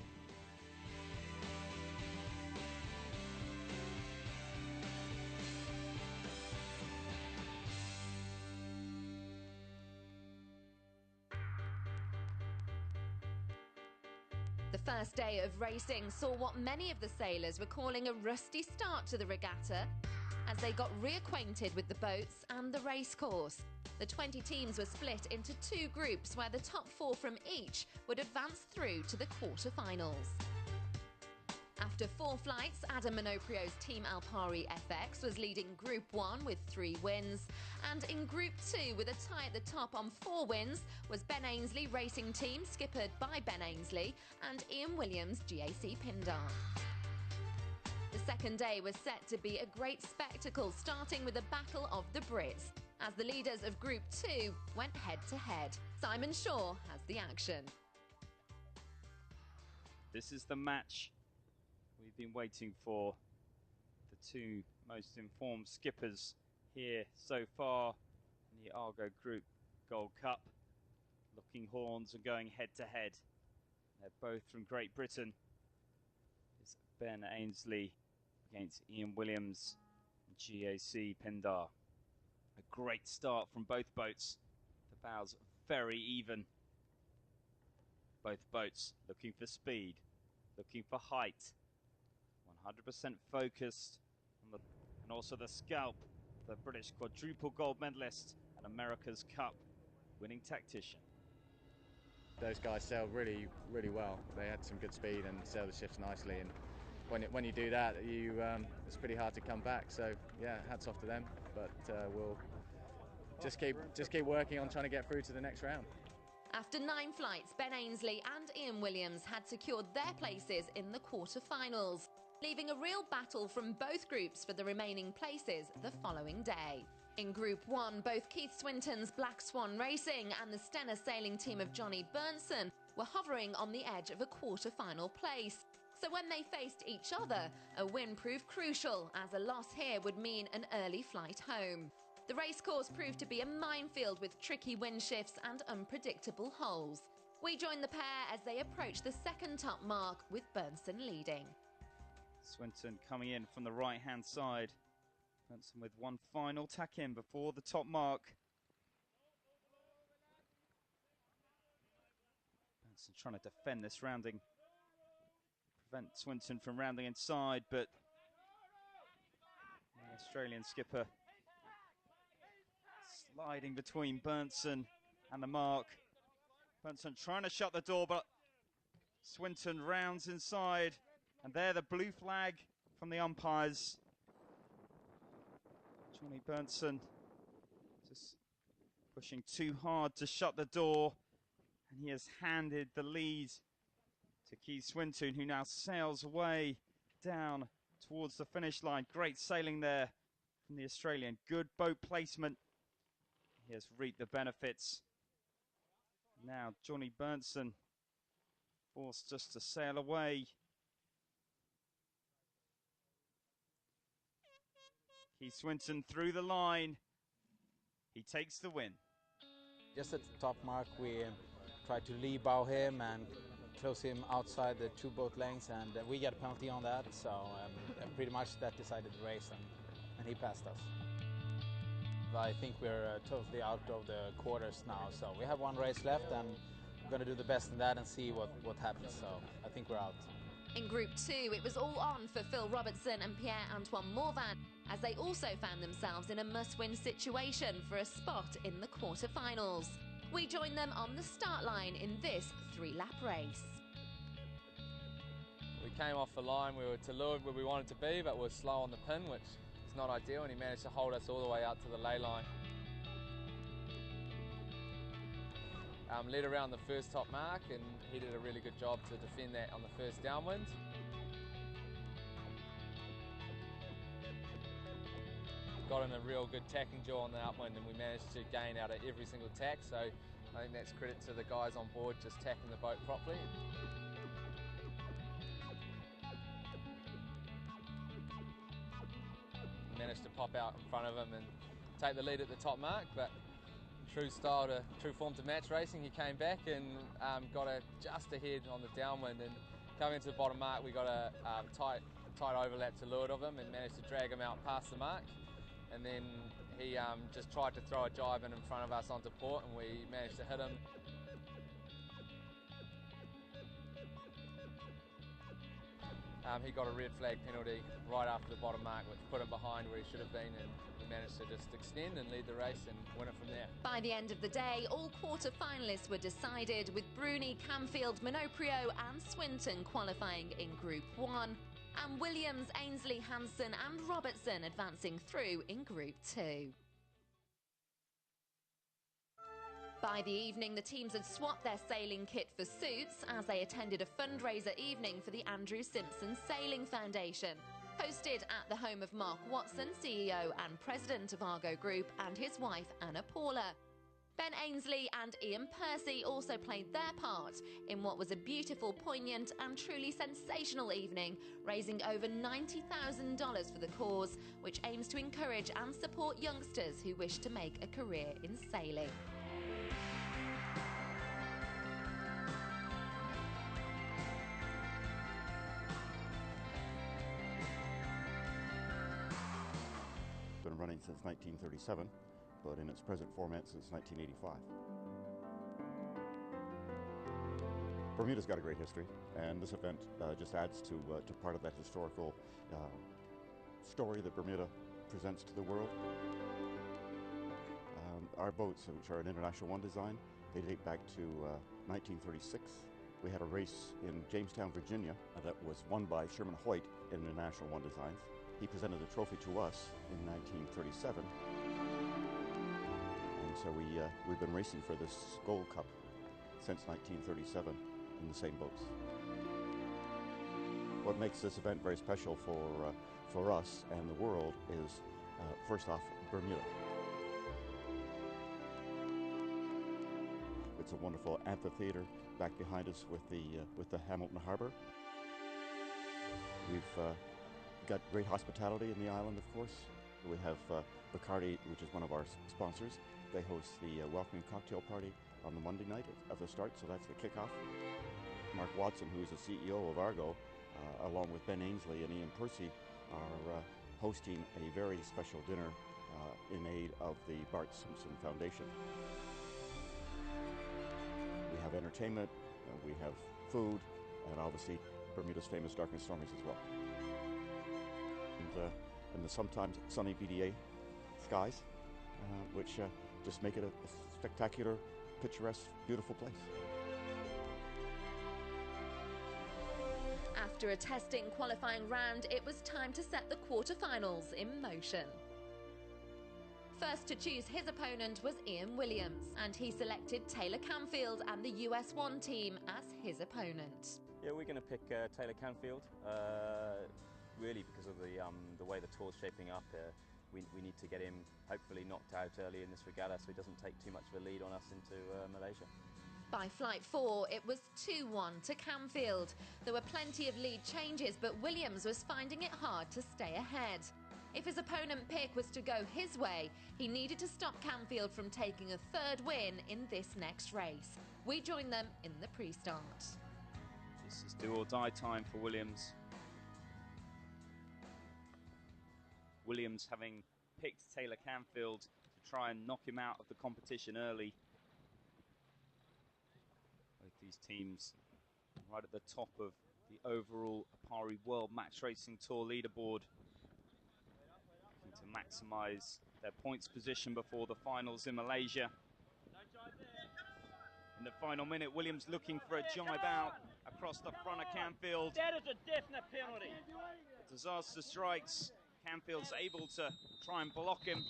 The first day of racing saw what many of the sailors were calling a rusty start to the regatta as they got reacquainted with the boats and the racecourse. The 20 teams were split into 2 groups where the top 4 from each would advance through to the quarter-finals. After 4 flights, Adam Minoprio's team Alpari FX was leading Group 1 with 3 wins, and in Group 2 with a tie at the top on 4 wins was Ben Ainsley Racing Team, skippered by Ben Ainsley, and Ian Williams GAC Pindar. The second day was set to be a great spectacle, starting with a battle of the Brits, as the leaders of Group 2 went head-to-head. Simon Shaw has the action. This is the match we've been waiting for. The 2 most informed skippers here so far in the Argo Group Gold Cup, looking horns and going head-to-head. They're both from Great Britain. It's Ben Ainsley against Ian Williams and GAC Pindar. A great start from both boats. The bows very even. Both boats looking for speed, looking for height. 100% focused on and also the scalp, the British quadruple gold medalist and America's Cup winning tactician. Those guys sailed really, really well. They had some good speed and sailed the ships nicely. And when you do that, it's pretty hard to come back. So yeah, hats off to them. But we'll just keep working on trying to get through to the next round. After 9 flights, Ben Ainsley and Ian Williams had secured their places in the quarter-finals, leaving a real battle from both groups for the remaining places the following day. In Group 1, both Keith Swinton's Black Swan Racing and the Stena sailing team of Johnny Bernson were hovering on the edge of a quarter-final place. So when they faced each other, a win proved crucial, as a loss here would mean an early flight home. The racecourse proved to be a minefield with tricky wind shifts and unpredictable holes. We joined the pair as they approached the second top mark, with Bernson leading. Swinton coming in from the right-hand side. Bernson with one final tack in before the top mark. Bernson trying to defend this rounding. Prevent Swinton from rounding inside, but the Australian skipper sliding between Bernson and the mark. Bernson trying to shut the door, but Swinton rounds inside. And there the blue flag from the umpires. Johnny Bernson just pushing too hard to shut the door. And he has handed the lead to Keith Swinton, who now sails away down towards the finish line. Great sailing there from the Australian. Good boat placement. He has reaped the benefits. Now Johnny Berntsen forced just to sail away. Keith Swinton through the line. He takes the win. Just at the top mark, we tried to lee bow him and close him outside the 2 boat lengths, and we got a penalty on that, so pretty much that decided the race, and he passed us. I think we're totally out of the quarters now, so we have 1 race left, and we're going to do the best in that and see what happens, so I think we're out. In Group 2, it was all on for Phil Robertson and Pierre-Antoine Morvan, as they also found themselves in a must-win situation for a spot in the quarter-finals. We join them on the start line in this 3-lap race. We came off the line, we were to leeward where we wanted to be, but we're slow on the pin, which is not ideal, and he managed to hold us all the way out to the lay line. Led around the first top mark, and he did a really good job to defend that on the first downwind. Got in a real good tacking jaw on the upwind, and we managed to gain out of every single tack, so I think that's credit to the guys on board just tacking the boat properly. Managed to pop out in front of him and take the lead at the top mark, but true form to match racing, he came back and got just ahead on the downwind, and coming into the bottom mark we got a tight overlap to leeward of him and managed to drag him out past the mark, and then he just tried to throw a jibe in front of us onto port, and we managed to hit him. He got a red flag penalty right after the bottom mark, which put him behind where he should have been, and we managed to just extend and lead the race and win it from there. By the end of the day, all quarter-finalists were decided, with Bruni, Camfield, Minoprio and Swinton qualifying in Group 1, and Williams, Ainsley, Hansen and Robertson advancing through in Group 2. By the evening, the teams had swapped their sailing kit for suits as they attended a fundraiser evening for the Andrew Simpson Sailing Foundation, hosted at the home of Mark Watson, CEO and President of Argo Group, and his wife Anna Paula. Ben Ainsley and Ian Percy also played their part in what was a beautiful, poignant and truly sensational evening, raising over $90,000 for the cause, which aims to encourage and support youngsters who wish to make a career in sailing. Been running since 1937, but in its present format since 1985. Bermuda's got a great history, and this event just adds to part of that historical story that Bermuda presents to the world. Our boats, which are an International One design, they date back to 1936. We had a race in Jamestown, Virginia, that was won by Sherman Hoyt in International One designs. He presented the trophy to us in 1937, and so we've been racing for this Gold Cup since 1937 in the same boats. What makes this event very special for us and the world is, first off, Bermuda. It's a wonderful amphitheater back behind us with the Hamilton Harbor. We've got great hospitality in the island, of course. We have Bacardi, which is one of our sponsors. They host the welcoming cocktail party on the Monday night of the start, so that's the kickoff. Mark Watson, who is the CEO of Argo, along with Ben Ainsley and Ian Percy, are hosting a very special dinner in aid of the Bart Simpson Foundation. We have entertainment, we have food, and obviously Bermuda's famous dark and stormies as well. And the sometimes sunny BDA skies, which just make it a spectacular, picturesque, beautiful place. After a testing qualifying round, it was time to set the quarterfinals in motion. First to choose his opponent was Ian Williams, and he selected Taylor Canfield and the US 1 team as his opponent. Yeah, we're going to pick Taylor Canfield, really because of the way the tour's shaping up. We need to get him hopefully knocked out early in this regatta so he doesn't take too much of a lead on us into Malaysia. By flight 4, it was 2-1 to Canfield. There were plenty of lead changes, but Williams was finding it hard to stay ahead. If his opponent pick was to go his way, he needed to stop Canfield from taking a third win in this next race. We joined them in the pre-start. This is do or die time for Williams. Williams having picked Taylor Canfield to try and knock him out of the competition early. Both these teams right at the top of the overall Alpari World Match Racing Tour leaderboard, looking to maximise their points position before the finals in Malaysia. In the final minute, Williams looking for a jibe out across the front of Canfield. That is a definite penalty. A disaster strikes. Canfield's able to try and block him.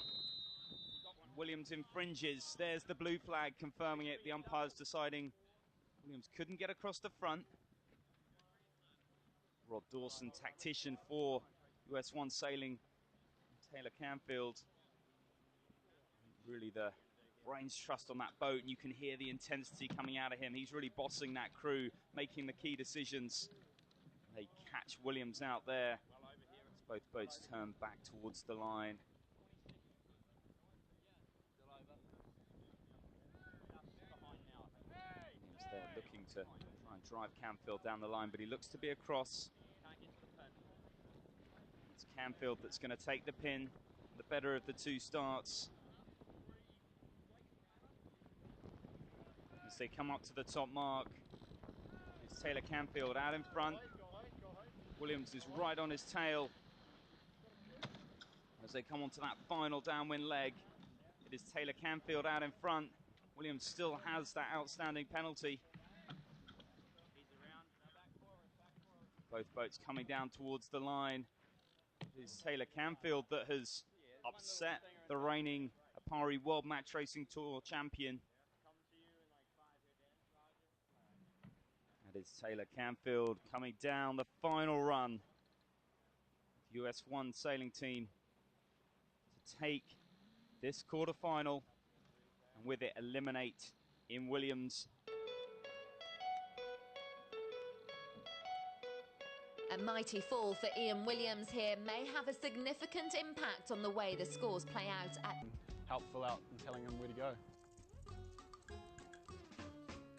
Williams infringes. There's the blue flag confirming it. The umpire's deciding Williams couldn't get across the front. Rod Dawson, tactician for US 1 Sailing. Taylor Canfield, really the brains trust on that boat, and you can hear the intensity coming out of him. He's really bossing that crew, making the key decisions. They catch Williams out there. Both boats turn back towards the line. Williams there looking to try and drive Canfield down the line, but he looks to be across. It's Canfield that's going to take the pin, the better of the two starts. As they come up to the top mark, it's Taylor Canfield out in front. Williams is right on his tail. As they come onto that final downwind leg, it is Taylor Canfield out in front. Williams still has that outstanding penalty. Both boats coming down towards the line. It is Taylor Canfield that has upset the reigning Alpari World Match Racing Tour champion. That is Taylor Canfield coming down the final run. US 1 Sailing team to take this quarter-final and with it eliminate Ian Williams. A mighty fall for Ian Williams here may have a significant impact on the way the scores play out at... Helpful out in telling them where to go.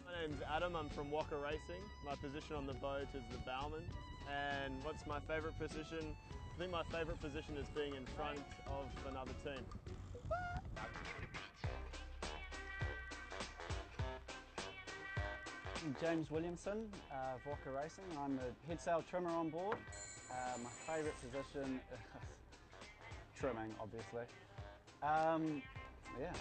My name's Adam, I'm from Walker Racing. My position on the boat is the bowman. And what's my favourite position? I think my favourite position is being in front of another team. I'm James Williamson of Walker Racing. I'm the head sail trimmer on board. My favourite position is trimming, obviously. Yeah,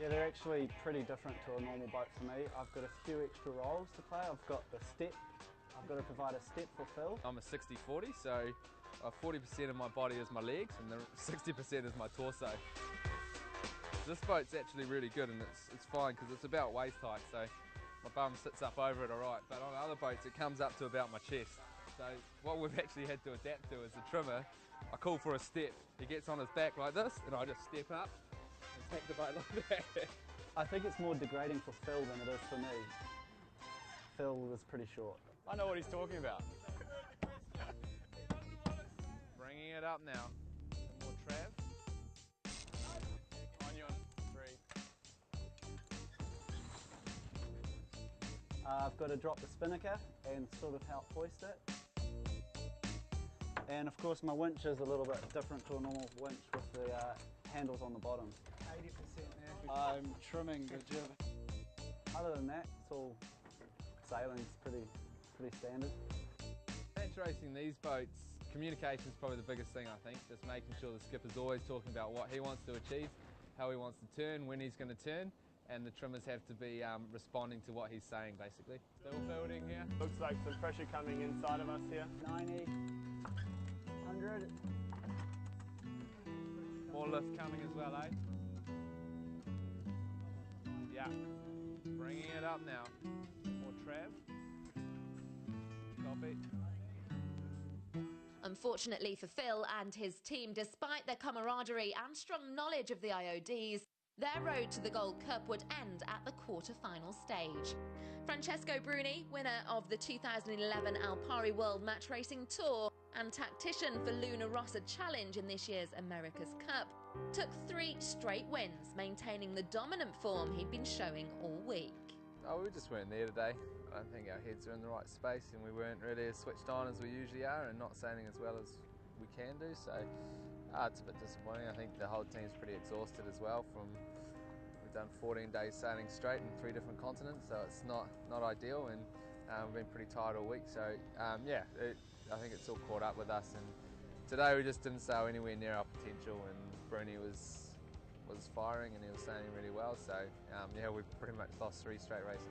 they're actually pretty different to a normal boat for me. I've got a few extra roles to play. I've got the step. I've got to provide a step for Phil. I'm a 60-40, so 40% of my body is my legs and the 60% is my torso. This boat's actually really good, and it's fine because it's about waist height, so my bum sits up over it all right. But on other boats, it comes up to about my chest. So what we've actually had to adapt to as a trimmer, I call for a step. He gets on his back like this, and I just step up and take the boat like that. I think it's more degrading for Phil than it is for me. Phil is pretty short. I know what he's talking about. Bringing it up now. Some more Trav. On you on 3. I've got to drop the spinnaker and sort of help hoist it. And of course my winch is a little bit different to a normal winch with the handles on the bottom. 80% now. I'm trimming the jib. Other than that, it's all sailing's pretty standard. Match racing these boats, communication is probably the biggest thing, I think. Just making sure the skipper's always talking about what he wants to achieve, how he wants to turn, when he's going to turn, and the trimmers have to be responding to what he's saying, basically. Still building here. Looks like some pressure coming inside of us here. 90, 100. More lift coming as well, eh? Yeah. Bringing it up now. More Trav. Copy. Unfortunately for Phil and his team, despite their camaraderie and strong knowledge of the IODs, their road to the Gold Cup would end at the quarter-final stage. Francesco Bruni, winner of the 2011 Alpari World Match Racing Tour and tactician for Luna Rossa Challenge in this year's America's Cup, took 3 straight wins, maintaining the dominant form he'd been showing all week. Oh, we just weren't there today. I don't think our heads are in the right space and we weren't really as switched on as we usually are and not sailing as well as we can do, so it's a bit disappointing. I think the whole team's pretty exhausted as well. We've done 14 days sailing straight in 3 different continents, so it's not ideal, and we've been pretty tired all week, so I think it's all caught up with us, and today we just didn't sail anywhere near our potential, and Bruni was firing and he was sailing really well, so we've pretty much lost 3 straight races.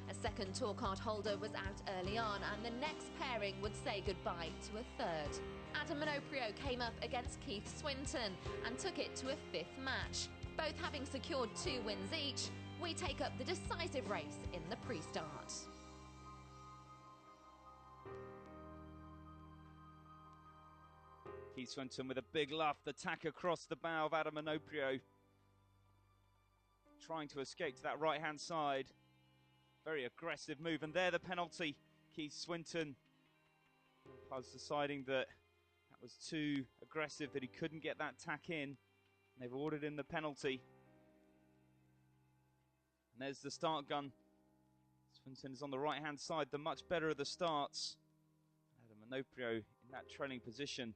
A second tour card holder was out early on, and the next pairing would say goodbye to a third. Adam Minoprio came up against Keith Swinton and took it to a 5th match. Both having secured 2 wins each, we take up the decisive race in the pre-start. Keith Swinton with a big luff, the tack across the bow of Adam Minoprio. Trying to escape to that right-hand side. Very aggressive move, and there the penalty. Keith Swinton was deciding that was too aggressive, that he couldn't get that tack in. And they've ordered in the penalty. And there's the start gun. Swinton is on the right-hand side, the much better of the starts. Adam Minoprio in that trailing position.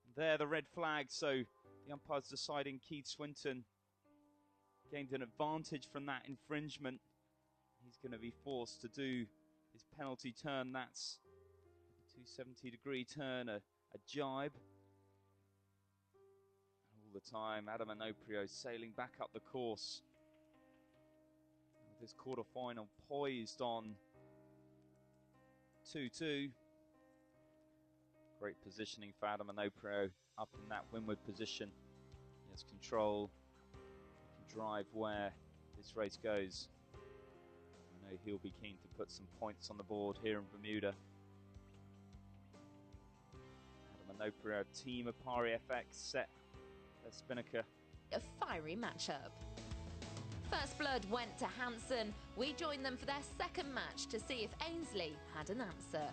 And there the red flag, so the umpire's deciding Keith Swinton gained an advantage from that infringement. He's going to be forced to do his penalty turn. That's a 270-degree turn, a jibe. All the time, Adam Minoprio sailing back up the course. This quarter-final poised on 2-2. Great positioning for Adam Minoprio up in that windward position. He has control, he can drive where this race goes. I know he'll be keen to put some points on the board here in Bermuda. Adam Minoprio, Team Alpari FX set their spinnaker. A fiery matchup. First blood went to Hansen. We joined them for their second match to see if Ainsley had an answer.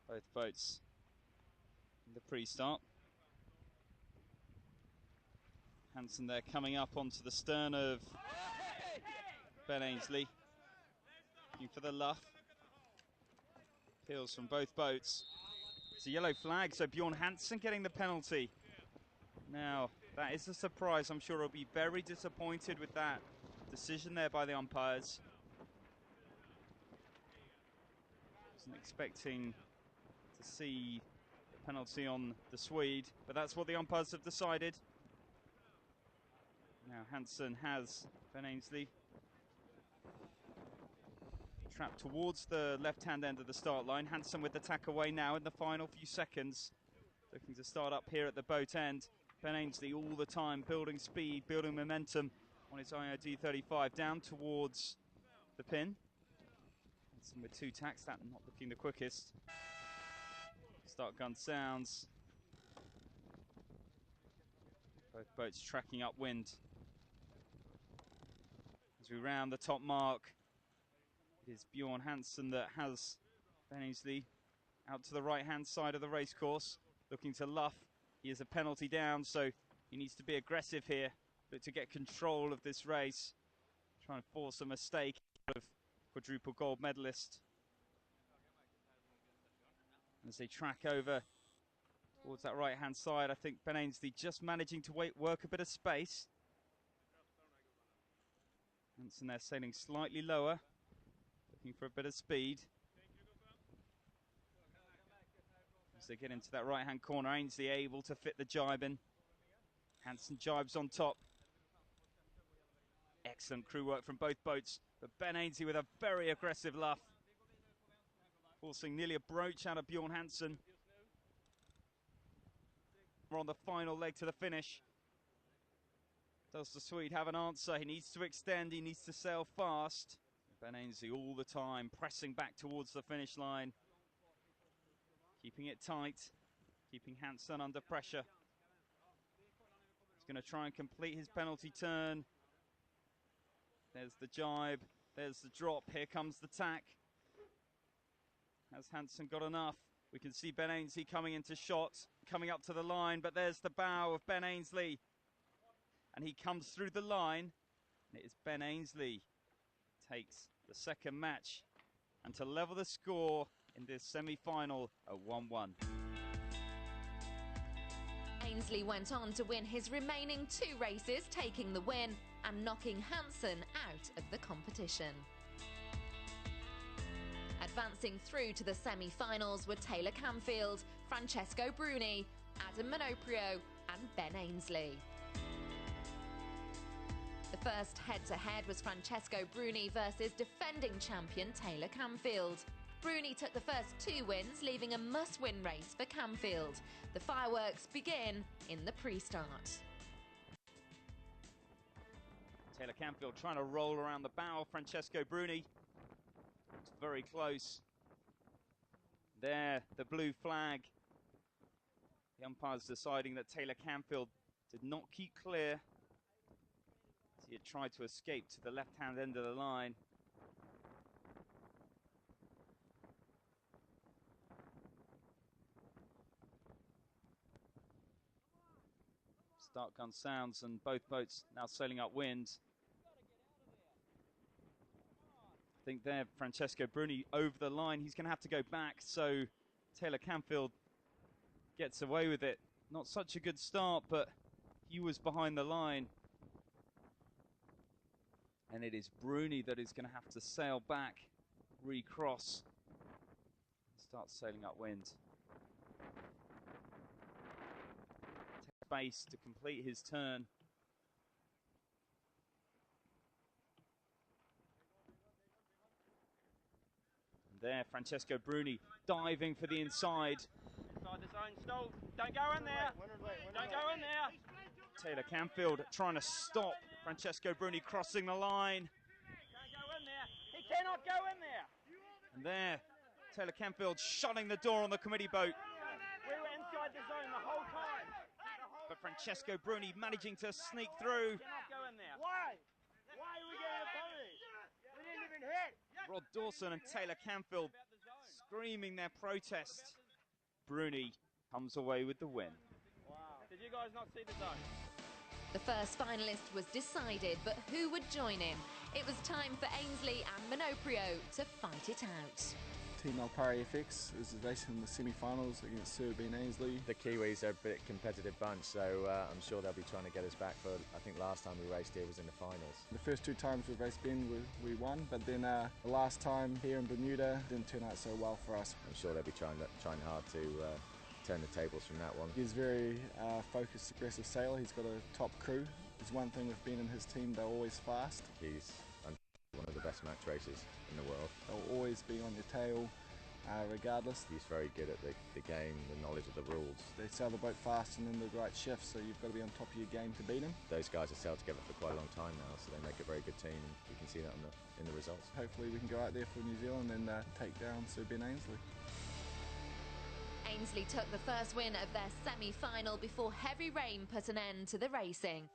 Both boats in the pre-start. Hansen there coming up onto the stern of Ben Ainsley. Looking for the luff. Appeals from both boats. It's a yellow flag, so Bjorn Hansen getting the penalty. Now, that is a surprise. I'm sure he'll be very disappointed with that decision there by the umpires. Wasn't expecting to see the penalty on the Swede, but that's what the umpires have decided. Now Hansen has Ben Ainsley trapped towards the left-hand end of the start line. Hansen with the tack away now in the final few seconds. Looking to start up here at the boat end. Ben Ainsley all the time building speed, building momentum on his IOD 35 down towards the pin. Hansen with 2 tacks, that not looking the quickest. Start gun sounds. Both boats tracking upwind. As we round the top mark, it is Bjorn Hansen that has Ben Ainsley out to the right-hand side of the racecourse, looking to luff. He has a penalty down, so he needs to be aggressive here, but to get control of this race, try and force a mistake of quadruple gold medalist. As they track over towards that right-hand side, I think Ben Ainsley just managing to work a bit of space. Hansen there sailing slightly lower, looking for a bit of speed. As they get into that right-hand corner, Ainsley able to fit the jibe in. Hansen jibes on top. Excellent crew work from both boats, but Ben Ainsley with a very aggressive luff, forcing nearly a broach out of Bjorn Hansen. We're on the final leg to the finish. Does the Swede have an answer? He needs to extend, he needs to sail fast. Ben Ainsley all the time pressing back towards the finish line, keeping it tight, keeping Hansen under pressure. He's going to try and complete his penalty turn. There's the jibe, there's the drop, here comes the tack. Has Hansen got enough? We can see Ben Ainsley coming into shot, coming up to the line, but there's the bow of Ben Ainsley. And he comes through the line, and it is Ben Ainsley takes the second match, and to level the score in this semi-final at 1-1. Ainsley went on to win his remaining 2 races, taking the win and knocking Hansen out of the competition. Advancing through to the semi-finals were Taylor Canfield, Francesco Bruni, Adam Minoprio and Ben Ainsley. The first head-to-head was Francesco Bruni versus defending champion Taylor Canfield. Bruni took the first 2 wins, leaving a must-win race for Canfield. The fireworks begin in the pre-start. Taylor Canfield trying to roll around the bow of Francesco Bruni. It's very close. There, the blue flag. The umpire's deciding that Taylor Canfield did not keep clear. He had tried to escape to the left-hand end of the line. Start gun sounds and both boats now sailing upwind. I think there, Francesco Bruni over the line. He's going to have to go back, so Taylor Canfield gets away with it. Not such a good start, but he was behind the line. And it is Bruni that is going to have to sail back, recross, and start sailing upwind. Take space to complete his turn. And there, Francesco Bruni diving for the inside. Inside the zone, stall. Don't go in there. Don't go in there. Taylor Canfield trying to stop Francesco Bruni crossing the line. Can't go in there. He cannot go in there. And there, Taylor Canfield shutting the door on the committee boat. We were inside the zone the whole time. But Francesco Bruni managing to sneak through. Cannot go in there. Why? Why are we getting a penalty? We didn't even hit. Rod Dawson and Taylor Canfield screaming their protest. Bruni comes away with the win. Wow. Did you guys not see the zone? The first finalist was decided, but who would join him? It was time for Ainsley and Minoprio to fight it out. Team Alpari FX is racing in the semi-finals against Sir Ben Ainsley. The Kiwis are a bit competitive bunch, so I'm sure they'll be trying to get us back for, I think last time we raced here was in the finals. The first 2 times we raced Ben, we won, but then the last time here in Bermuda didn't turn out so well for us. I'm sure they'll be trying hard to turn the tables from that one. He's very focused, aggressive sailor. He's got a top crew. There's one thing with Ben and his team, they're always fast. He's one of the best match racers in the world. They'll always be on your tail, regardless. He's very good at the game, the knowledge of the rules. They sail the boat fast and in the right shift, so you've got to be on top of your game to beat him. Those guys have sailed together for quite a long time now, so they make a very good team, and you can see that in the results. Hopefully we can go out there for New Zealand and take down Sir Ben Ainsley. Ainsley took the first win of their semi-final before heavy rain put an end to the racing.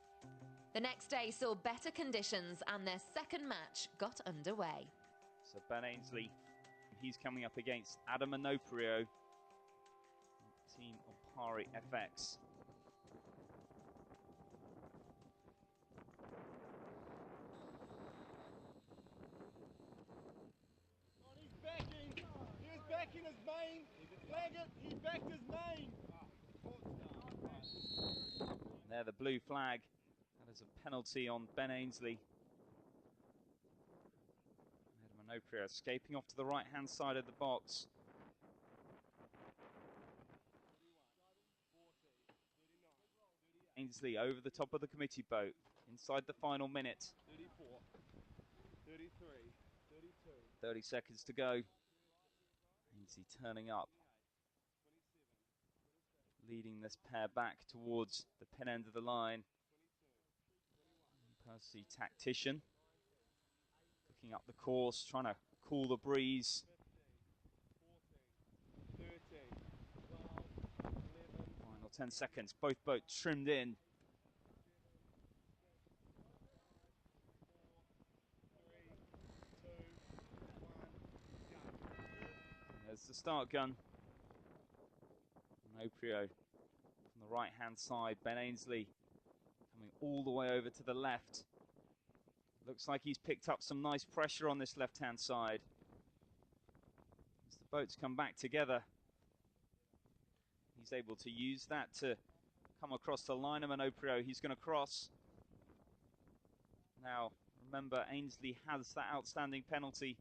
The next day saw better conditions and their second match got underway. So Ben Ainsley, he's coming up against Adam Minoprio, team Alpari FX. He's backing. He's backing his main. Flag it. He backed his main. There, the blue flag. That is a penalty on Ben Ainsley. Adam Minoprio escaping off to the right-hand side of the box. Ainsley over the top of the committee boat, inside the final minute. 34, 33, 32. 30 seconds to go. Ainsley turning up, leading this pair back towards the pin end of the line. Percy, tactician, looking up the course, trying to cool the breeze. 13, 12, 11. Final 10 seconds, both boats trimmed in. 3, 2, 1, go. There's the start gun. Oprio from the right-hand side. Ben Ainsley coming all the way over to the left. Looks like he's picked up some nice pressure on this left-hand side. As the boats come back together, he's able to use that to come across the line. And Oprio, he's going to cross. Now, remember, Ainsley has that outstanding penalty,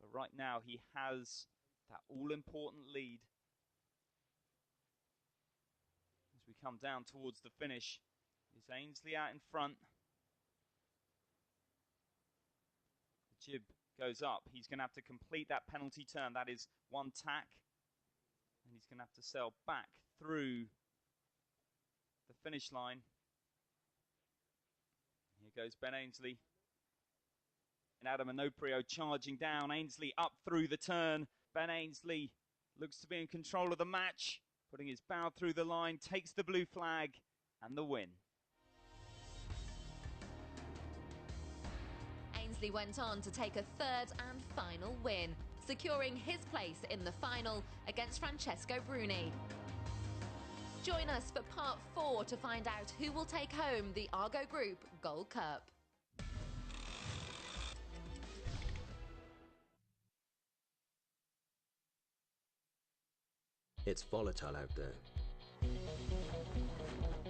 but right now he has that all-important lead. As we come down towards the finish, is Ainsley out in front. The jib goes up. He's going to have to complete that penalty turn. That is one tack. And he's going to have to sail back through the finish line. Here goes Ben Ainsley. And Adam Oprio charging down. Ainsley up through the turn. Ben Ainsley looks to be in control of the match, putting his bow through the line, takes the blue flag and the win. Ainsley went on to take a third and final win, securing his place in the final against Francesco Bruni. Join us for part 4 to find out who will take home the Argo Group Gold Cup. It's volatile out there.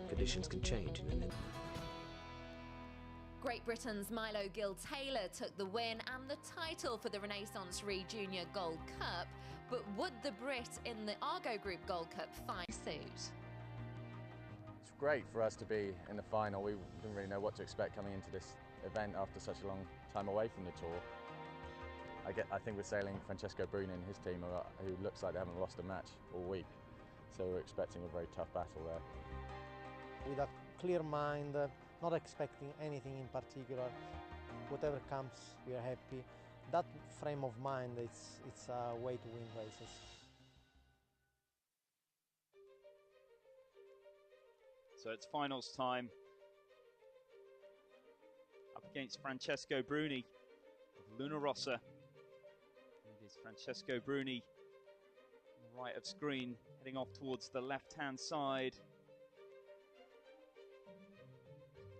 Conditions can change in an instant. Great Britain's Milo Gill-Taylor took the win and the title for the Renaissance Re Junior Gold Cup, but would the Brit in the Argo Group Gold Cup find suit? It's great for us to be in the final. We didn't really know what to expect coming into this event after such a long time away from the tour. I think we're sailing Francesco Bruni and his team, who looks like they haven't lost a match all week. So we're expecting a very tough battle there. With a clear mind, not expecting anything in particular. Whatever comes, we are happy. That frame of mind, it's a way to win races. So it's finals time. Up against Francesco Bruni of Luna Rossa. It is Francesco Bruni on the right of screen, heading off towards the left-hand side.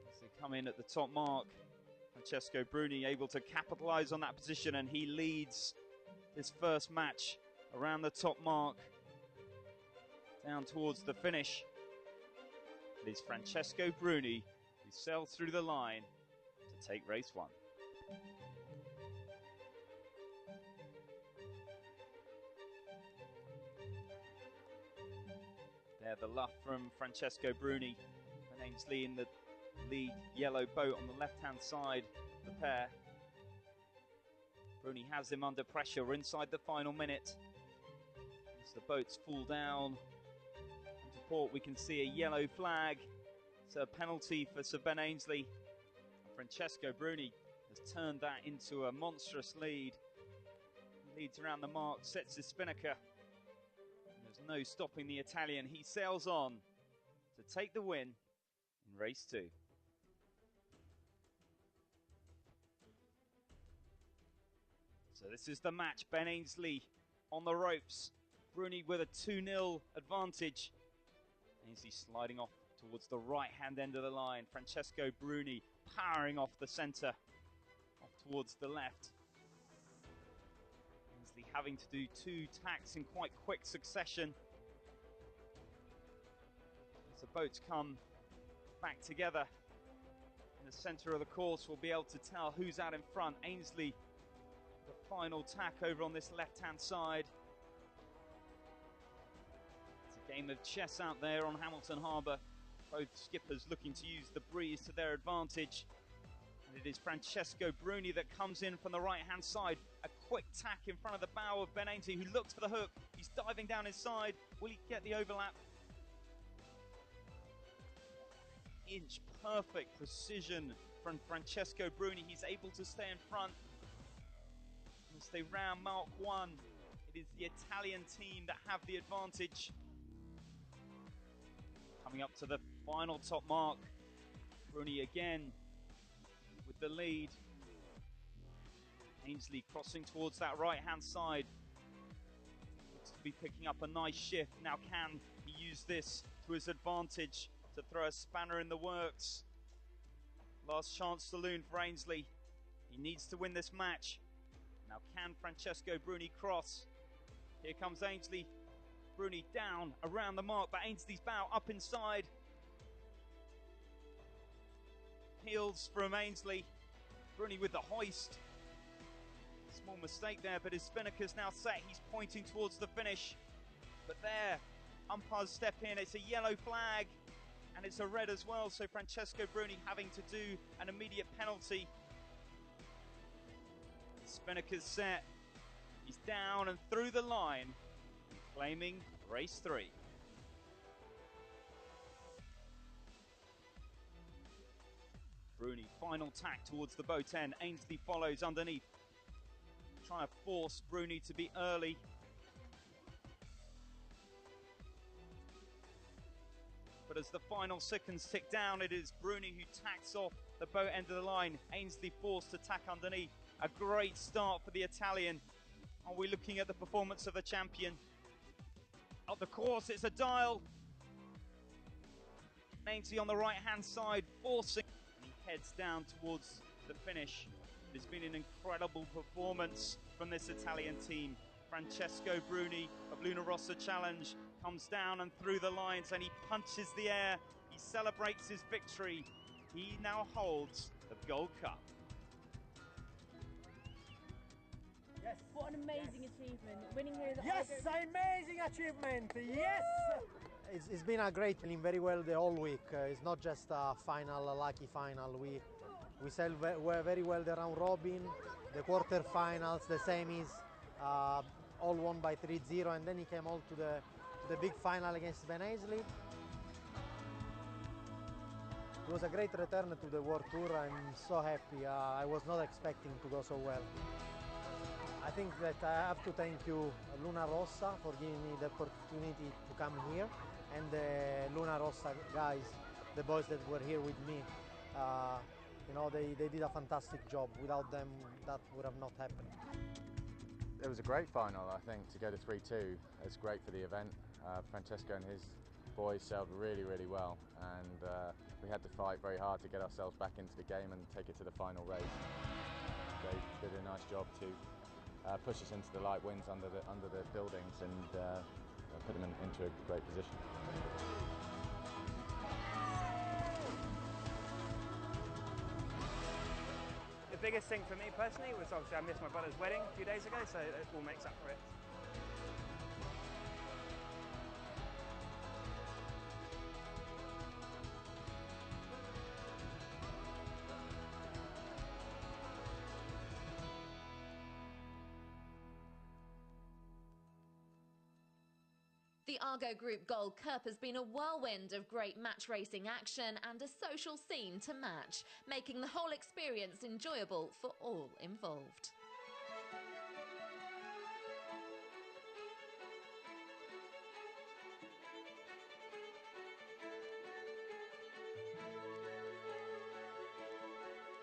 As they come in at the top mark, Francesco Bruni able to capitalise on that position, and he leads his first match around the top mark down towards the finish. It is Francesco Bruni who sails through the line to take race 1. There, the luff from Francesco Bruni and Ainsley in the lead yellow boat on the left-hand side of the pair. Bruni has him under pressure. We're inside the final minute. As the boats fall down into port, we can see a yellow flag. It's a penalty for Sir Ben Ainsley. Francesco Bruni has turned that into a monstrous lead. He leads around the mark, sets his spinnaker. There's no stopping the Italian. He sails on to take the win in race 2. So this is the match. Ben Ainsley on the ropes. Bruni with a 2-0 advantage. Ainsley sliding off towards the right-hand end of the line. Francesco Bruni powering off the centre, off towards the left. Ainsley having to do 2 tacks in quite quick succession. As the boats come back together in the centre of the course, we'll be able to tell who's out in front. Ainsley, the final tack over on this left-hand side. It's a game of chess out there on Hamilton Harbour. Both skippers looking to use the breeze to their advantage. And it is Francesco Bruni that comes in from the right-hand side. A quick tack in front of the bow of Ben Ainsley, who looks for the hook. He's diving down his side. Will he get the overlap? Inch perfect precision from Francesco Bruni. He's able to stay in front. As they round Mark 1, it is the Italian team that have the advantage. Coming up to the final top mark, Bruni again with the lead. Ainsley crossing towards that right-hand side. Looks to be picking up a nice shift. Now can he use this to his advantage to throw a spanner in the works? Last chance saloon for Ainsley. He needs to win this match. Now can Francesco Bruni cross? Here comes Ainsley. Bruni down around the mark, but Ainsley's bow up inside. Heels from Ainsley. Bruni with the hoist. Small mistake there, but his spinnaker's now set. He's pointing towards the finish. But there, umpires step in. It's a yellow flag, and it's a red as well. So Francesco Bruni having to do an immediate penalty. Spinnaker's set. He's down and through the line, claiming race 3. Bruni, final tack towards the boat end. Ainsley follows underneath. Trying to force Bruni to be early. But as the final seconds tick down, it is Bruni who tacks off the boat end of the line. Ainsley forced to tack underneath. A great start for the Italian. Are we looking at the performance of the champion? Up the course, it's a dial. Ainsley on the right-hand side, forcing. And he heads down towards the finish. It's been an incredible performance from this Italian team. Francesco Bruni of Luna Rossa Challenge comes down and through the lines, and he punches the air. He celebrates his victory. He now holds the Gold Cup. Yes. What an amazing achievement. Winning here at the Yes, amazing achievement. Yes. It's been a great feeling, very well the whole week. It's not just a final, a lucky final. We sailed very well the round robin, the quarterfinals, the semis, all won by 3-0, and then he came all to the big final against Ben Ainsley. It was a great return to the World Tour. I'm so happy. I was not expecting to go so well. I think that I have to thank you, Luna Rossa, for giving me the opportunity to come here, and the Luna Rossa guys, the boys that were here with me. You know, they did a fantastic job. Without them, that would have not happened. It was a great final, I think, to go to 3-2. It's great for the event. Francesco and his boys sailed really, really well, and we had to fight very hard to get ourselves back into the game and take it to the final race. They did a nice job to push us into the light winds under the buildings and put them into a great position. The biggest thing for me personally was obviously I missed my brother's wedding a few days ago, so it all makes up for it. The Argo Group Gold Cup has been a whirlwind of great match racing action and a social scene to match, making the whole experience enjoyable for all involved.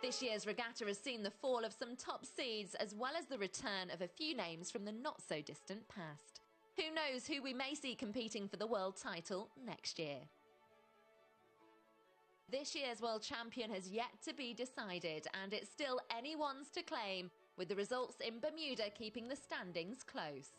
This year's regatta has seen the fall of some top seeds as well as the return of a few names from the not-so-distant past. Who knows who we may see competing for the world title next year? This year's world champion has yet to be decided, and it's still anyone's to claim, with the results in Bermuda keeping the standings close.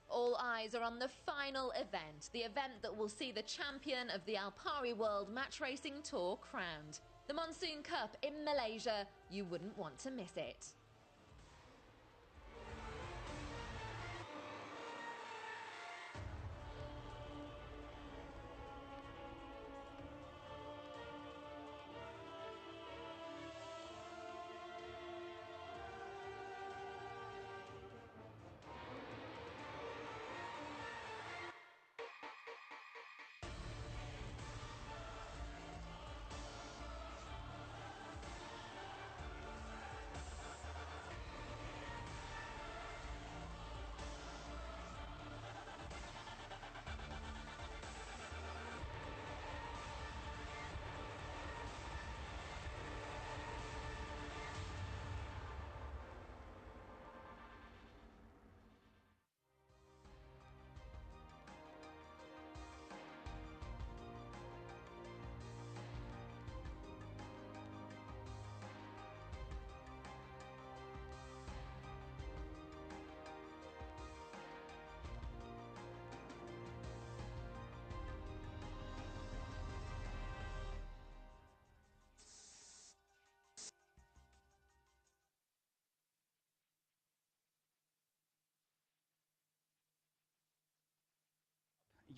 All eyes are on the final event, the event that will see the champion of the Alpari World Match Racing Tour crowned. The Monsoon Cup in Malaysia. You wouldn't want to miss it.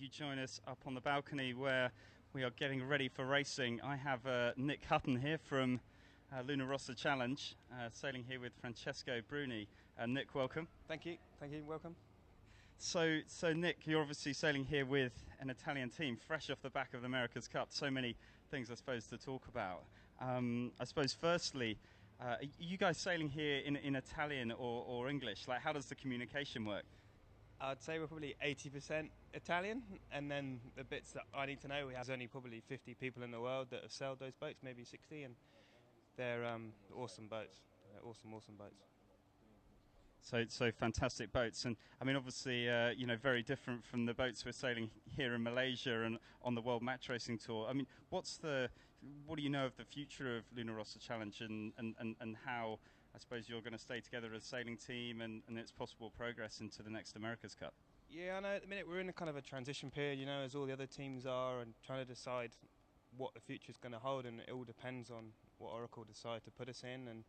you join us up on the balcony where we are getting ready for racing. I have Nick Hutton here from Luna Rossa Challenge, sailing here with Francesco Bruni. Nick, welcome. Thank you, welcome. So Nick, you're obviously sailing here with an Italian team, fresh off the back of the America's Cup. So many things, I suppose, to talk about. I suppose, firstly, are you guys sailing here in Italian or English? Like, how does the communication work? I'd say we're probably 80% Italian, and then the bits that I need to know, we have only probably 50 people in the world that have sailed those boats, maybe 60, and they're awesome boats. They're awesome boats. So fantastic boats, and I mean, obviously, you know, very different from the boats we're sailing here in Malaysia and on the World Match Racing Tour. I mean, what do you know of the future of Luna Rossa Challenge and how, I suppose, you're going to stay together as a sailing team and its possible progress into the next America's Cup? Yeah, I know at the minute we're in a kind of a transition period, you know, as all the other teams are, and trying to decide what the future is going to hold, and it all depends on what Oracle decide to put us in. And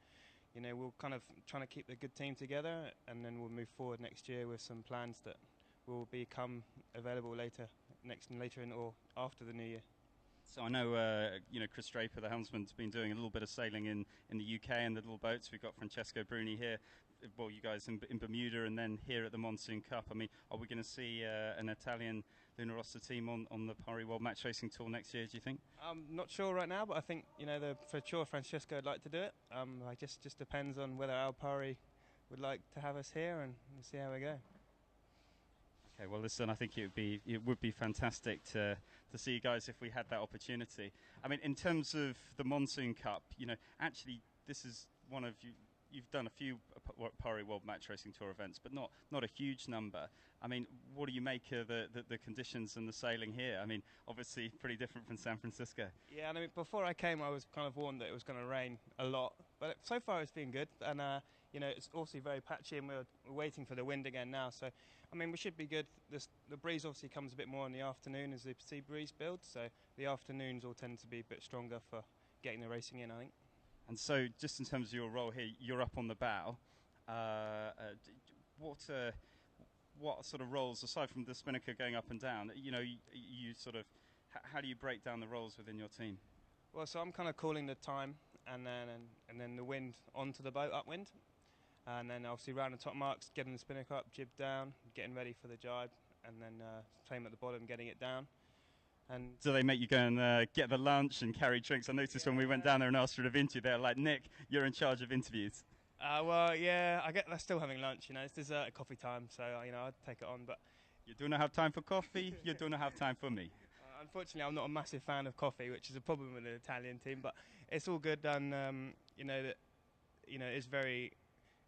you know, we're kind of trying to keep the good team together, and then we'll move forward next year with some plans that will become available later in or after the new year. So I know, you know, Chris Draper, the helmsman's been doing a little bit of sailing in the UK and the little boats. We've got Francesco Bruni here. Well, you guys in Bermuda, and then here at the Monsoon Cup. I mean, are we going to see an Italian Luna Rossa team on the Alpari World Match Racing Tour next year, do you think? I'm not sure right now, but I think, you know, for sure Francesco would like to do it. I just depends on whether Alpari would like to have us here, and we'll see how we go. Okay, well, listen, I think it would be fantastic to see you guys if we had that opportunity. I mean, in terms of the Monsoon Cup, you know, actually this is one of you've done a few Alpari World Match Racing Tour events, but not a huge number. I mean, what do you make of the conditions and the sailing here? I mean, obviously pretty different from San Francisco. Yeah, and I mean, before I came, I was kind of warned that it was going to rain a lot, but so far it's been good. And you know, it's also very patchy, and we're waiting for the wind again now. So, I mean, we should be good. The breeze obviously comes a bit more in the afternoon as the sea breeze builds, so the afternoons all tend to be a bit stronger for getting the racing in, I think. And so, just in terms of your role here, you're up on the bow. What sort of roles, aside from the spinnaker going up and down, you know, you sort of, how do you break down the roles within your team? Well, so I'm kind of calling the time, and then the wind onto the boat, upwind, and then obviously round the top marks, getting the spinnaker up, jib down, getting ready for the jibe, and then same at the bottom, getting it down. And do they make you go and get the lunch and carry drinks? I noticed when we went down there and asked for an interview, they're like, Nick, you're in charge of interviews. Well, yeah, they're still having lunch, you know, it's dessert at coffee time, so, you know, I'd take it on, but... You do not have time for coffee, you do not have time for me. Unfortunately, I'm not a massive fan of coffee, which is a problem with the Italian team, but it's all good, and, you know, it's very,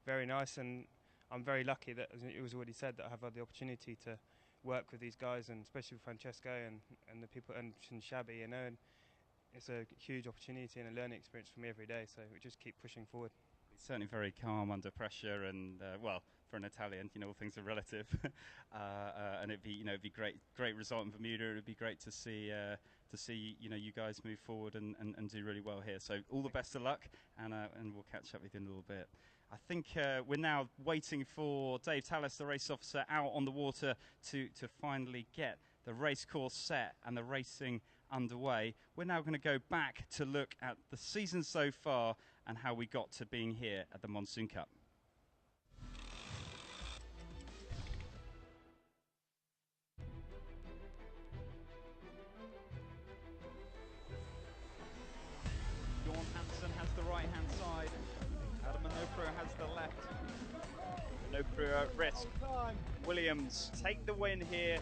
very nice, and I'm very lucky that, as it was already said, that I have had the opportunity to work with these guys, and especially with Francesco and the people, and Shabby, you know, and it's a huge opportunity and a learning experience for me every day, so we just keep pushing forward. He's certainly very calm under pressure, and well, for an Italian, you know, all things are relative. And it'd be great result in Bermuda. It'd be great to see you know, you guys move forward and do really well here. So all the best of luck, and we'll catch up with you in a little bit. I think we're now waiting for Dave Tallis, the race officer, out on the water to finally get the race course set and the racing underway. We're now going to go back to look at the season so far and how we got to being here at the Monsoon Cup. Dawn Hansen has the right-hand side. Adam Manopro has the left. Manopro at risk. Williams take the win here.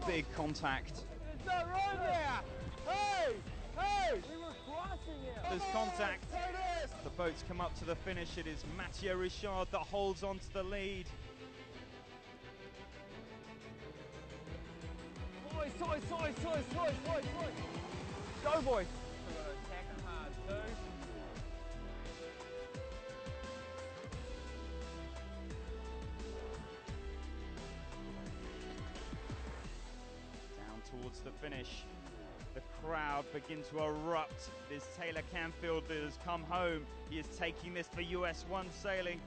Big contact. It's not right there! Hey! Hey! We were crossing it! There's contact. The boats come up to the finish. It is Mathieu Richard that holds on to the lead. Boys! Go, boys! Attacking hard, too. Towards the finish, the crowd begin to erupt. It is Taylor Canfield that has come home. He is taking this for US 1 sailing.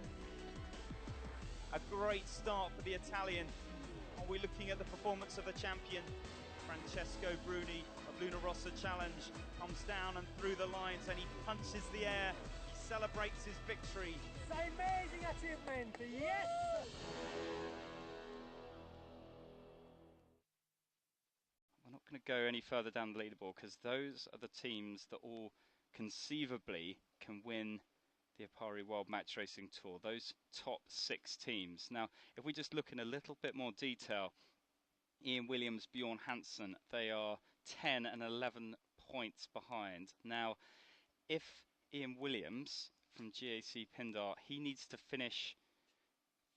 A great start for the Italian. Are we looking at the performance of the champion? Francesco Bruni of Luna Rossa Challenge comes down and through the lines and he punches the air. He celebrates his victory. It's an amazing achievement, yes! We're not going to go any further down the leaderboard because those are the teams that all conceivably can win the Alpari World Match Racing Tour, those top 6 teams. Now, if we just look in a little bit more detail, Ian Williams, Bjorn Hansen, they are 10 and 11 points behind. Now, if Ian Williams from GAC Pindar, he needs to finish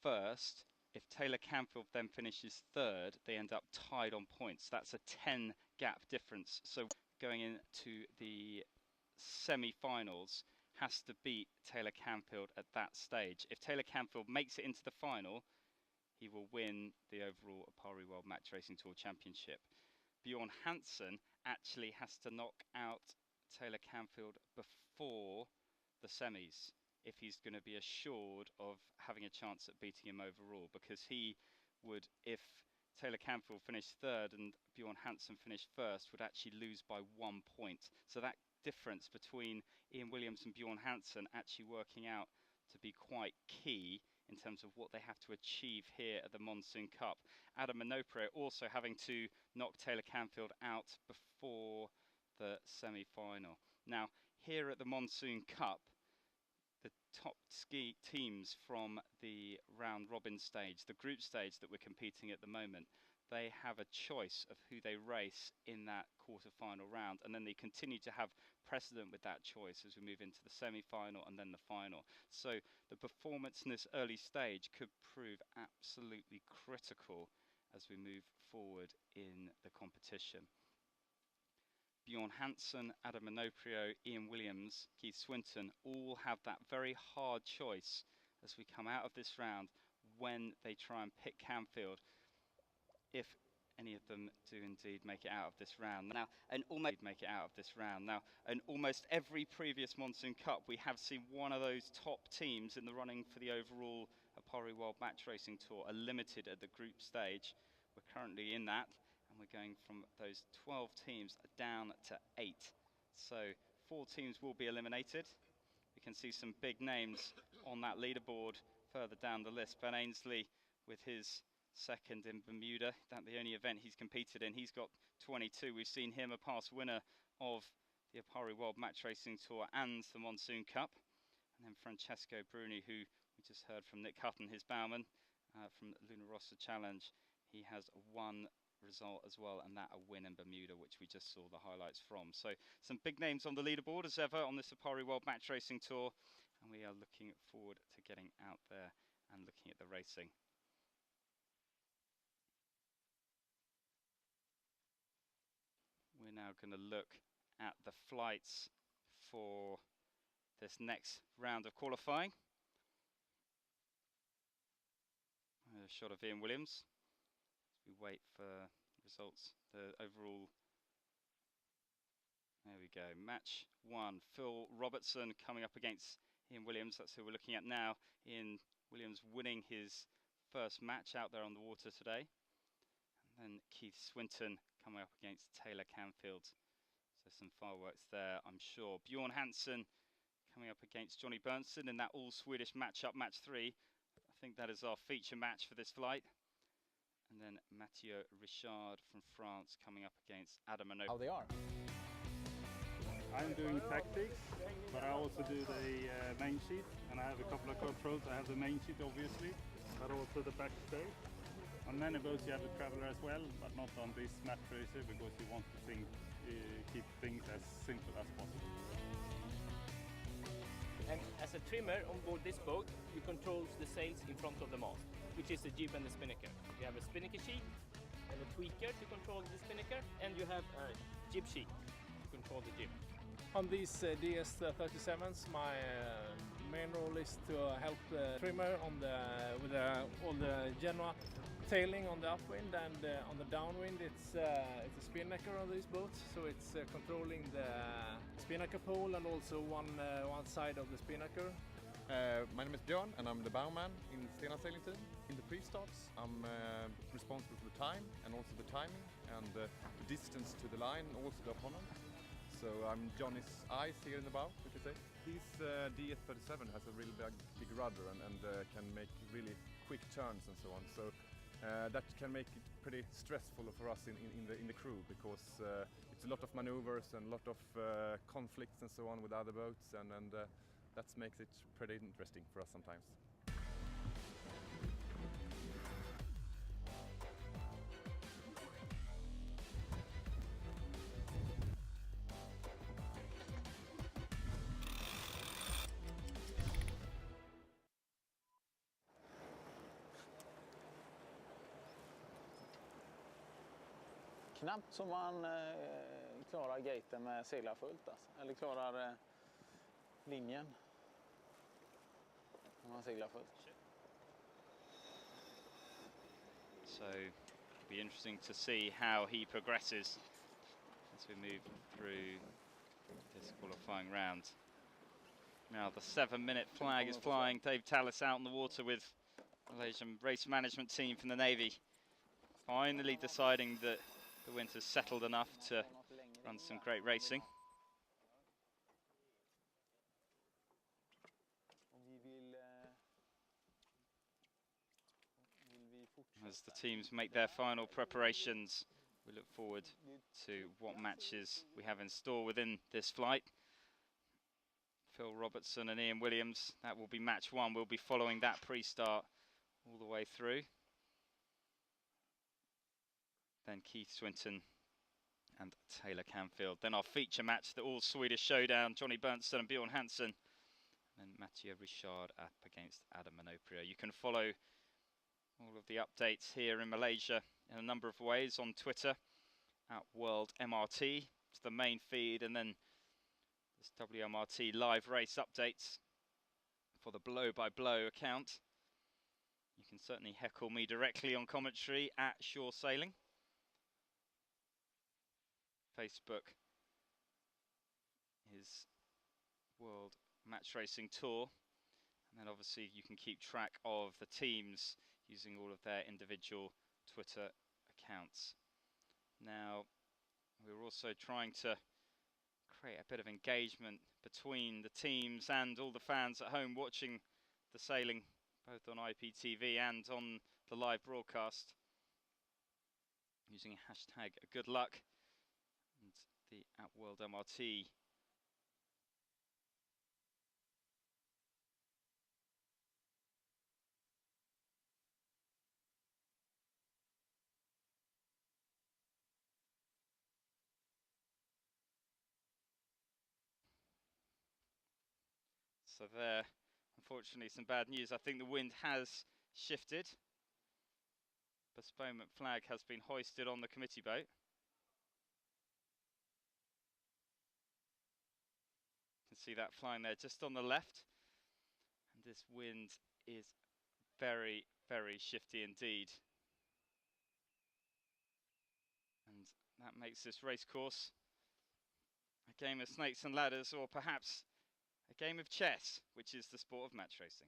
first. If Taylor Canfield then finishes third, they end up tied on points. That's a 10 gap difference. So going into the semi-finals has to beat Taylor Canfield at that stage. If Taylor Canfield makes it into the final, he will win the overall Alpari World Match Racing Tour Championship. Bjorn Hansen actually has to knock out Taylor Canfield before the semis if he's going to be assured of having a chance at beating him overall, because he would, if Taylor Canfield finished third and Bjorn Hansen finished first, would actually lose by 1 point. So that difference between Ian Williams and Bjorn Hansen actually working out to be quite key in terms of what they have to achieve here at the Monsoon Cup. Adam Minopre also having to knock Taylor Canfield out before the semi-final. Now, here at the Monsoon Cup, the top teams from the round robin stage, the group stage that we're competing at the moment, they have a choice of who they race in that quarter-final round, and then they continue to have precedent with that choice as we move into the semi-final and then the final. So the performance in this early stage could prove absolutely critical as we move forward in the competition. Bjorn Hansen, Adam Minoprio, Ian Williams, Keith Swinton all have that very hard choice as we come out of this round when they try and pick Canfield, if any of them do indeed make it out of this round. Now, and almost every previous Monsoon Cup, we have seen one of those top teams in the running for the overall Alpari World Match Racing Tour eliminated at the group stage. We're currently in that, and we're going from those 12 teams down to 8. So 4 teams will be eliminated. We can see some big names on that leaderboard further down the list. Ben Ainsley with his second in Bermuda, that's the only event he's competed in. He's got 22. We've seen him a past winner of the Alpari World Match Racing Tour and the Monsoon Cup. And then Francesco Bruni, who we just heard from Nick Hutton, his bowman from Luna Rossa Challenge. He has one result as well, and that a win in Bermuda, which we just saw the highlights from. So some big names on the leaderboard as ever on this Alpari World Match Racing Tour, and we are looking forward to getting out there and looking at the racing. We're now going to look at the flights for this next round of qualifying. A shot of Ian Williams as we wait for results. The overall, there we go, match 1. Phil Robertson coming up against Ian Williams. That's who we're looking at now. Ian Williams winning his first match out there on the water today. And then Keith Swinton coming up against Taylor Canfield. So some fireworks there, I'm sure. Bjorn Hansen coming up against Johnny Berntsson in that all-Swedish matchup, match 3. I think that is our feature match for this flight. And then Mathieu Richard from France coming up against Adam Minopre. How they are. I'm doing tactics, but I also do the main sheet, and I have a couple of controls. I have the main sheet, obviously, but also the backstage. On many boats you have the traveler as well, but not on this match racer, because you want to keep things as simple as possible. And as a trimmer on board this boat, you control the sails in front of the mast, which is the jib and the spinnaker. You have a spinnaker sheet and a tweaker to control the spinnaker, and you have a jib sheet to control the jib. On these DS37s, my main role is to help the trimmer on with all the Genoa tailing on the upwind, and on the downwind it's a spinnaker on these boats, so it's controlling the spinnaker pole and also one side of the spinnaker. My name is Björn and I'm the bowman in Stena sailing team. In the pre-starts I'm responsible for the time and also the timing and the distance to the line and also the opponent. So I'm Johnny's eyes here in the bow, you could say. His DS37 has a really big rudder and can make really quick turns and so on. So that can make it pretty stressful for us in the crew because it's a lot of maneuvers and a lot of conflicts and so on with other boats and that makes it pretty interesting for us sometimes. Knappt som man klarar gaten med seglar fullt alltså. Eller klarar linjen när man seglar fullt. So it'll be interesting to see how he progresses as we move through this qualifying round. Now the 7-minute flag is flying. Dave Tallis out in the water with Malaysian race management team from the Navy. Finally deciding that the wind's settled enough to run some great racing. As the teams make their final preparations, we look forward to what matches we have in store within this flight. Phil Robertson and Ian Williams, that will be match 1. We'll be following that pre-start all the way through. Then Keith Swinton and Taylor Canfield. Then our feature match, the all-Swedish showdown, Johnny Berntsson and Bjorn Hansen. And Mathieu Richard up against Adam Manoprio. You can follow all of the updates here in Malaysia in a number of ways on Twitter, at World MRT. It's the main feed, and then this WMRT live race updates for the blow-by-blow account. You can certainly heckle me directly on commentary at Shore Sailing. Facebook is World Match Racing Tour, and then obviously you can keep track of the teams using all of their individual Twitter accounts. Now we're also trying to create a bit of engagement between the teams and all the fans at home watching the sailing, both on IPTV and on the live broadcast, using hashtag good luck and the @WorldMRT. So there, unfortunately, some bad news. I think the wind has shifted. Postponement flag has been hoisted on the committee boat. You can see that flying there just on the left. And this wind is very, very shifty indeed. And that makes this race course a game of snakes and ladders, or perhaps a game of chess, which is the sport of match racing.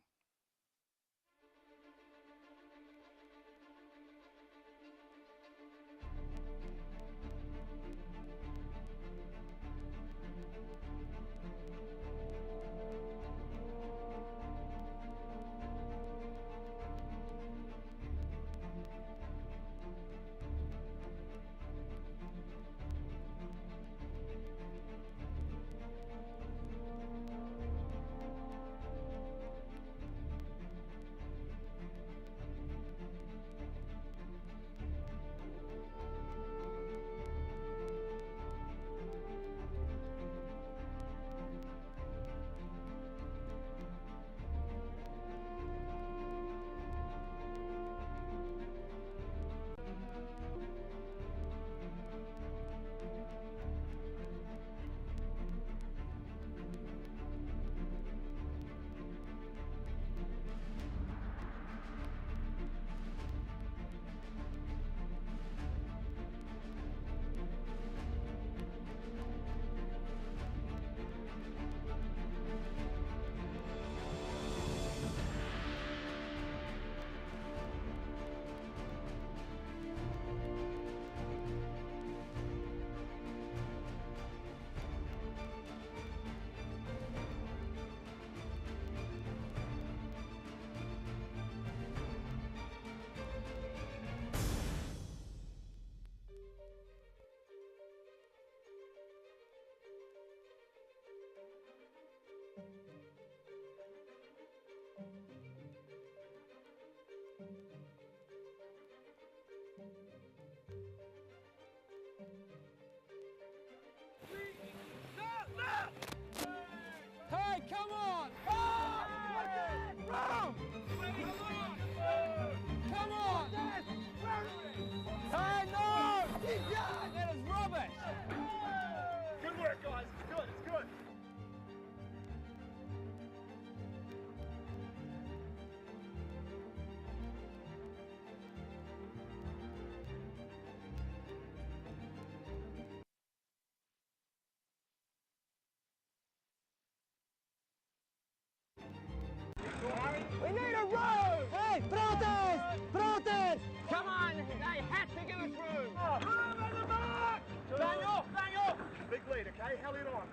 We need a room! Hey, protest! Protest! Come on, they have to give us room! Room at the back! Bang off, bang off! Big lead, okay? Hell it on.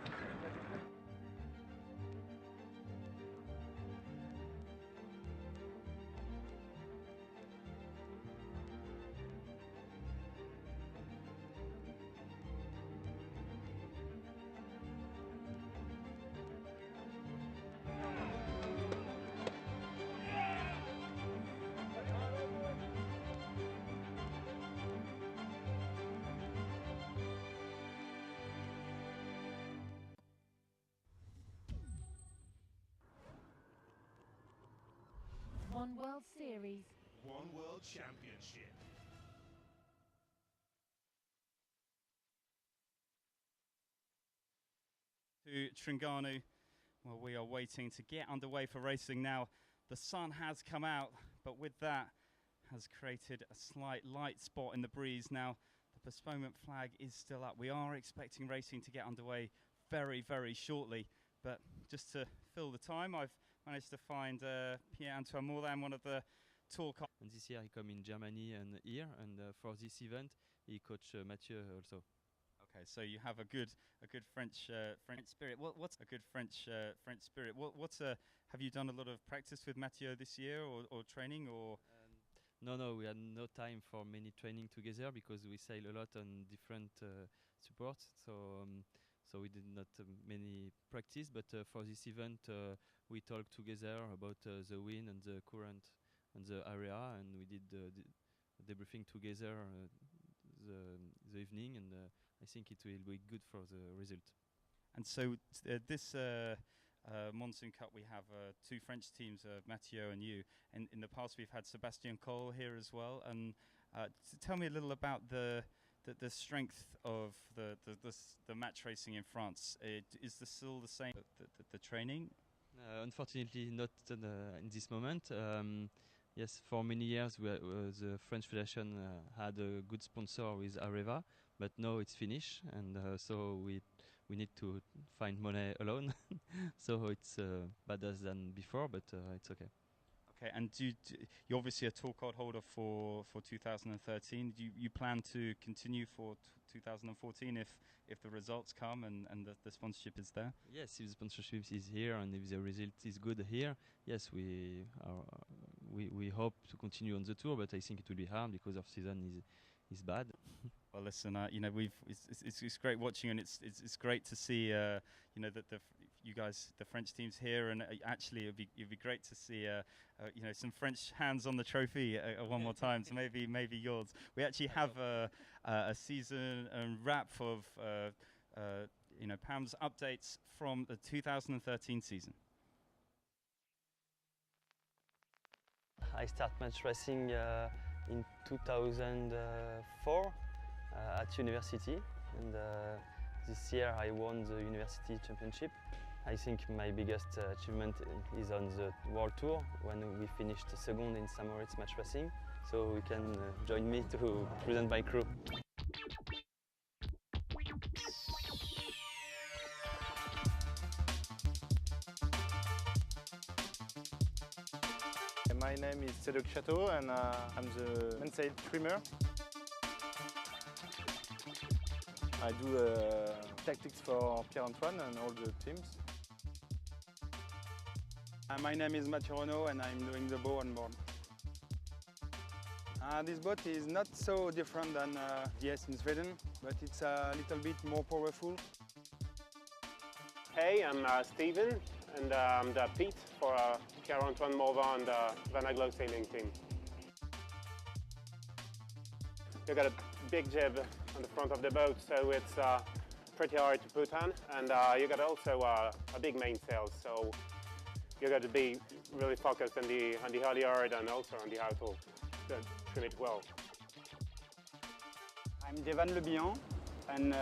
One World Series. One World Championship. To Trengganu, well, we are waiting to get underway for racing now. The sun has come out, but with that has created a slight light spot in the breeze. Now, the postponement flag is still up. We are expecting racing to get underway very, very shortly, but just to fill the time, I've managed to find Pierre-Antoine Mourdan, one of the tour. And this year he come in Germany and here, and for this event he coach Mathieu also. Okay, so you have a good French spirit. What's a good French spirit? What's have you done a lot of practice with Mathieu this year, or training, or? No, we had no time for many training together because we sail a lot on different supports. So we did not many practice, but for this event we talked together about the wind and the current and the area, and we did the debriefing together the evening, and I think it will be good for the result. And so this Monsoon Cup, we have two French teams, Mathieu and you, and in the past we've had Sébastien Coll here as well. And tell me a little about the strength of the match racing in France. Is this still the same, the training? Unfortunately not in this moment. Yes, for many years the French Federation had a good sponsor with Areva, but now it's finished, and so we need to find money alone. So it's better than before, but it's okay. Okay, and you're obviously a tour card holder for 2013. Do you plan to continue for 2014 if the results come and the sponsorship is there? Yes, if the sponsorship is here and if the result is good here, yes, we hope to continue on the tour, but I think it will be hard because our season is bad. Well, listen, you know, it's great watching, and it's great to see you know, that you guys, the French teams here, and actually it'd be great to see you know, some French hands on the trophy one more time. So maybe yours. We actually have a season wrap of you know, Pam's updates from the 2013 season. I started match racing in 2004 at university, and this year I won the university championship. I think my biggest achievement is on the World Tour, when we finished second in St. Moritz match racing, so you can join me to present my crew. My name is Cédric Chateau, and I'm the mainsail trimmer. I do tactics for Pierre-Antoine and all the teams. My name is Mathieu Renaud, and I'm doing the bow on board. This boat is not so different than DS in Sweden, but it's a little bit more powerful. Hey, I'm Steven, and I'm the Pete for Pierre-Antoine Mourdan and the Van Aglo sailing team. You've got a big jib on the front of the boat, so it's pretty hard to put on, and you got also a big mainsail, so you got to be really focused on the halyard and also on the how to trim it well. I'm Devan Le Bihan, and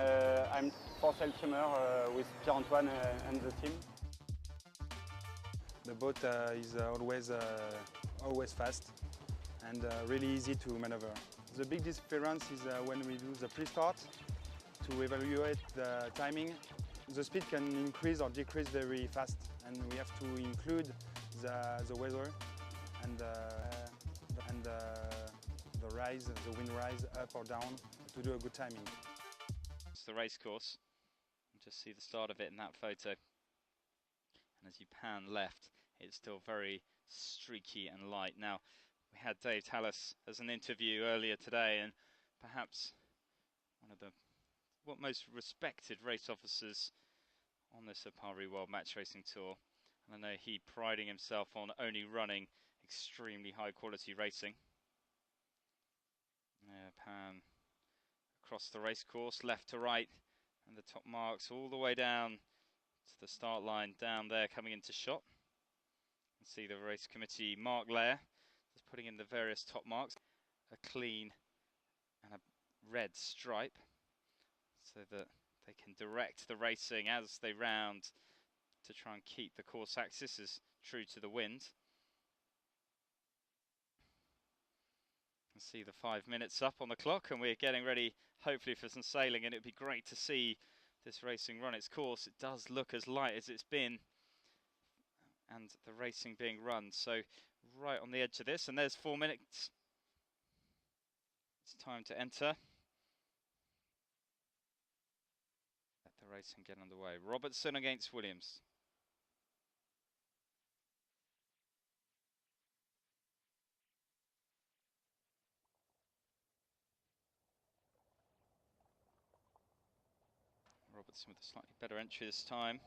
I'm foresail trimmer with Pierre-Antoine and the team. The boat is always fast and really easy to maneuver. The big difference is when we do the pre-start to evaluate the timing. The speed can increase or decrease very fast, and we have to include the weather and the wind rise up or down to do a good timing. It's the race course. You just see the start of it in that photo. And as you pan left, it's still very streaky and light. Now, we had Dave Tallis as an interview earlier today, and perhaps one of the most respected race officers on this Alpari World Match Racing Tour. And I know he priding himself on only running extremely high quality racing. Pan across the race course, left to right, and the top marks all the way down to the start line down there coming into shot. You can see the race committee Mark Lair just putting in the various top marks, a clean and a red stripe, so that they can direct the racing as they round to try and keep the course axis as true to the wind. See the 5 minutes up on the clock, and we're getting ready hopefully for some sailing, and it'd be great to see this racing run its course. It does look as light as it's been, and the racing being run, so right on the edge of this, and there's 4 minutes. It's time to enter. Let the racing get underway. Robertson against Williams. Robertson with a slightly better entry this time.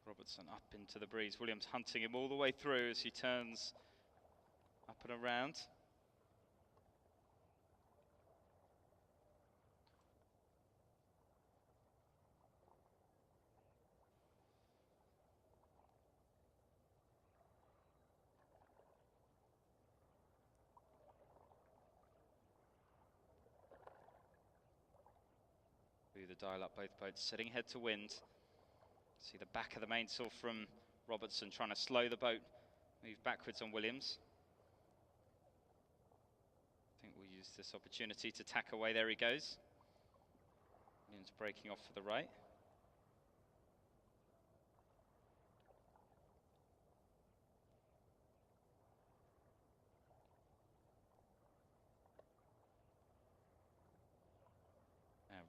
Robertson up into the breeze. Williams hunting him all the way through as he turns up and around. The dial up both boats, setting head to wind. See the back of the mainsail from Robertson trying to slow the boat, move backwards on Williams. I think we'll use this opportunity to tack away. There he goes. Williams breaking off for the right.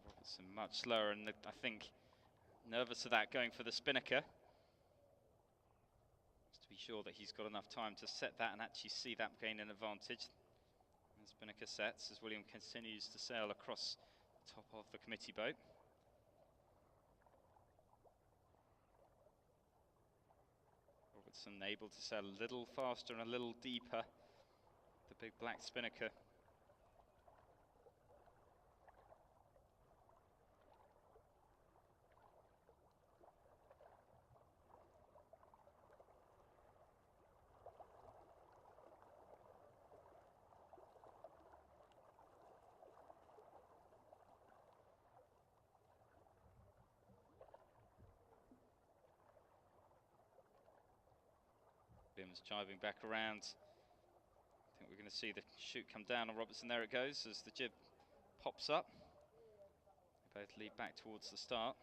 Robertson much slower, and I think nervous of that, going for the spinnaker. Just to be sure that he's got enough time to set that and actually see that gain an advantage. And the spinnaker sets as William continues to sail across the top of the committee boat. Robertson able to sail a little faster and a little deeper, the big black spinnaker. Williams jibing back around. I think we're going to see the chute come down on Robertson. There it goes as the jib pops up. They both lead back towards the start.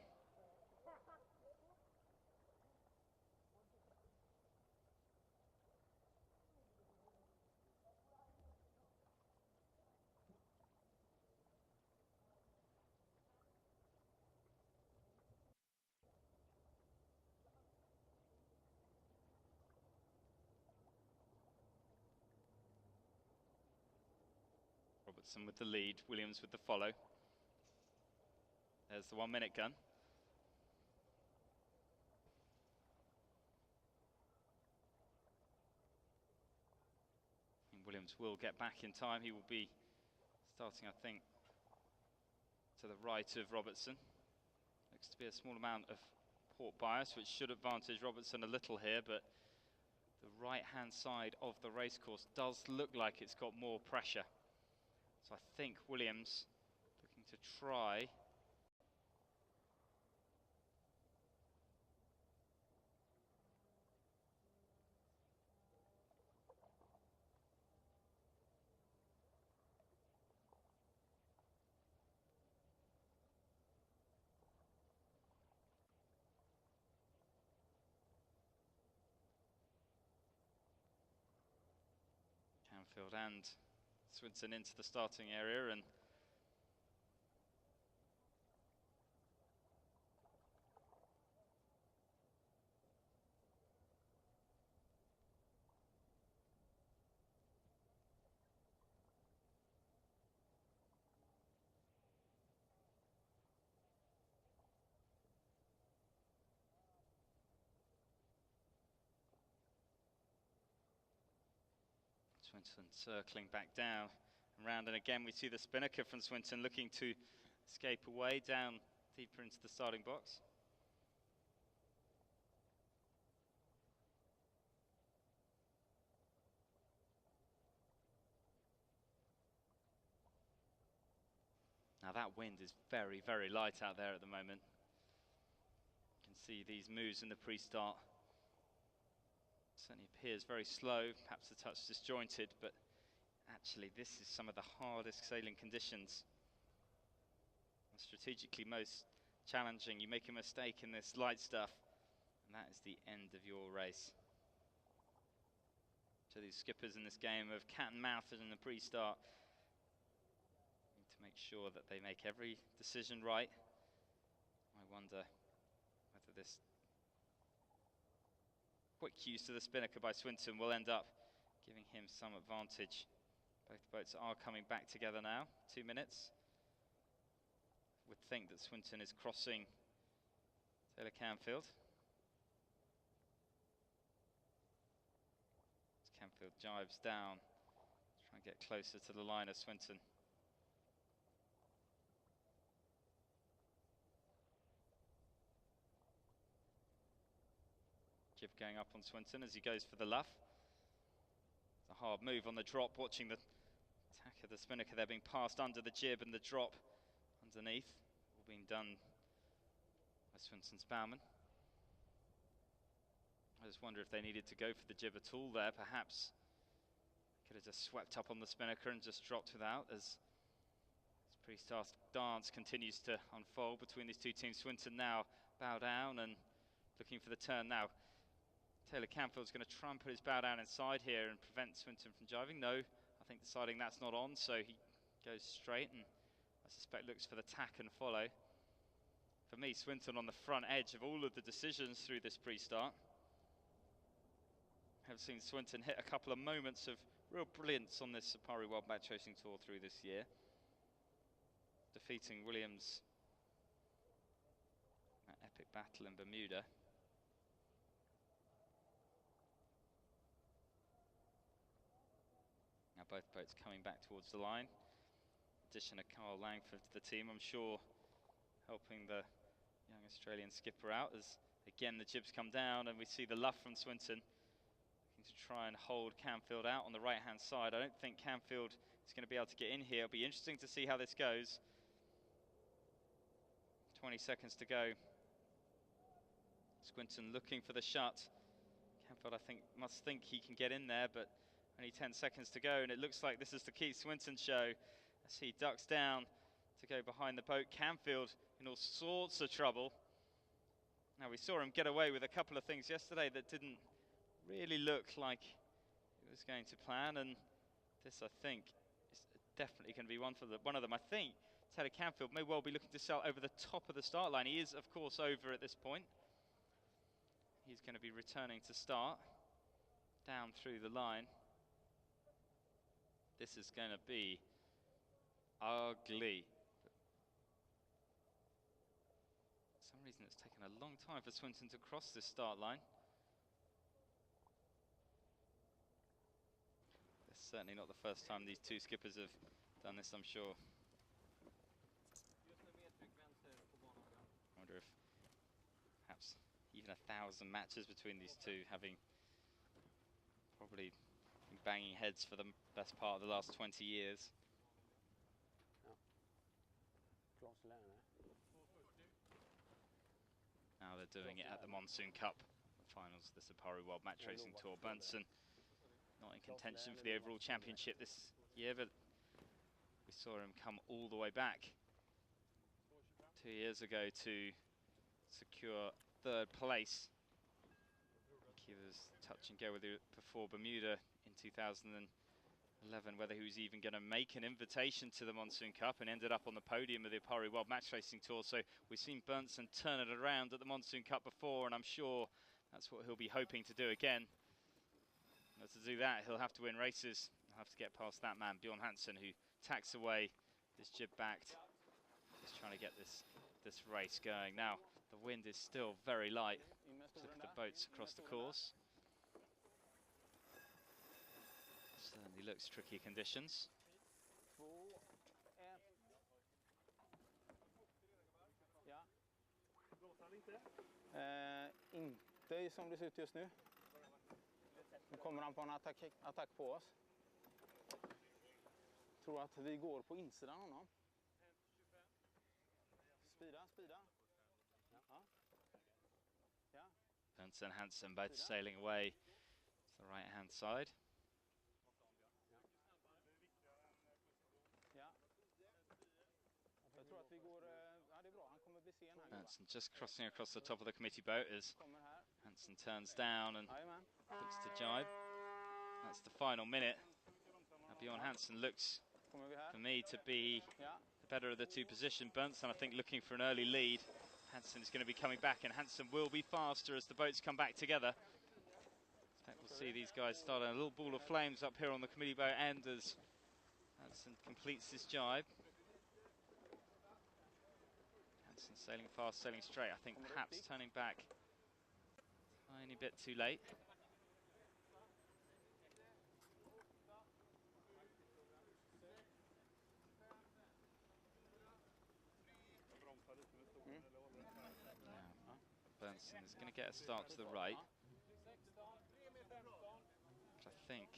Robertson with the lead, Williams with the follow. There's the 1 minute gun. And Williams will get back in time. He will be starting, I think, to the right of Robertson. Looks to be a small amount of port bias, which should advantage Robertson a little here, but the right-hand side of the racecourse does look like it's got more pressure. So I think Williams looking to try Canfield and Swinton into the starting area, and Swinton circling back down and round, and again we see the spinnaker from Swinton looking to escape away down deeper into the starting box. Now that wind is very, very light out there at the moment. You can see these moves in the pre-start. Certainly appears very slow, perhaps a touch disjointed, but actually this is some of the hardest sailing conditions. And strategically most challenging. You make a mistake in this light stuff, and that is the end of your race. So these skippers in this game of cat and mouse in the pre-start need to make sure that they make every decision right. I wonder whether this quick use to the spinnaker by Swinton will end up giving him some advantage. Both boats are coming back together now, 2 minutes. Would think that Swinton is crossing Taylor Canfield. As Canfield jives down, try and get closer to the line of Swinton. Jib going up on Swinton as he goes for the luff. It's a hard move on the drop, watching the attack of the spinnaker there being passed under the jib and the drop underneath, all being done by Swinton's bowman. I just wonder if they needed to go for the jib at all there. Perhaps could have just swept up on the spinnaker and just dropped without, as this pre-start dance continues to unfold between these two teams. Swinton now bow down and looking for the turn now. Taylor Canfield's going to try and put his bow down inside here and prevent Swinton from jiving. No, I think deciding that's not on, so he goes straight and I suspect looks for the tack and follow. For me, Swinton on the front edge of all of the decisions through this pre-start. I've seen Swinton hit a couple of moments of real brilliance on this Alpari World Match Racing Tour through this year, defeating Williams that epic battle in Bermuda. Now both boats coming back towards the line. Addition of Carl Langford to the team, I'm sure, helping the young Australian skipper out, as again the jibs come down and we see the luff from Swinton looking to try and hold Canfield out on the right hand side. I don't think Canfield is going to be able to get in here. It'll be interesting to see how this goes. 20 seconds to go. Swinton looking for the shut. Canfield, I think, must think he can get in there, but only 10 seconds to go, and it looks like this is the Keith Swinton show as he ducks down to go behind the boat. Canfield in all sorts of trouble. Now, we saw him get away with a couple of things yesterday that didn't really look like it was going to plan, and this, I think, is definitely going to be one of them. I think Taylor Canfield may well be looking to sail over the top of the start line. He is, of course, over at this point. He's going to be returning to start down through the line. This is going to be ugly. For some reason it's taken a long time for Swinton to cross this start line. It's certainly not the first time these two skippers have done this, I'm sure. I wonder if perhaps even 1,000 matches between these two, having probably been banging heads for the best part of the last 20 years. Now they're doing it at the Monsoon Cup finals, the Alpari World Match Racing Tour. Bunsen not in contention for the overall championship this year, but we saw him come all the way back 2 years ago to secure 3rd place. He was touch and go with it before Bermuda in 2011, 11 whether he was even going to make an invitation to the Monsoon Cup, and ended up on the podium of the Alpari World Match Racing Tour. So we've seen Berntsen turn it around at the Monsoon Cup before, and I'm sure that's what he'll be hoping to do again. But to do that, he'll have to win races. He'll have to get past that man, Bjorn Hansen, who tacks away this jib-backed. Just trying to get this race going. Now, the wind is still very light. Look at the boats across the course. Certainly looks tricky conditions. Inte som det ser ut just nu. Nu kommer han på en attack på oss. Tror att vi går på insidan honom. Speeda. Ja. Berntsen and Hansen both sailing away to the right-hand side. Jag tror att vi går, ja det är bra, han kommer bli sen här. Berntsen just crossing across the top of the committee boat as Hansen turns down and looks to jibe. That's the final minute. Now Bjorn Hansen looks, for me, to be the better of the two position. Berntsen, I think, looking for an early lead. Hansen is going to be coming back, and Hansen will be faster as the boats come back together. In fact, we'll see these guys start a little ball of flames up here on the committee boat end as Hansen completes this jibe. Hansen sailing fast, sailing straight. I think perhaps turning back a tiny bit too late. Berntsen is going to get a start to the right. But I think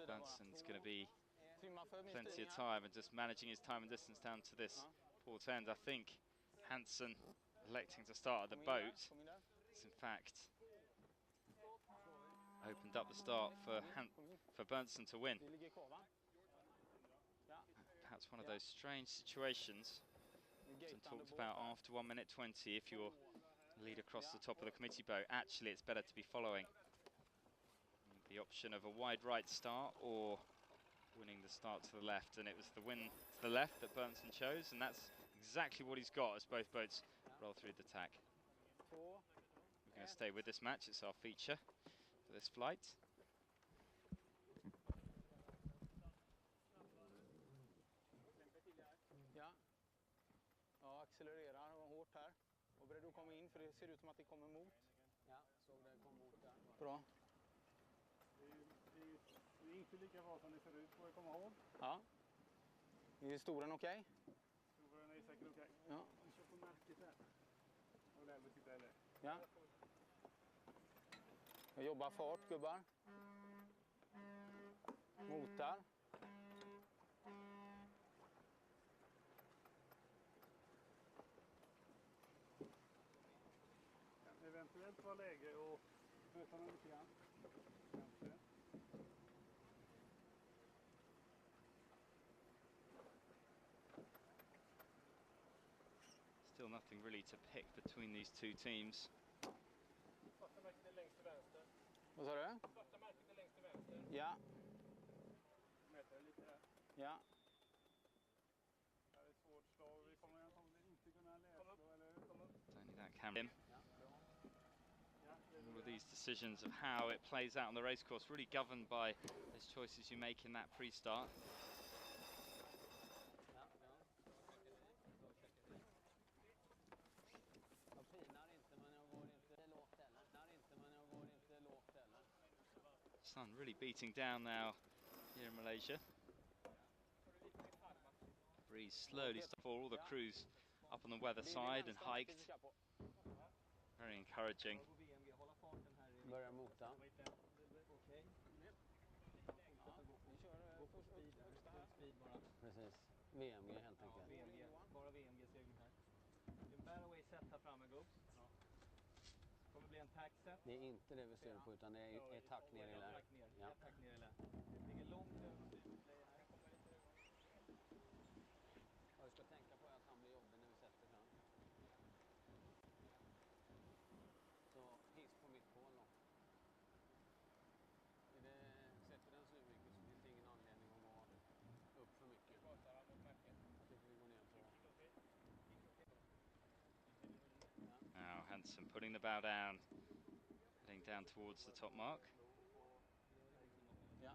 Berntsen's going to be plenty of time and just managing his time and distance down to this port end. I think Hansen electing to start at the boat has in fact opened up the start for Berntsen to win. Perhaps one of those strange situations talked about after 1 minute 20, if you're lead across the top of the committee boat, actually it's better to be following the option of a wide right start or winning the start to the left, and it was the win to the left that Berntsen chose, and that's exactly what he's got as both boats roll through the tack. We're going to stay with this match, it's our feature for this flight. Accelererar hårt här. Och beredd att komma in för det ser ut som att det kommer mot. Ja, såg det kom mot där. Bra. Det är inte lika bra som det ser ut, får jag komma ihåg. Ja. Är historien okej? Historien är säkert okej. Ja. Vi kör på märket här. Och lämnar sitta här. Ja. Jag jobbar fart, gubbar. Motar. Eventuellt var läge och möta någon lite grann. Still nothing really to pick between these two teams. Vad sa du? Ja. Ja. Det är svårt slag. Vi kommer antagligen inte kunna läsa eller komma upp. Don't need that camera in. All of these decisions of how it plays out on the racecourse really governed by those choices you make in that pre-start. Sun really beating down now here in Malaysia. Breeze slowly stopped for all the crews up on the weather side and hiked. Very encouraging. Börjar mota. Precis. VMG helt enkelt. VMG. Bara VMG-segling här. Det är en barroway set här framme, Gobs. Det kommer bli en tack set. Det är inte det vi styr på utan det är tack ner i lä. Ja, tack ner i lä. Det ligger långt över styrplayen här. Vad du ska tänka på är att han blir jobbig när vi sätter fram. Så hiss på mitt hål då. Sätter den så mycket så Hansen putting the bow down, heading down towards the top mark. Ja.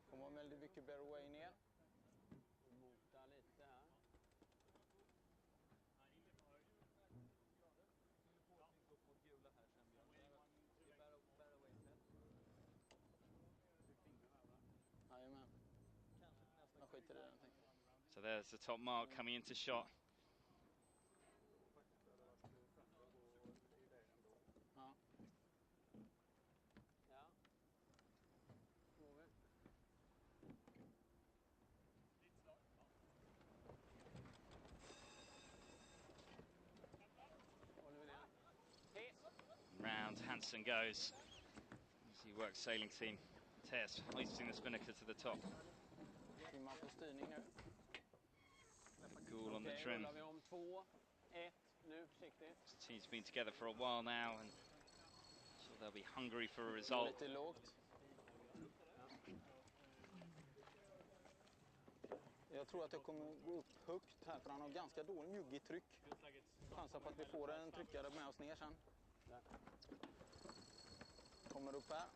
Kommer väldigt mycket bareway ner. Mota lite här. Jajamän. Jag skiter i den, tänker jag. So there's the top mark coming into shot. Ja. Ja. Over. Round Hansen goes as he works sailing team. Tess hoisting the spinnaker to the top. Timma på styrning nu. Gould on the trim. Rullar vi om 2, 1, nu försiktigt. This team's been together for a while now, and so they'll be hungry for a result. Lite lågt. Jag tror att jag kommer gå upp högt här, för han har ganska dålig mjugg tryck. Chansar på att vi får en tryckare med oss ner sen. Kommer upp här.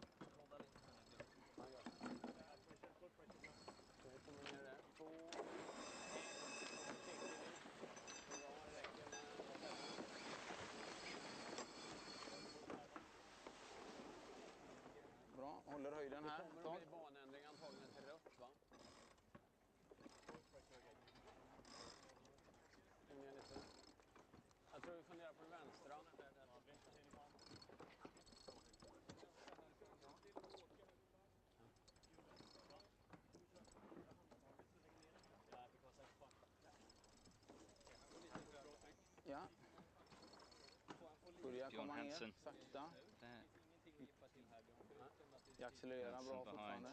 Bra, håller höjden här. Det kommer bli banändring antagligen till rött, va? Jag tror vi funderar på det vänstra. Ja. Börjar komma ner, sakta. Jag accelererar bra fortfarande.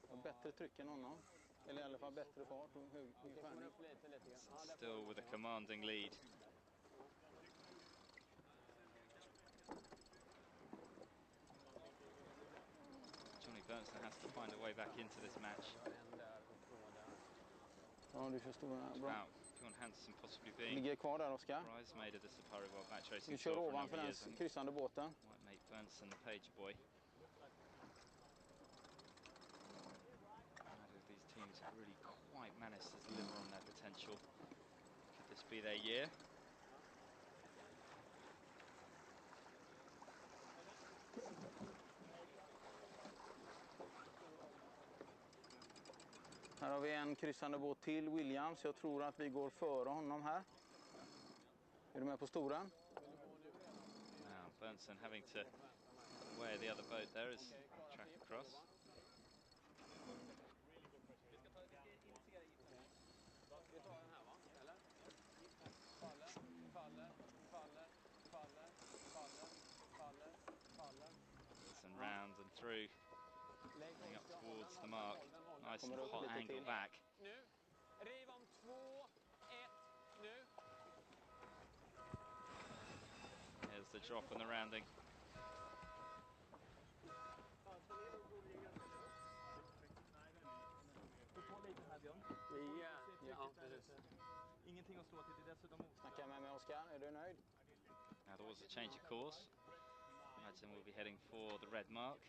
Och bättre tryck än honom. Eller i alla fall bättre fart och hög skärning. Still with a commanding lead. Johnny Bernstein has to find a way back into this match. Ja, du förstår. Bra. Björn Hansen possibly being ligger kvar där, Oskar. bridesmaid of this Alpari World Match Racing Vi kör Tour for a ovanför number den of years. kryssande båten. White mate Bernstein, the page boy. These teams have really quite managed to deliver on their potential. Could this be their year? Här har vi en kryssande båt till, Williams. Jag tror att vi går före honom här. Är du med på storan? Now Bernstein having to put away the other boat there as track across. And round and through, heading up towards the mark. Nice and hot angle back. Nu, riv om 2, 1, nu. Here's the drop and the rounding. Ja, precis. Ingenting att slå till, det är dessutom Snackar med mig, Oskar. Är du nöjd? Now there was a change of course. Imagine we'll be heading for the red mark.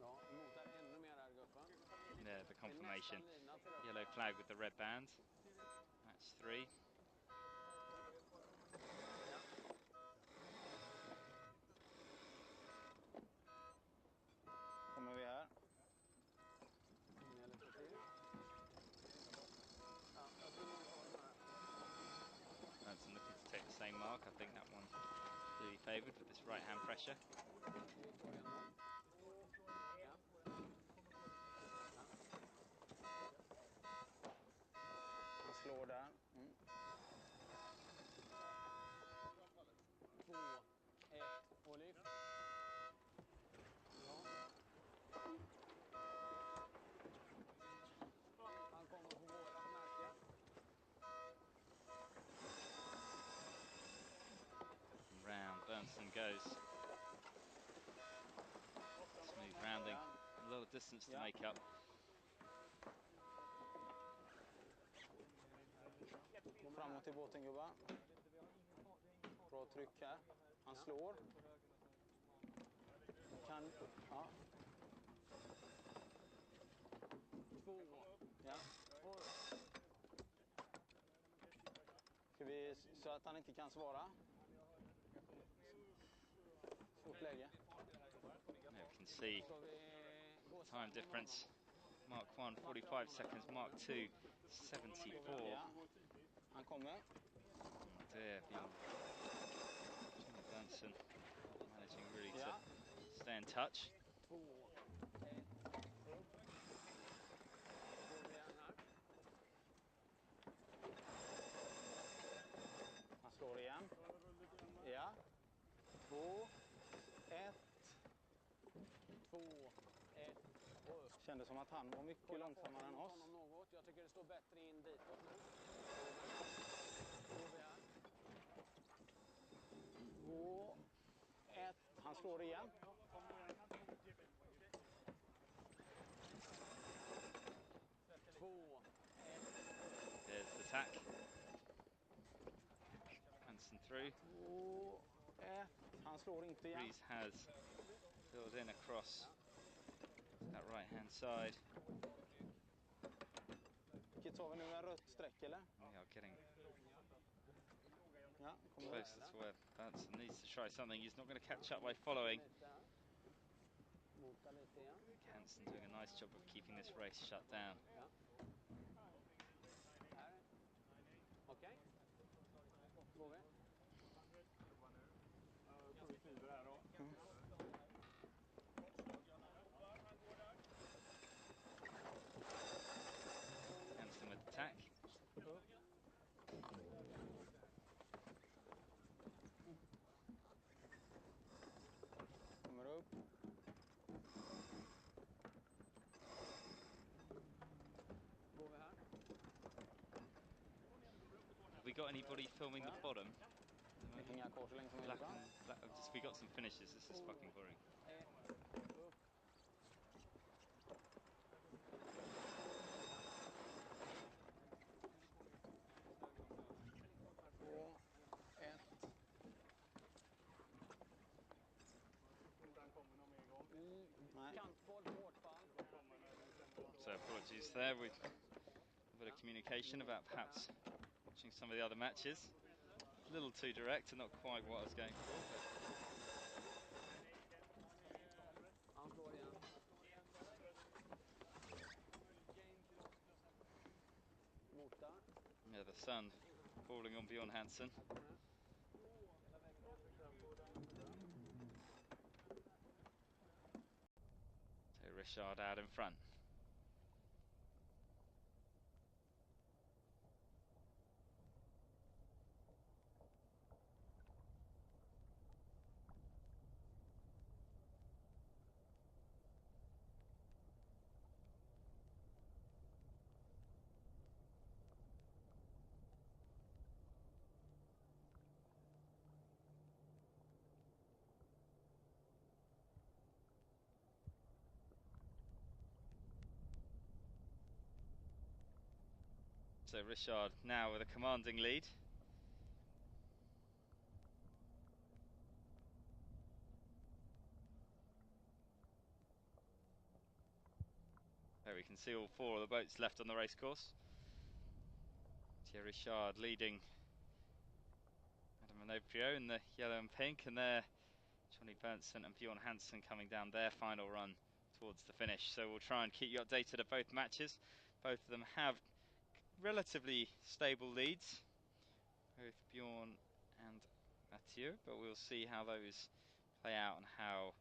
Ja, motar ännu mer här, Guffa. There, the confirmation. Yellow flag with the red band. That's 3. Kommer vi här. Hansen looking to take the same mark. I think that one clearly favoured with this right hand pressure. Han slår där. 2, 1 och lyft. Han kommer på vårat märke. Round Bernstein goes. Smooth rounding. of distance to make up. Framåt i båten, gubbar. Bra tryck här. Han slår. Kan... Ja. 2. Ja. Ska vi... Så att han inte kan svara. Svårt läge. Now we can see time difference. Mark 1, 45 seconds. Mark 2, 74. Ja. Han kommer. There, Benson managing really to stay in touch. 2. Han slår igen. Ja. 2, 1. 2, 1. Kändes som att han var mycket långsammare än oss. Jag tycker det står bättre in ditåt nu. 2, 1. Han slår igen. 2, 1. There's the tack. Hansen through. 2, 1. Han slår inte igen. Rees has filled in across that right hand side. Vilket tar vi nu, en rött streck eller? We are getting Ja, closer to where Benson needs to try something. He's not going to catch up by following. Hansen doing a nice job of keeping this race shut down. Okej. Går vi? Hansen with the tack. Kommer upp. Går vi här? Have we got anybody filming the bottom? Inga kors så länge som Black möjligt. and black. We got some finishes. This is fucking boring. Upp. 2, 1. Kantboll, hårdfall. So apologies there. We've a bit of communication about perhaps watching some of the other matches. A little too direct and not quite what I was going for. Han slår igen. Mota. Yeah, the sun falling on Bjorn Hansen. So Richard out in front. So Richard now with a commanding lead. There we can see all 4 of the boats left on the racecourse. Thierry Richard leading Adam Manoprio in the yellow and pink, and there Johnny Berntsen and Bjorn Hansen coming down their final run towards the finish. So we'll try and keep you updated of both matches. Both of them have relatively stable leads, both Bjorn and Mathieu, but we'll see how those play out and how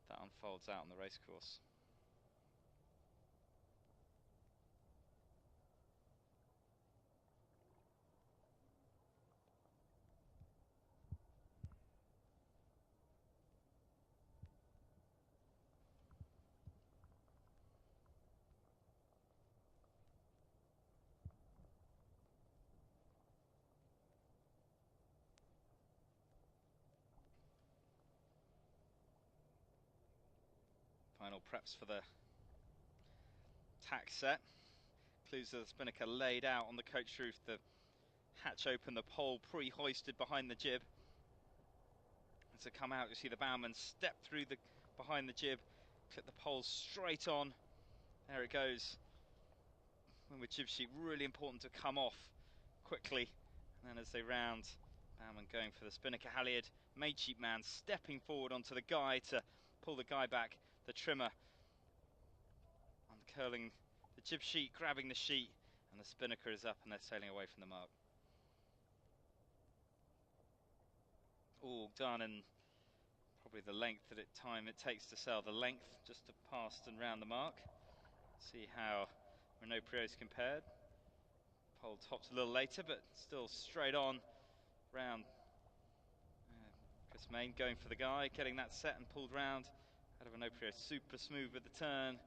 that unfolds out on the racecourse. Final preps for the tack set. Clues of the spinnaker laid out on the coach roof, the hatch open, the pole pre-hoisted behind the jib. And to come out, you see the bowman step through the behind the jib, clip the pole straight on. There it goes. And with jib sheet, really important to come off quickly. And then as they round, bowman going for the spinnaker halyard, main sheet man stepping forward onto the guy to pull the guy back, the trimmer uncurling the jib sheet, grabbing the sheet, and the spinnaker is up and they're sailing away from the mark. All done in probably the length that time it takes to sail the length, just to pass and round the mark. See how Renaud Priaulx's compared. Pole topped a little later, but still straight on round. Chris Main going for the guy, getting that set and pulled round. Out of Renaud Priaulx, super smooth with the turn.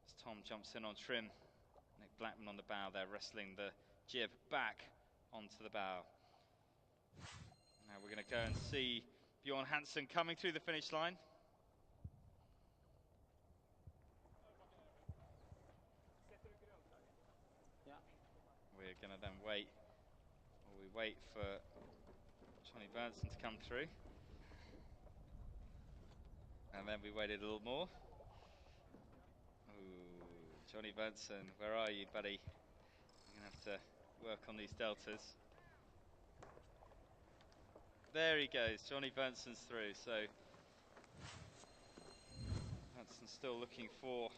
As Tom jumps in on trim. Nick Blackman on the bow there, wrestling the jib back onto the bow. Now we're going to go and see Bjorn Hansen coming through the finish line. We're going to then wait for Johnny Berntsen to come through. And then we waited a little more. Ooh, Johnny Berntsen, where are you, buddy? You're going to have to work on these deltas. There he goes, Johnny Berntsen's through. So Berntsen's still looking for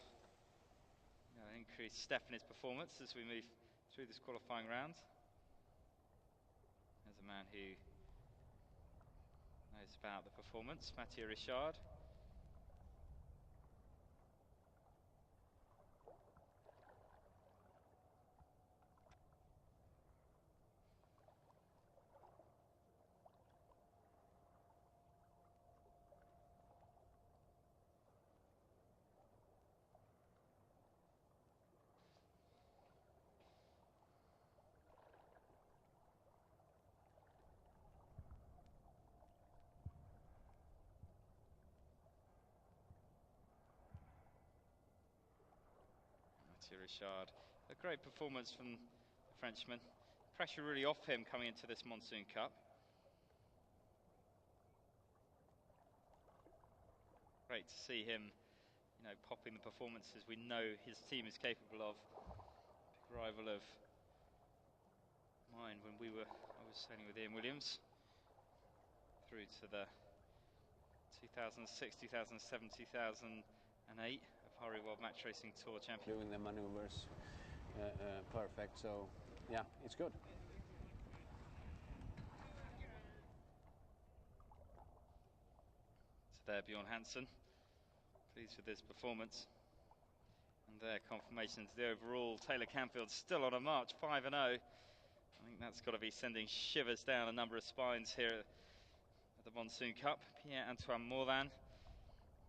an increased step in his performance as we move through this qualifying round. There's a man who knows about the performance, Mathieu Richard. Richard, a great performance from the Frenchman. Pressure really off him coming into this Monsoon Cup. Great to see him, popping the performances we know his team is capable of. Big rival of mine when I was sailing with Ian Williams through to the 2006, 2007, 2008. Alpari World Match Racing Tour champion. Doing the maneuvers perfect, so yeah, it's good. So there, Bjorn Hansen, pleased with his performance. And there, confirmation to the overall. Taylor Canfield still on a march, 5-0. I think that's got to be sending shivers down a number of spines here at the Monsoon Cup. Pierre-Antoine Morvan.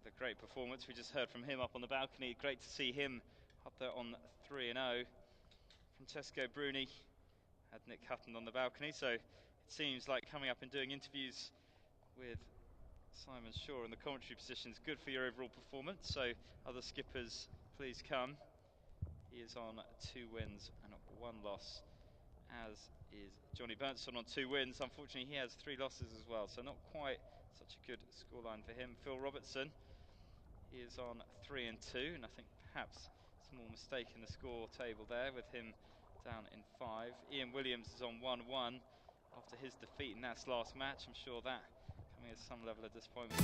The great performance we just heard from him up on the balcony. Great to see him up there on 3-0. Francesco Bruni had Nick Hutton on the balcony, so it seems like coming up and doing interviews with Simon Shaw in the commentary position is good for your overall performance, so other skippers, please come. He is on 2 wins and 1 loss, as is Johnny Berntsen on 2 wins. Unfortunately, he has 3 losses as well, so not quite such a good scoreline for him. Phil Robertson, he is on 3 and 2, and I think perhaps a small mistake in the score table there with him down in 5. Ian Williams is on 1-1 after his defeat in that last match. I'm sure that coming as some level of disappointment.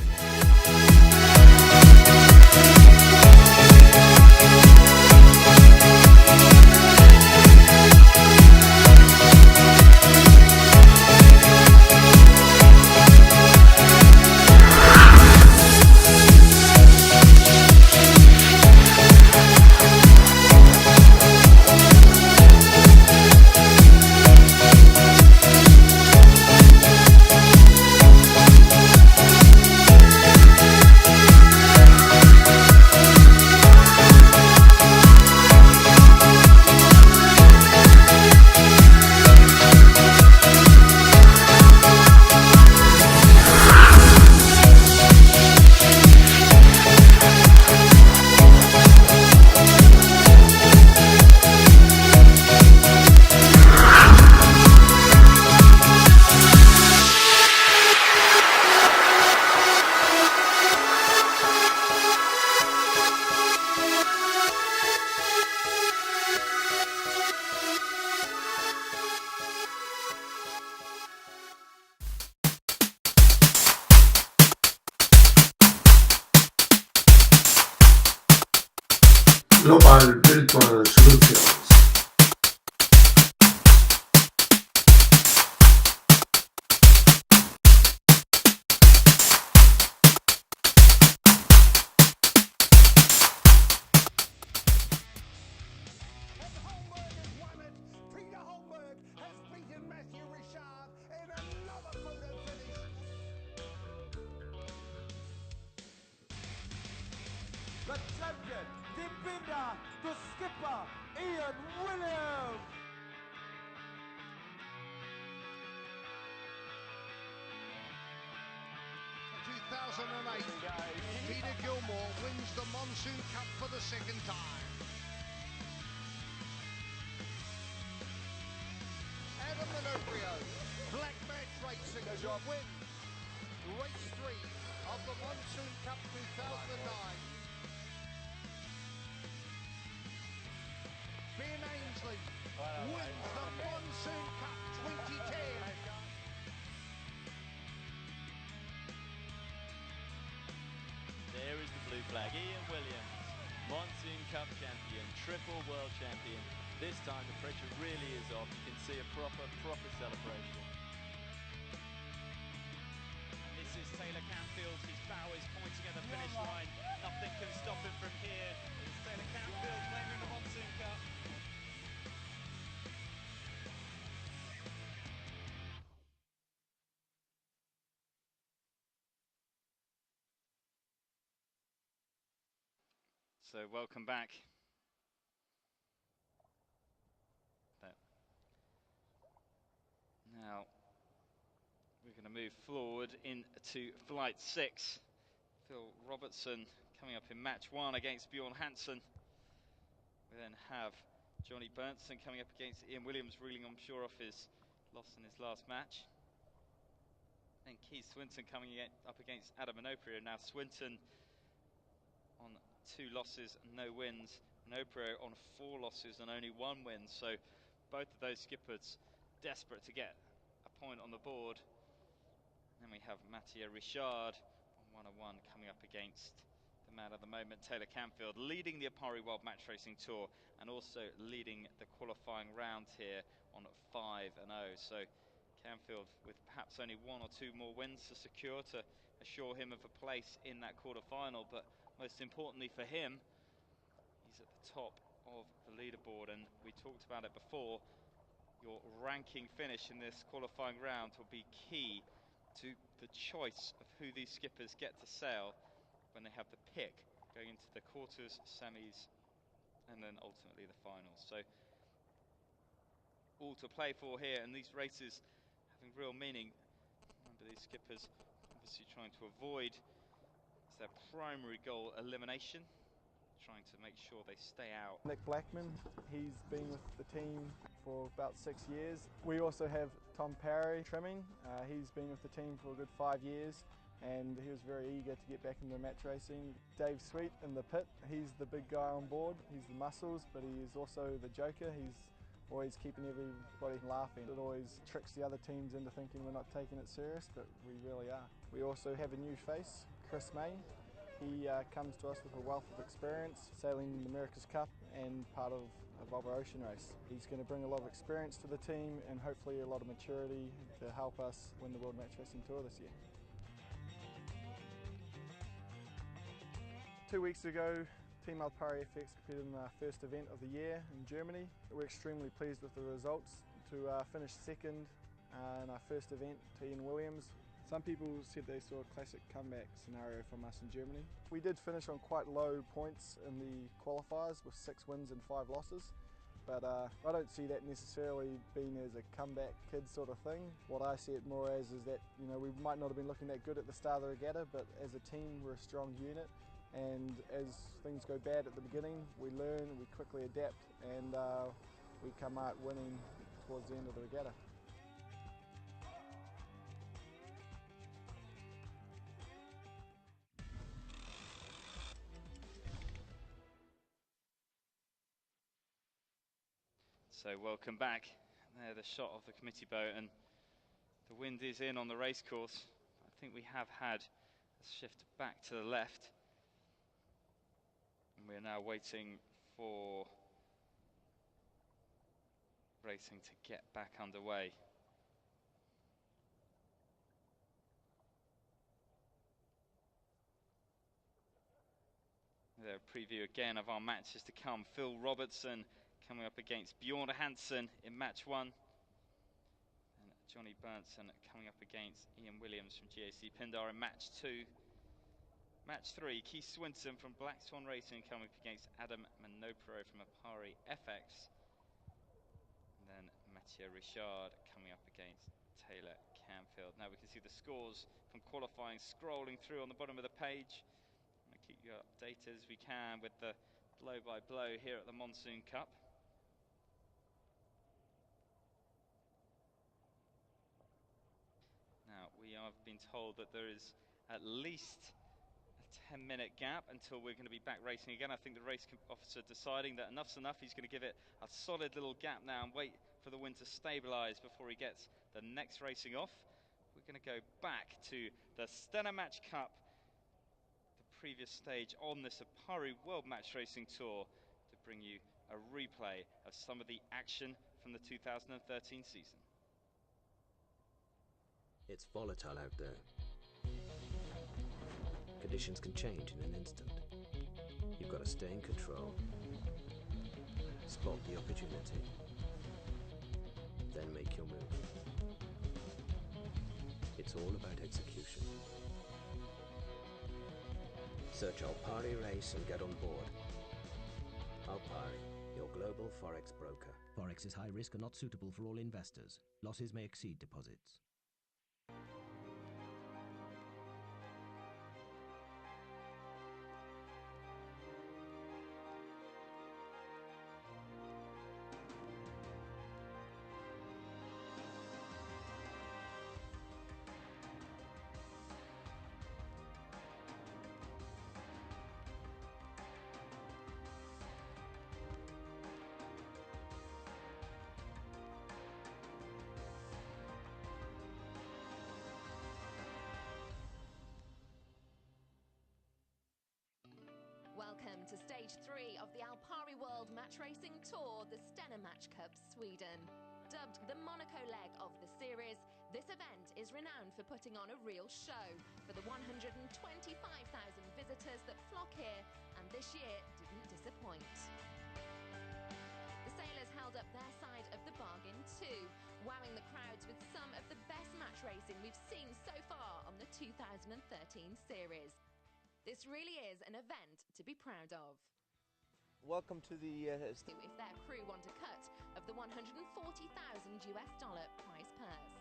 Global Virtual Solutions. The champion, the winner, the skipper, Ian Williams. In 2008, Peter Gilmore wins the Monsoon Cup for the second time. Adam Minoprio, Black Match Racing to win race 3 of the Monsoon Cup 2009. Ben Ainsley wins the Monsoon Cup 2010. There is the blue flag. Ian Williams, Monsoon Cup champion, triple world champion. This time the pressure really is off. You can see a proper celebration. And this is Taylor Canfield. His bow is pointing at the finish line. Nothing can stop him from here. It's Taylor Canfield claiming the Monsoon Cup. So welcome back. Now we're going to move forward into flight 6. Phil Robertson coming up in match 1 against Bjorn Hansen. We then have Johnny Berntsen coming up against Ian Williams, reeling I'm sure off his loss in his last match. Then Keith Swinton coming up against Adam Minoprio. Now Swinton on 2 losses and no wins. Minoprio on 4 losses and only 1 win. So both of those skippers desperate to get a point on the board. Then we have Mathieu Richard on 101 coming up against the man at the moment, Taylor Canfield, leading the Alpari World Match Racing Tour and also leading the qualifying round here on 5-0. So Canfield with perhaps only 1 or 2 more wins to secure to assure him of a place in that quarter-final, but most importantly for him, he's at the top of the leaderboard, and we talked about it before. Your ranking finish in this qualifying round will be key to the choice of who these skippers get to sail when they have the pick going into the quarters, semis, and then ultimately the finals. So all to play for here, and these races having real meaning. Remember, these skippers obviously trying to avoid as their primary goal elimination, trying to make sure they stay out. Nick Blackman, he's been with the team for about 6 years. We also have Tom Parry trimming. He's been with the team for a good 5 years, and he was very eager to get back into match racing. Dave Sweet in the pit, he's the big guy on board. He's the muscles, but he is also the joker. He's always keeping everybody laughing. It always tricks the other teams into thinking we're not taking it serious, but we really are. We also have a new face, Chris May. He comes to us with a wealth of experience, sailing the America's Cup and part of a Volvo Ocean Race. He's going to bring a lot of experience to the team and hopefully a lot of maturity to help us win the World Match Racing Tour this year. 2 weeks ago, Team Alpari FX competed in our first event of the year in Germany. We're extremely pleased with the results. To finish second in our first event to Ian Williams. Some people said they saw a classic comeback scenario from us in Germany. We did finish on quite low points in the qualifiers with 6 wins and 5 losses, but I don't see that necessarily being as a comeback kid sort of thing. What I see it more as is that, you know, we might not have been looking that good at the start of the regatta, but as a team we're a strong unit, and as things go bad at the beginning, we learn, we quickly adapt, and we come out winning towards the end of the regatta. So welcome back. There, the shot of the committee boat, and the wind is in on the race course. I think we have had a shift back to the left. And we're now waiting for racing to get back underway. There, a preview again of our matches to come. Phil Robertson coming up against Bjorn Hansen in match 1. And Johnny Bernson coming up against Ian Williams from GAC Pindar in match 2. Match 3, Keith Swinson from Black Swan Racing coming up against Adam Manopro from Alpari FX. And then Mathieu Richard coming up against Taylor Canfield. Now we can see the scores from qualifying scrolling through on the bottom of the page. I'm going to keep you updated as we can with the blow-by-blow here at the Monsoon Cup. Now, we have been told that there is at least a 10-minute gap until we're going to be back racing again. I think the race officer deciding that enough's enough. He's going to give it a solid little gap now and wait for the wind to stabilise before he gets the next racing off. We're going to go back to the Stena Match Cup, previous stage on this Alpari World Match Racing Tour, to bring you a replay of some of the action from the 2013 season. It's volatile out there. Conditions can change in an instant. You've got to stay in control, spot the opportunity, then make your move. It's all about execution. Search Alpari Race and get on board. Alpari, your global Forex broker. Forex is high risk and not suitable for all investors. Losses may exceed deposits. Welcome to Stage 3 of the Alpari World Match Racing Tour, the Stena Match Cup Sweden. Dubbed the Monaco leg of the series, this event is renowned for putting on a real show for the 125,000 visitors that flock here, and this year didn't disappoint. The sailors held up their side of the bargain too, wowing the crowds with some of the best match racing we've seen so far on the 2013 series. This really is an event to be proud of. Welcome to the... If their crew want a cut of the $140,000 prize purse.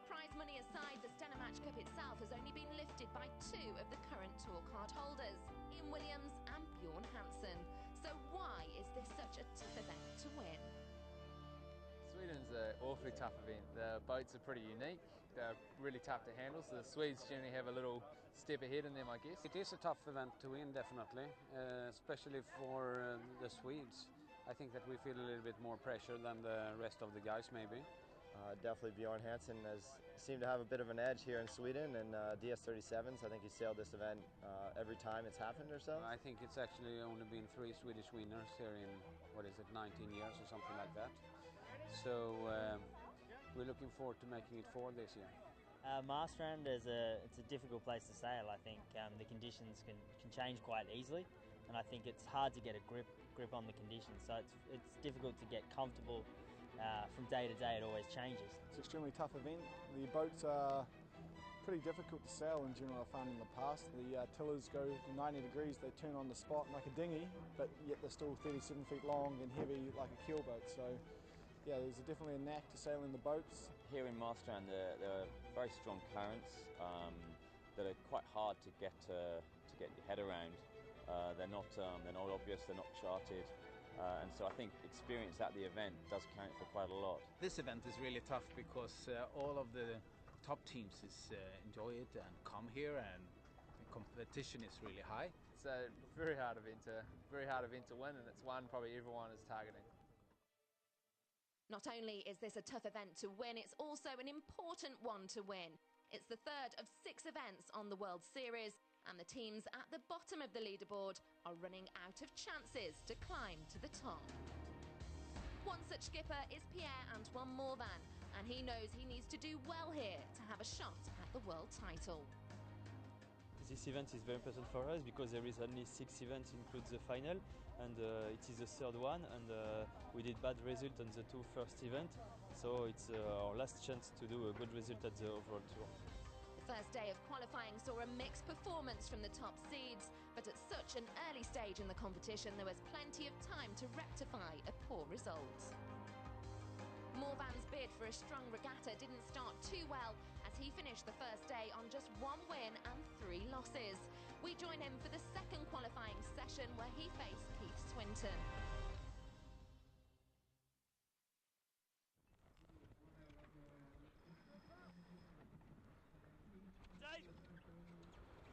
Prize money aside, the Stena Match Cup itself has only been lifted by 2 of the current tour card holders, Ian Williams and Bjorn Hansen. So why is this such a tough event to win? Sweden's an awfully tough event. The boats are pretty unique. They're really tough to handle, so the Swedes generally have a little step ahead in them, I guess. It is a tough event to win, definitely, especially for the Swedes. I think that we feel a little bit more pressure than the rest of the guys, maybe. Definitely Bjorn Hansen has seemed to have a bit of an edge here in Sweden, and DS37s, I think he sailed this event every time it's happened or so. I think it's actually only been 3 Swedish winners here in, 19 years or something like that. So we're looking forward to making it 4 this year. Marstrand is it's a difficult place to sail. I think the conditions can change quite easily, and I think it's hard to get a grip on the conditions. So it's difficult to get comfortable from day to day. It always changes. It's an extremely tough event. The boats are pretty difficult to sail in general, I found in the past. The tillers go 90 degrees, they turn on the spot like a dinghy, but yet they're still 37 feet long and heavy like a keel boat. So yeah, there's definitely a knack to sailing the boats. Here in Marstrand there are very strong currents that are quite hard to get your head around. They're not obvious, they're not charted. And so I think experience at the event does count for quite a lot. This event is really tough because all of the top teams enjoy it and come here, and the competition is really high. It's a very hard event to win, and it's one probably everyone is targeting. Not only is this a tough event to win, it's also an important one to win. It's the third of 6 events on the World Series, and the teams at the bottom of the leaderboard are running out of chances to climb to the top. One such skipper is Pierre-Antoine Morvan, and he knows he needs to do well here to have a shot at the world title. This event is very important for us because there is only 6 events, includes the final, and it is the third one, and we did bad result on the 2 first events, so it's our last chance to do a good result at the overall tour. The first day of qualifying saw a mixed performance from the top seeds, but at such an early stage in the competition there was plenty of time to rectify a poor result. Morvan's bid for a strong regatta didn't start too well, as he finished the first day on just 1 win and 3 losses. We join him for the second qualifying session where he faced Keith Swinton.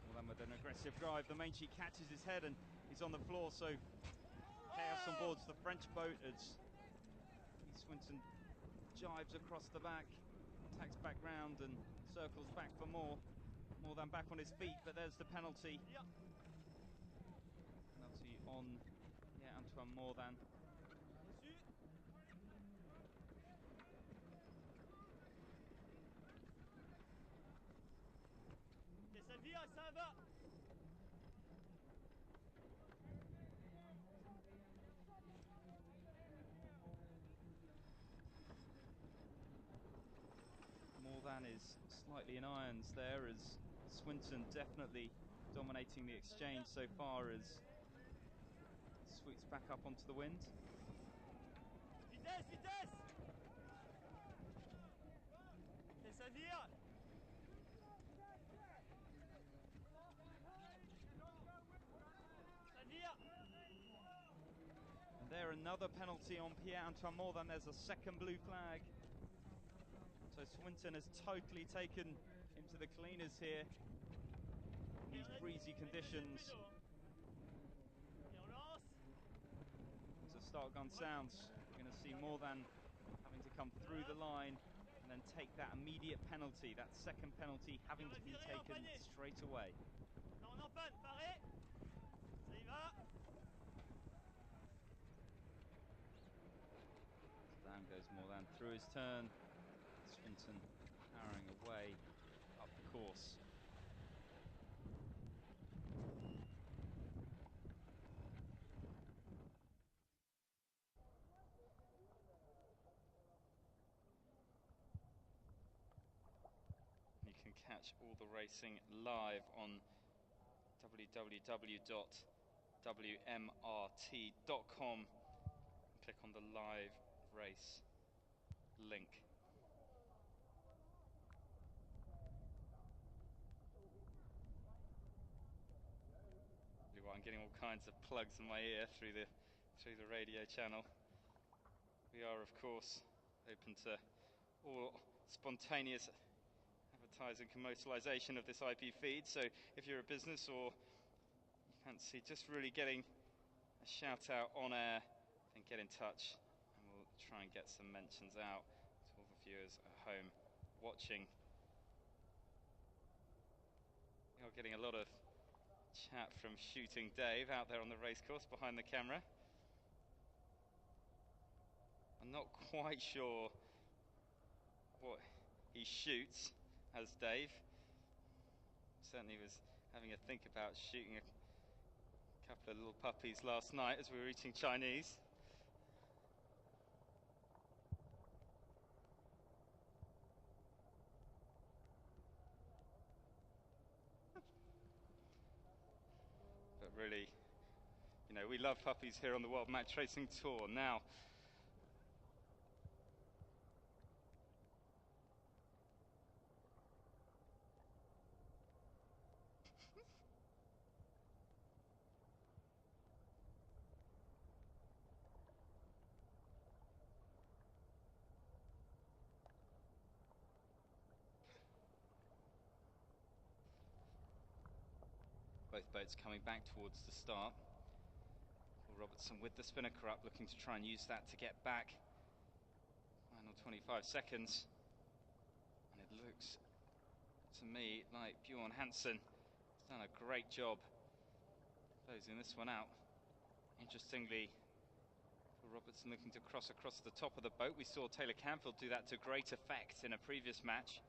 Well, then with an aggressive drive, the main sheet catches his head and he's on the floor, so chaos on board the French boat as Keith Swinton jives across the back, tacks back round and circles back for more. More than back on his feet, but there's the penalty. Penalty on Antoine Morvan. Ça vire, ça va. Morvan is slightly in irons there, as Swinton definitely dominating the exchange so far as sweeps back up onto the wind. Vitesse, vitesse. Et ça vire. Ça vire. And there another penalty on Pierre-Antoine Morvan. There's a second blue flag. So Swinton has totally taken him to the cleaners here in these breezy conditions. As the start gun sounds, we're going to see Morvan having to come through the line and then take that immediate penalty, that second penalty having to be taken straight away. Down goes Morvan through his turn. Swinton powering away up the course. You can catch all the racing live on www.wmrt.com. Click on the live race link. I'm getting all kinds of plugs in my ear through the radio channel. We are, of course, open to all spontaneous advertising commercialization of this IP feed. So if you're a business or you fancy just really getting a shout out on air, then get in touch and we'll try and get some mentions out to all the viewers at home watching. You're getting a lot of chat from Shooting Dave out there on the racecourse behind the camera. I'm not quite sure what he shoots as Dave. Certainly was having a think about shooting a couple of little puppies last night as we were eating Chinese. But really, you know, we love puppies here on the World Match Racing Tour. Now, both boats coming back towards the start. Paul Robertson with the spinnaker up, looking to try and use that to get back. Final 25 seconds. And it looks to me like Bjorn Hansen He's done a great job closing this one out. Interestingly, for Robertson looking to cross across the top of the boat. We saw Taylor Canfield do that to great effect in a previous match.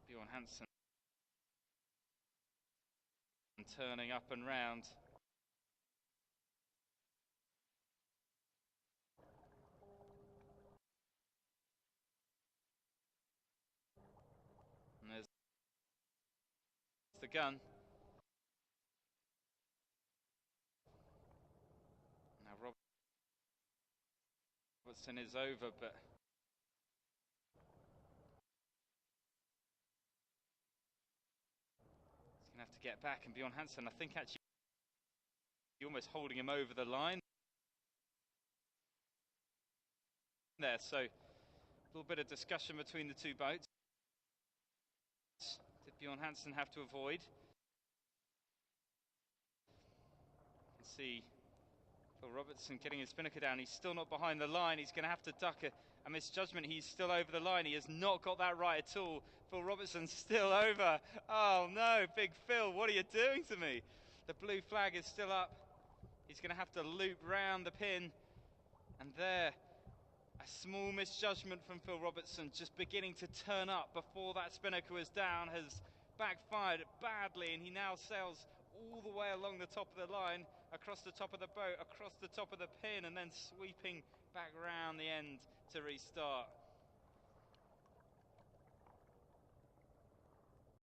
Bjorn Hansen turning up and round. And there's the gun. Now Robertson is over, but he's going to have to get back. And Bjorn Hansen, I think, actually almost holding him over the line there. So a little bit of discussion between the two boats. Did Bjorn Hansen have to avoid? You can see Phil Robertson getting his spinnaker down. He's still not behind the line. He's going to have to duck a misjudgment. He's still over the line. He has not got that right at all. Phil Robertson's still over. Oh no, Big Phil, what are you doing to me? The blue flag is still up. He's going to have to loop round the pin. And there, a small misjudgment from Phil Robertson, just beginning to turn up before that spinnaker was down, has backfired badly, and he now sails all the way along the top of the line, across the top of the boat, across the top of the pin, and then sweeping back round the end to restart.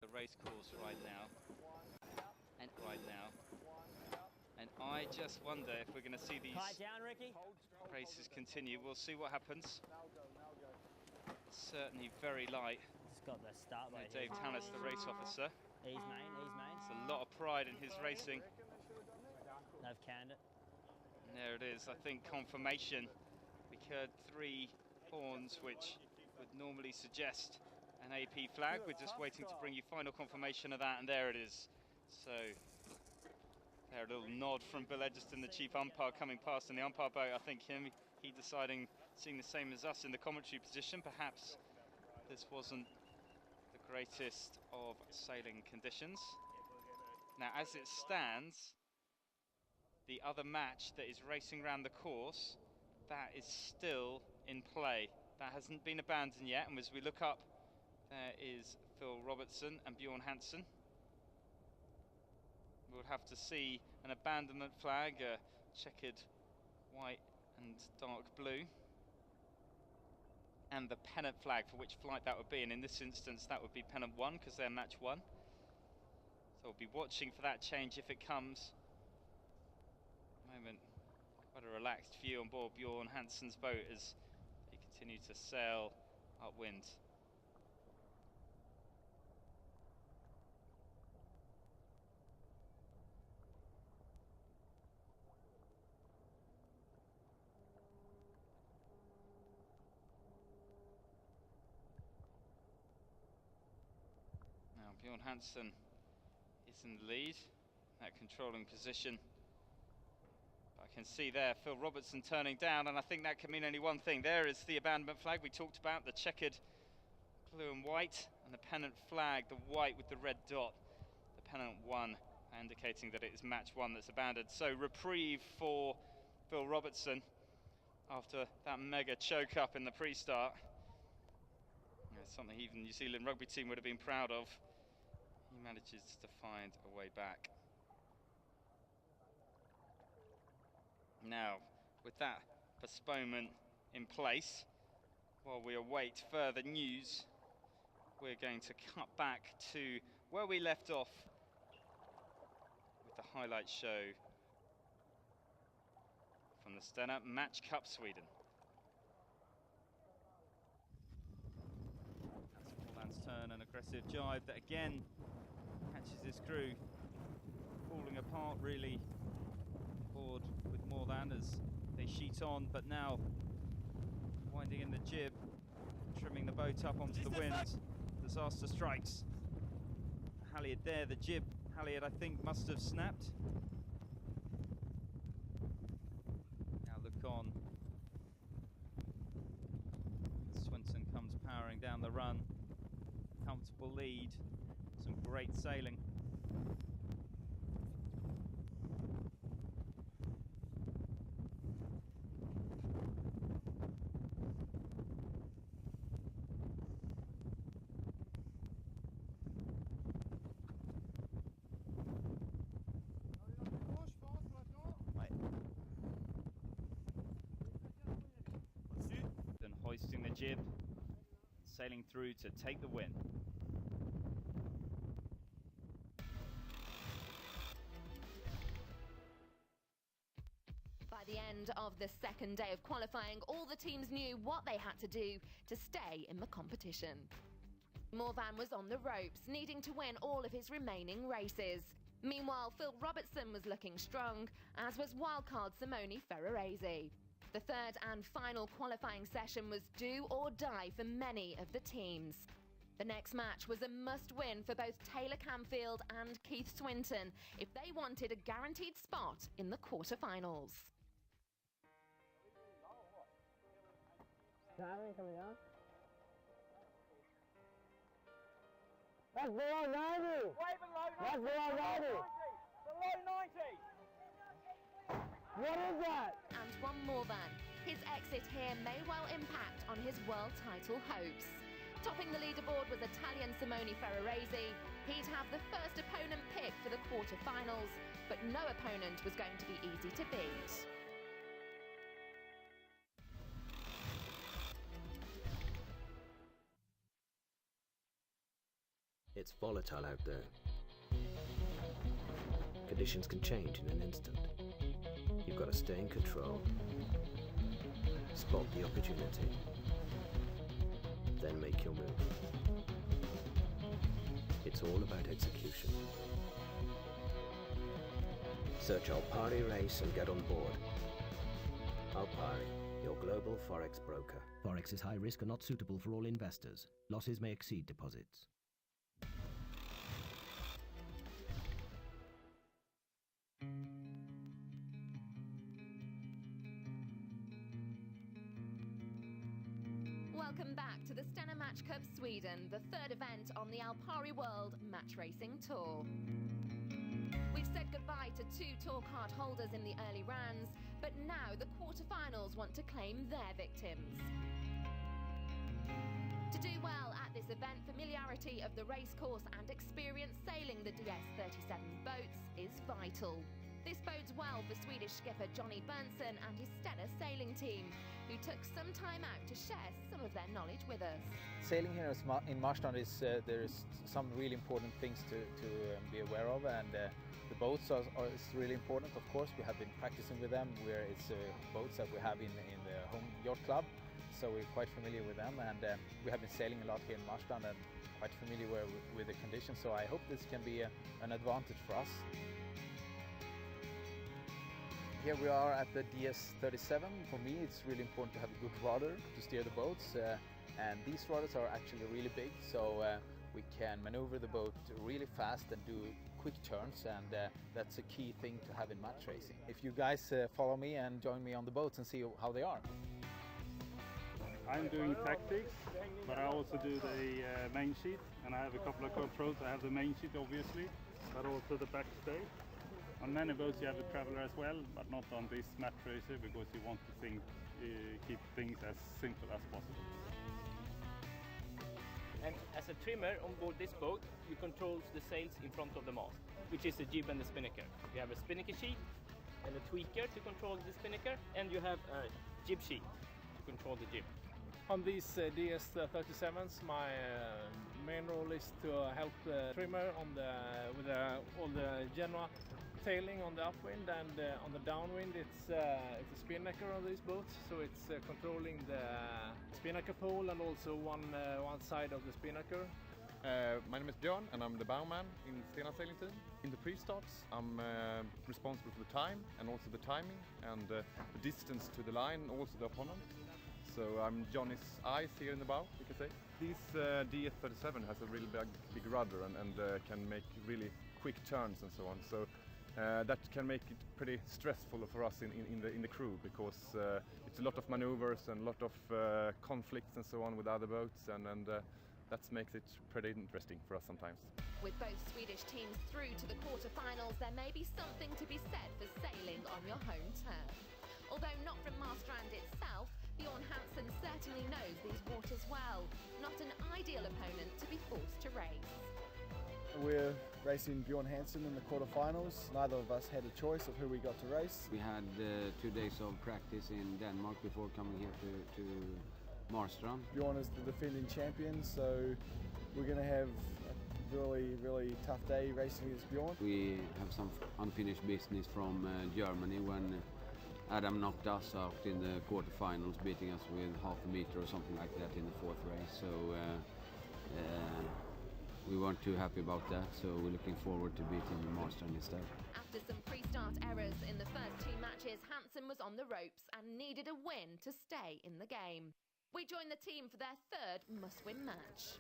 The race course right now, and I just wonder if we're going to see these races continue. We'll see what happens. It's certainly very light. Just got the start by Dave Tallis, the race officer. Ease main, ease main. There's a lot of pride in his racing. They've canned it. And there it is, I think confirmation. We heard 3 horns, which would normally suggest an AP flag. We're just waiting to bring you final confirmation of that, and there it is. So, there, a little nod from Bill Edgerton, the chief umpire, coming past in the umpire boat. I think he deciding, seeing the same as us in the commentary position. Perhaps this wasn't the greatest of sailing conditions. Now, as it stands, the other match that is racing around the course, that is still in play. That hasn't been abandoned yet, and as we look up, there is Phil Robertson and Bjorn Hansen. We'll have to see an abandonment flag, checkered white and dark blue, and the pennant flag, for which flight that would be, and in this instance that would be pennant 1 because they're match 1. So we'll be watching for that change if it comes. Moment, quite a relaxed view on board Bjorn Hansen's boat as they continue to sail upwind. Now Bjorn Hansen is in the lead, that controlling position. I can see there Phil Robertson turning down, and I think that can mean only one thing. There is the abandonment flag we talked about, the checkered blue and white, and the pennant flag, the white with the red dot, the pennant 1, indicating that it is match 1 that's abandoned. So reprieve for Phil Robertson after that mega choke up in the pre-start. Something even the New Zealand rugby team would have been proud of. He manages to find a way back. Now, with that postponement in place, While we await further news, we're going to cut back to where we left off with the highlight show from the Stena Match Cup Sweden. That's Morland's turn, an aggressive jibe that again catches his crew falling apart really board with Morland as they sheet on, but now winding in the jib, trimming the boat up onto the wind. Disaster strikes. Halyard there, the jib halyard I think must have snapped. Now look on. Swinton comes powering down the run. Comfortable lead, some great sailing. Hoisting the jib, sailing through to take the win. By the end of the second day of qualifying, all the teams knew what they had to do to stay in the competition. Morvan was on the ropes, needing to win all of his remaining races. Meanwhile, Phil Robertson was looking strong, as was wildcard Simone Ferrarese. The third and final qualifying session was do or die for many of the teams. The next match was a must-win for both Taylor Canfield and Keith Swinton if they wanted a guaranteed spot in the quarterfinals. That's below 90! Way below 90! That's below 90! Below 90! What is that? Antoine Morvan. His exit here may well impact on his world title hopes. Topping the leaderboard was Italian Simone Ferrarese. He'd have the first opponent pick for the quarterfinals, but no opponent was going to be easy to beat. It's volatile out there. Conditions can change in an instant. You've got to stay in control, spot the opportunity, then make your move. It's all about execution. Search Alpari Race and get on board. Alpari, your global Forex broker. Forex is high risk and not suitable for all investors. Losses may exceed deposits. Welcome back to the Stena Match Cup Sweden, the third event on the Alpari World Match Racing Tour. We've said goodbye to two tour card holders in the early rounds, but now the quarterfinals want to claim their victims. To do well at this event, familiarity of the racecourse and experience sailing the DS37 boats is vital. This bodes well for Swedish skipper Johnny Berntsson and his stellar sailing team, who took some time out to share some of their knowledge with us. Sailing here in Marstrand is there's some really important things to be aware of, and the boats are really important. Of course, we have been practicing with them. It's boats that we have in the home yacht club, so we're quite familiar with them, and we have been sailing a lot here in Marstrand and quite familiar with the conditions. So I hope this can be an advantage for us. Here we are at the DS37. For me, it's really important to have a good rudder to steer the boats, and these rudders are actually really big, so we can maneuver the boat really fast and do quick turns, and that's a key thing to have in match racing. If you guys follow me and join me on the boats and see how they are. I'm doing tactics, but I also do the main sheet, and I have a couple of controls. I have the main sheet obviously, but also the backstay. On many boats you have a traveler as well, but not on this match racer, because you want to keep things as simple as possible. And as a trimmer on board this boat, you control the sails in front of the mast, which is the jib and the spinnaker. You have a spinnaker sheet and a tweaker to control the spinnaker, and you have a jib sheet to control the jib. On these DS37s, my main role is to help the trimmer on with all the Genoa tailing on the upwind, and on the downwind it's a spinnaker on these boats, so it's controlling the spinnaker pole and also one side of the spinnaker. My name is Björn and I'm the bowman in Stena sailing team. In the pre-starts I'm responsible for the time and also the timing and the distance to the line and also the opponent. So I'm Johnny's eyes here in the bow, you can say. This DS37 has a really big rudder and can make really quick turns and so on. So that can make it pretty stressful for us in the crew, because it's a lot of maneuvers and a lot of conflicts and so on with other boats, and that makes it pretty interesting for us sometimes. With both Swedish teams through to the quarter-finals, there may be something to be said for sailing on your home turf. Although not from Marstrand itself, Bjorn Hansen certainly knows these waters well. Not an ideal opponent to be forced to race. We're racing Bjorn Hansen in the quarterfinals. Neither of us had a choice of who we got to race. We had 2 days of practice in Denmark before coming here to Marstrand. Bjorn is the defending champion, so we're going to have a really tough day racing against Bjorn. We have some unfinished business from Germany when Adam knocked us out in the quarterfinals, beating us with half a meter or something like that in the 4th race. So we weren't too happy about that, so we're looking forward to beating Marstrand instead. After some pre-start errors in the first 2 matches, Hansen was on the ropes and needed a win to stay in the game. We join the team for their 3rd must-win match.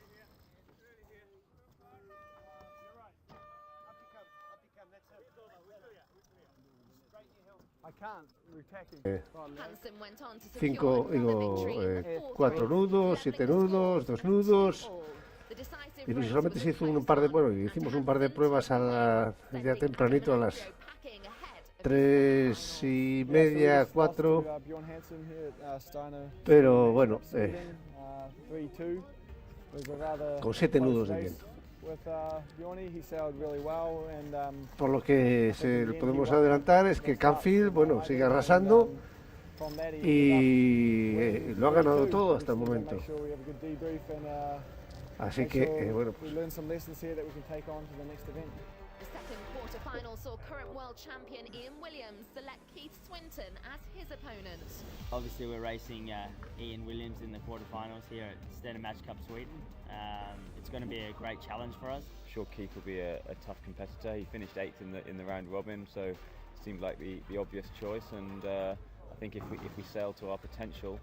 I can't, we're attacking. Hansen went on to secure another 4 nudos, 7 nudos, 2 nudos. Y solamente se hizo hicimos un par de pruebas ya tempranito a las 3:30, 4. Pero bueno, con 7 nudos de viento. Por lo que podemos adelantar es que Canfield, sigue arrasando y lo ha ganado todo hasta el momento. Así que, Quarter-final saw current world champion Ian Williams select Keith Swinton as his opponent. Obviously we're racing Ian Williams in the quarterfinals here at Stena Match Cup Sweden. It's going to be a great challenge for us. I'm sure Keith will be a tough competitor. He finished 8th in the round robin, so it seemed like the obvious choice, and I think if we sail to our potential,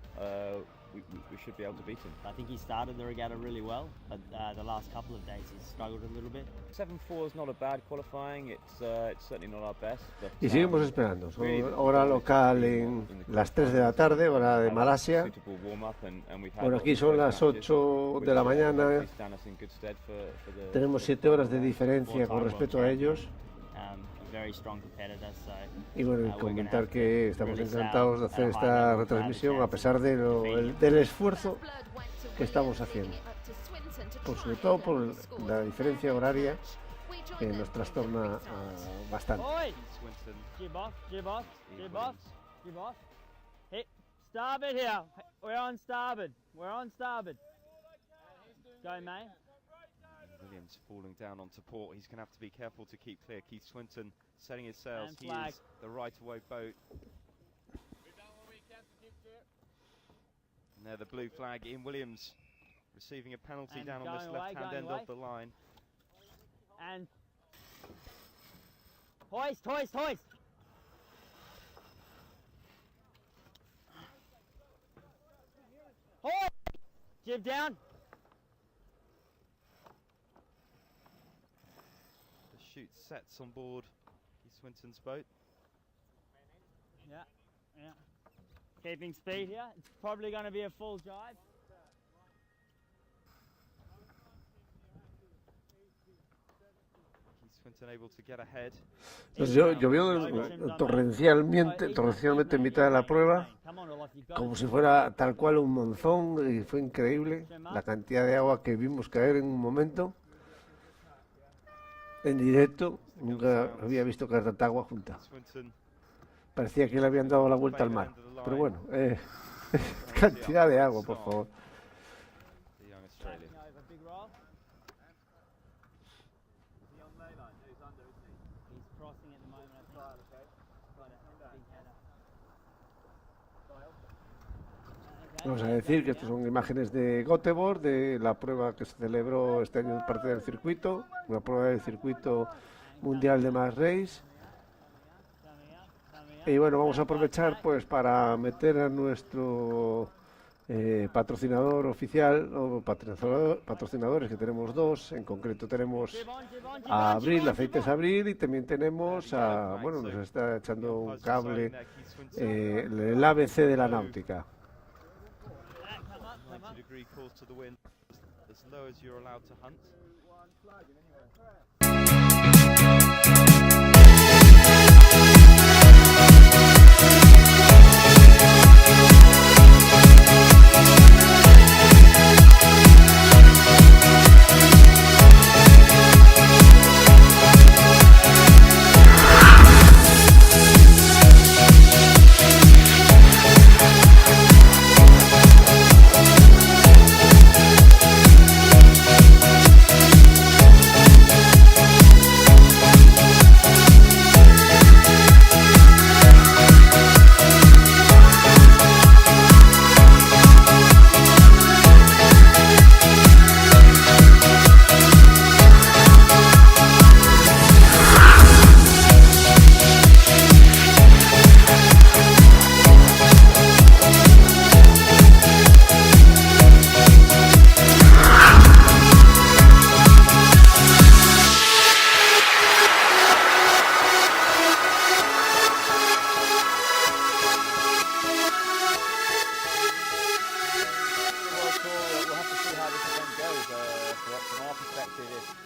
we should be able to beat him. I think he started the regatta really well, but the last couple of days he's struggled a little bit. 7-4 is not a bad qualifying. It's certainly not our best. But, y seguimos esperando. Son hora local en las 3 de la tarde, hora de Malasia. Bueno, aquí son las 8 de la mañana. Tenemos 7 horas de diferencia con respecto a ellos. Y bueno, comentar que estamos encantados de hacer esta retransmisión a pesar del esfuerzo que estamos haciendo, sobre todo por la diferencia horaria que nos trastorna bastante. Hey, starboard here. We're on starboard. Go, mate. Williams falling down onto port. He's going to have to be careful to keep clear. Keith Swinton setting his sails. He is the right-of-way boat. And there the blue flag. Ian Williams receiving a penalty down on this left-hand end of the line. And hoist, hoist, hoist. Hoist! Jib down. Chute sets on board Keith Swinton's boat. Yeah. Keeping speed here. It's probably going to be a full jibe. Keith Swinton able to get ahead. Entonces llovió torrencialmente en mitad de la prueba, como si fuera tal cual un monzón, y fue increíble la cantidad de agua que vimos caer en un momento. En directo, nunca había visto caer tanta agua junta. Parecía que le habían dado la vuelta al mar. Pero bueno, Cantidad de agua, por favor. The young Australian. Vamos a decir que estas son imágenes de Göteborg, de la prueba que se celebró este año, parte del circuito, una prueba del Circuito Mundial de Match Race. Y bueno, vamos a aprovechar pues para meter a nuestro patrocinador oficial, o patrocinadores, que tenemos dos. En concreto tenemos a Abril, Aceites Abril, y también tenemos a, bueno, nos está echando un cable, el ABC de la náutica. 90-degree course to the wind, as low as you're allowed to hunt.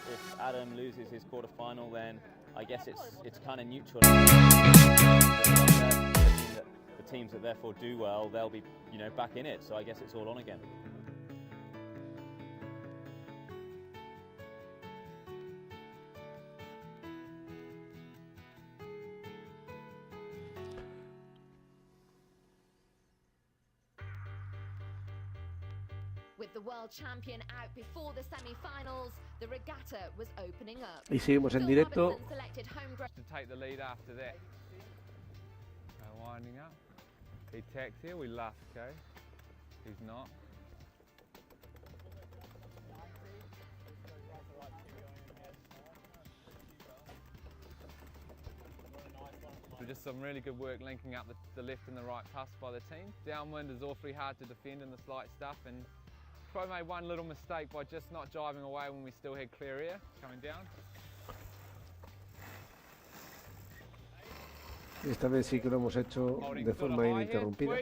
If Adam loses his quarter-final, then I guess it's kind of neutral. The teams that therefore do well, they'll be, you know, back in it. So I guess it's all on again. With the world champion out before the semi-finals, the regatta was opening up. Y seguimos en directo. To take the lead after that. Winding up. He tacks here, we laugh, okay? He's not. So just some really good work linking up the left and the right pass by the team. Downwind is awfully hard to defend in the slight stuff, and probably made one little mistake by just not driving away when we still had clear air coming down. Esta vez sí que lo hemos hecho de forma ininterrumpida.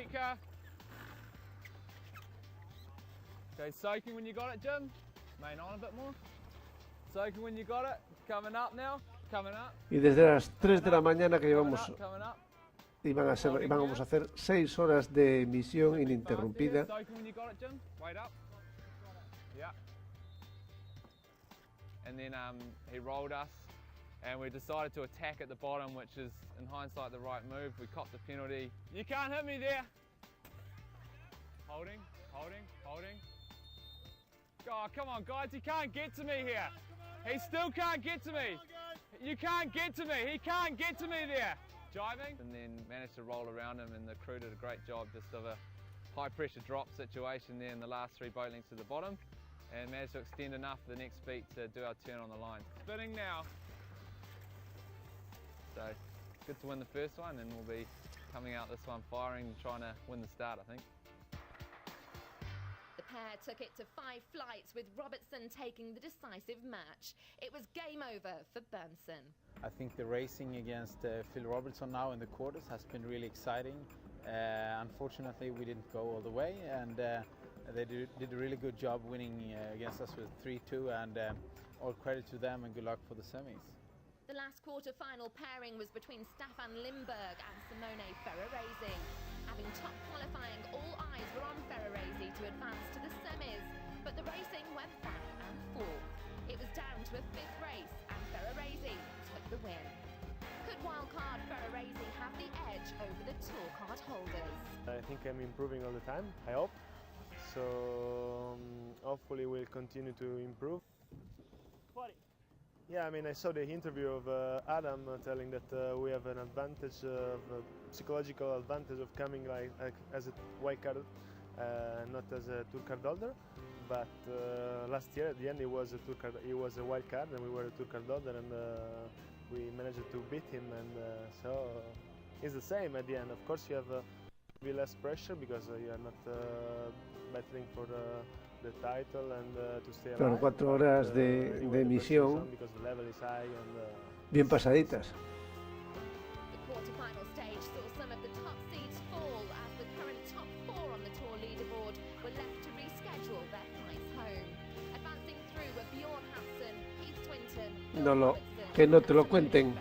Okay, soaking when you got it, Jim. Main on a bit more. Soaking when you got it. Coming up now. Coming up. Y desde las 3 de la mañana que llevamos, íbamos a hacer 6 horas de emisión ininterrumpida. Soaking when you got it, Jim. Wait up. Yeah. And then he rolled us, and we decided to attack at the bottom, which is, in hindsight, the right move. We copped the penalty. You can't hit me there. Holding, holding, holding. Oh, come on, guys, he can't get to me here. He still can't get to me. You can't get to me. He can't get to me there. Jiving, and then managed to roll around him, and the crew did a great job just of a high-pressure drop situation there in the last 3 boat links to the bottom, and managed to extend enough for the next beat to do our turn on the line. Spinning now. So, good to win the first one, and we'll be coming out this one firing and trying to win the start, I think. The pair took it to 5 flights, with Robertson taking the decisive match. It was game over for Bernsen. I think the racing against Phil Robertson now in the quarters has been really exciting. Unfortunately, we didn't go all the way, and they did a really good job winning against us with 3-2, and all credit to them and good luck for the semis. The last quarter-final pairing was between Staffan Lindberg and Simone Ferraresi. Having top qualifying, all eyes were on Ferraresi to advance to the semis, but the racing went back and forth. It was down to a 5th race, and Ferraresi took the win. Could wildcard Ferraresi have the edge over the tour card holders? I think I'm improving all the time, I hope. So hopefully we'll continue to improve. Yeah, I mean, I saw the interview of Adam telling that we have an advantage, psychological advantage of coming like as a white card, not as a tour card holder. But last year at the end he was a wild card and we were a tour card holder, and we managed to beat him, and so it's the same at the end. Of course you have less pressure because you are not battling for the title and to stay alive. Claro, 4 horas de emisión bien pasaditas. The quarterfinal stage saw some of the top seeds fall as the current top 4 on the tour leaderboard were left to reschedule their flights home. Advancing through were Bjorn Hansen, Keith Swinton, Que no te lo cuenten.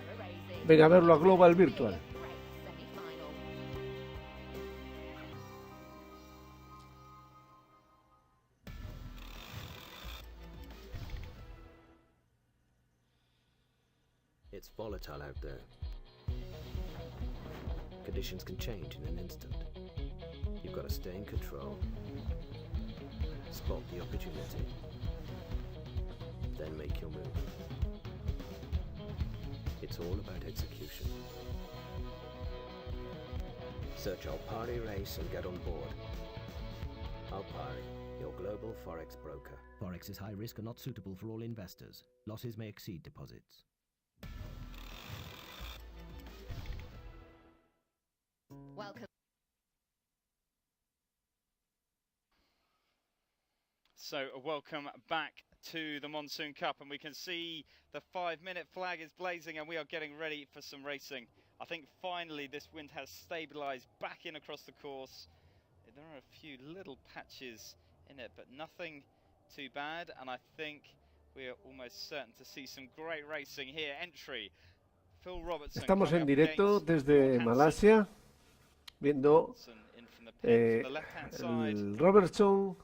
Venga a verlo a Global Virtual. It's volatile out there. Conditions can change in an instant. You've got to stay in control. Spot the opportunity. Then make your move. It's all about execution. Search Alpari Race and get on board. Alpari, your global Forex broker. Forex is high risk and not suitable for all investors. Losses may exceed deposits. Welcome. So welcome back to the Monsoon Cup, and we can see the 5-minute flag is blazing and we are getting ready for some racing. I think finally this wind has stabilized back in across the course. There are a few little patches in it, but nothing too bad, and I think we are almost certain to see some great racing here. Entry, Phil Robertson. Estamos en directo desde Malasia, viendo el Robertson.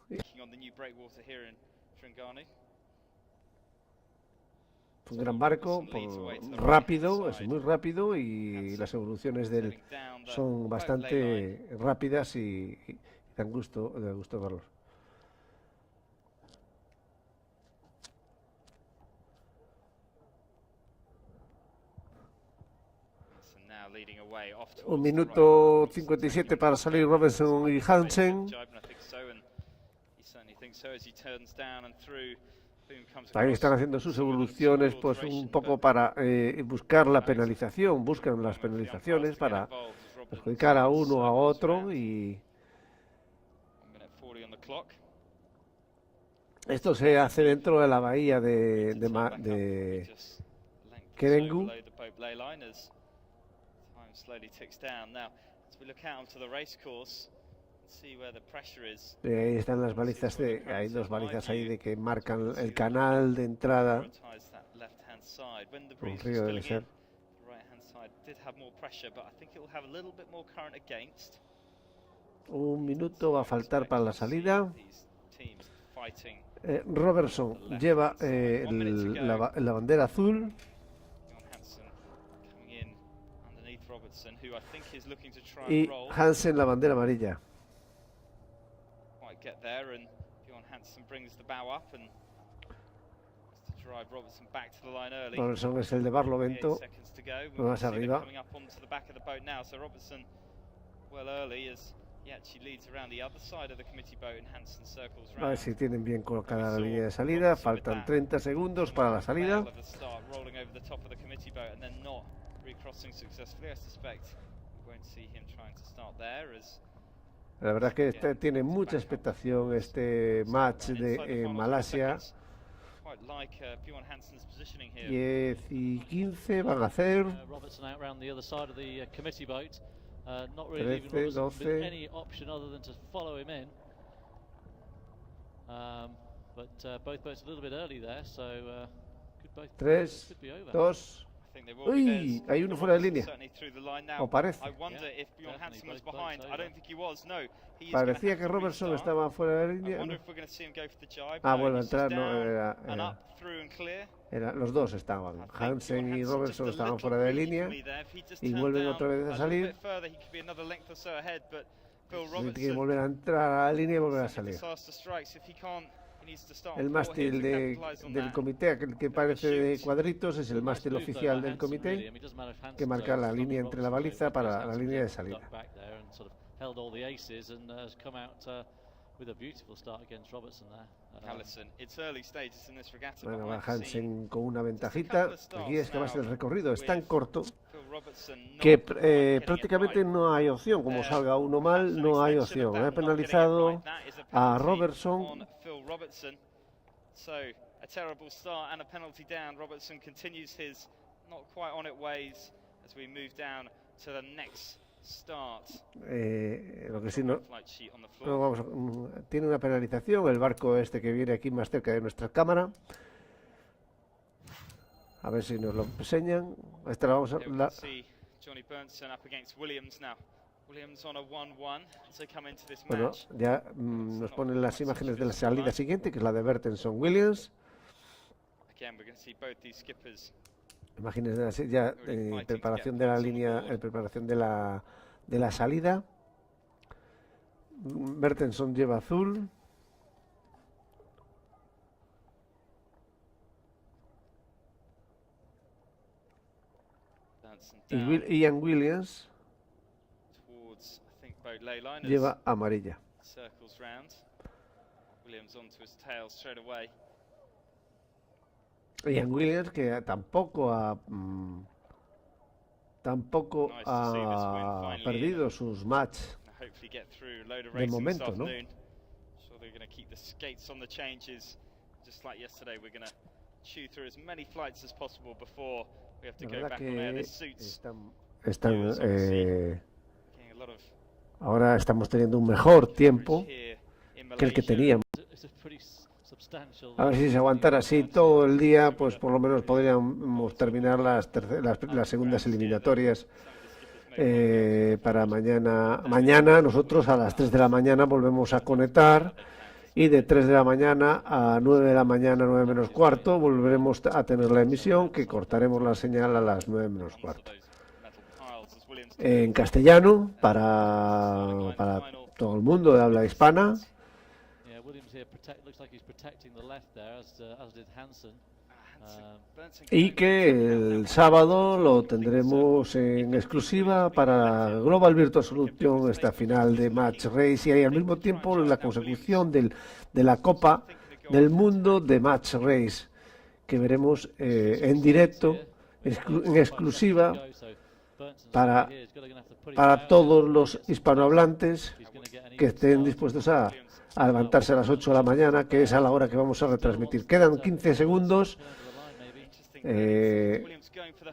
Un gran barco, rápido, es muy rápido, y las evoluciones de él son bastante rápidas y dan gusto verlos. Un minuto 57 para salir Robertson y Hansen. Ahí están haciendo sus evoluciones, pues un poco para buscar la penalización. Buscan las penalizaciones para perjudicar a uno a otro, y esto se hace dentro de la bahía de Kerengu. Ahí están las balizas, hay dos balizas ahí de que marcan el canal de entrada. Un río debe ser. Un minuto va a faltar para la salida. Robertson lleva la bandera azul. Y Hansen la bandera amarilla. Robertson es el de Barlovento, más arriba. A ver si tienen bien colocada la línea de salida. Faltan 30 segundos para la salida. La verdad es que tiene mucha expectación este match en Malasia. 10 y 15 van a hacer. 13, 12. Tres, dos. Uy, hay uno fuera de línea. O parece. Parecía que Robertson estaba fuera de línea, ¿no? Ah, bueno, entrar no era. Los dos estaban. Hansen y Robertson estaban fuera de línea y vuelven otra vez a salir. Tiene que volver a entrar a la línea y volver a salir. El mástil del comité, aquel que parece de cuadritos, es el mástil oficial del comité, que marca la línea entre la baliza para la línea de salida. Bueno, va Hansen con una ventajita. Aquí es que además el recorrido es tan corto que prácticamente no hay opción. Como salga uno mal, no hay opción. Ha penalizado a Robertson. So a terrible start and a penalty down. Robertson continues his not quite on it ways as we move down to the next start. Lo que sí tiene una penalización el barco este que viene aquí más cerca de nuestra cámara. A ver si nos lo enseñan. Esta la vamos a Johnny Burnson up against Williams now. Williams on a 1-1 as they come into this Bueno, match. ya nos ponen las imágenes de la salida siguiente, que es la de Bertenson Williams. Again, we're going to see both these skippers. Imágenes de la ya en preparación de la línea, en preparación de la salida. Bertenson lleva azul. Y Ian Williams lleva amarilla. Ian Williams, que tampoco ha perdido sus match de momento, ¿no? La verdad que ahora estamos teniendo un mejor tiempo que el que teníamos. A ver si se aguantara así todo el día, pues por lo menos podríamos terminar las segundas eliminatorias para mañana. Mañana nosotros a las 3 de la mañana volvemos a conectar y de 3 de la mañana a 9 de la mañana, 9 menos cuarto, volveremos a tener la emisión, que cortaremos la señal a las 9 menos cuarto. En castellano, para todo el mundo de habla hispana. Y que el sábado lo tendremos en exclusiva para Global Virtual Solution, esta final de Match Race, y al mismo tiempo la consecución de la Copa del Mundo de Match Race, que veremos en directo, en exclusiva, para todos los hispanohablantes que estén dispuestos a levantarse a las 8 de la mañana, que es a la hora que vamos a retransmitir. Quedan 15 segundos.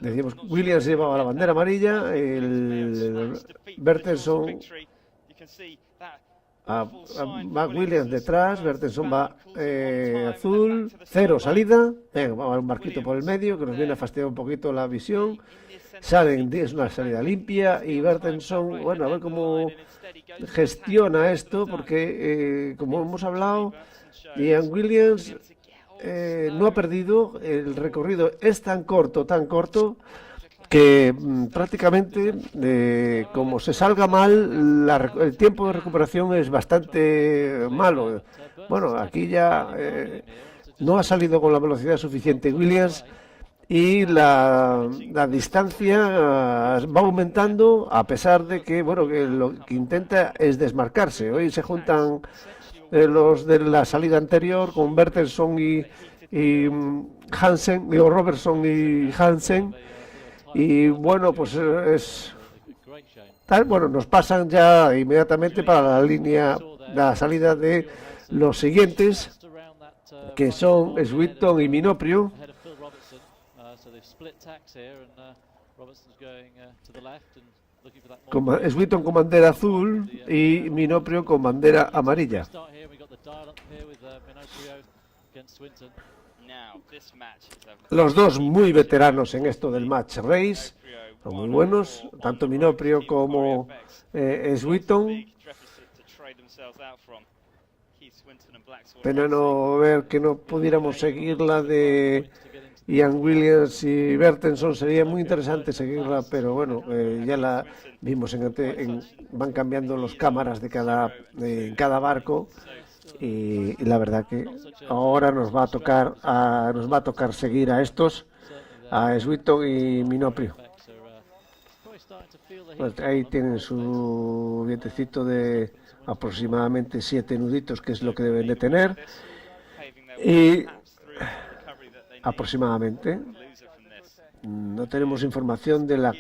Decíamos, Williams llevaba la bandera amarilla, el Bertenson va Williams detrás, Bertenson va azul, 0 salida. Venga, va un barquito por el medio que nos viene a fastidiar un poquito la visión. Salen, es una salida limpia, y Bertenson, bueno, a ver cómo gestiona esto, porque como hemos hablado, Ian Williams no ha perdido. El recorrido es tan corto que prácticamente como se salga mal, el tiempo de recuperación es bastante malo. Bueno, aquí ya no ha salido con la velocidad suficiente Williams, y la distancia va aumentando, a pesar de que, bueno, que lo que intenta es desmarcarse. Hoy se juntan los de la salida anterior con Bertenson y Hansen, digo Robertson y Hansen, y bueno, pues bueno, nos pasan ya inmediatamente para la salida de los siguientes, que son Swinton y Minoprio. Swinton con bandera azul y Minoprio con bandera amarilla. Los dos muy veteranos en esto del Match Race, son muy buenos, tanto Minoprio como Swinton. Pena no ver que no pudiéramos seguir la de Ian Williams y Bertenson, sería muy interesante seguirla, pero bueno, ya la vimos van cambiando los cámaras en cada barco y la verdad que ahora nos va a tocar seguir a estos, a Sweeton y Minoprio. Pues ahí tienen su vientecito de aproximadamente 7 nuditos, que es lo que deben de tener, y aproximadamente no tenemos información de la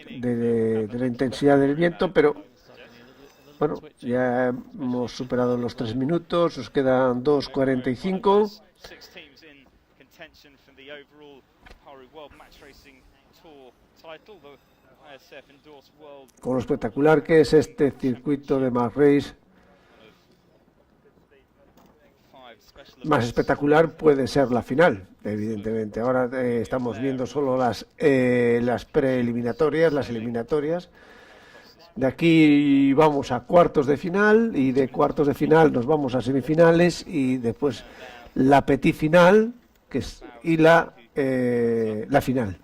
intensidad del viento, pero bueno, ya hemos superado los 3 minutos, nos quedan 2:45. Con lo espectacular que es este circuito de Match Race, más espectacular puede ser la final, evidentemente. Ahora estamos viendo solo las preeliminatorias, las eliminatorias. De aquí vamos a cuartos de final y de cuartos de final nos vamos a semifinales y después la petit final y la final.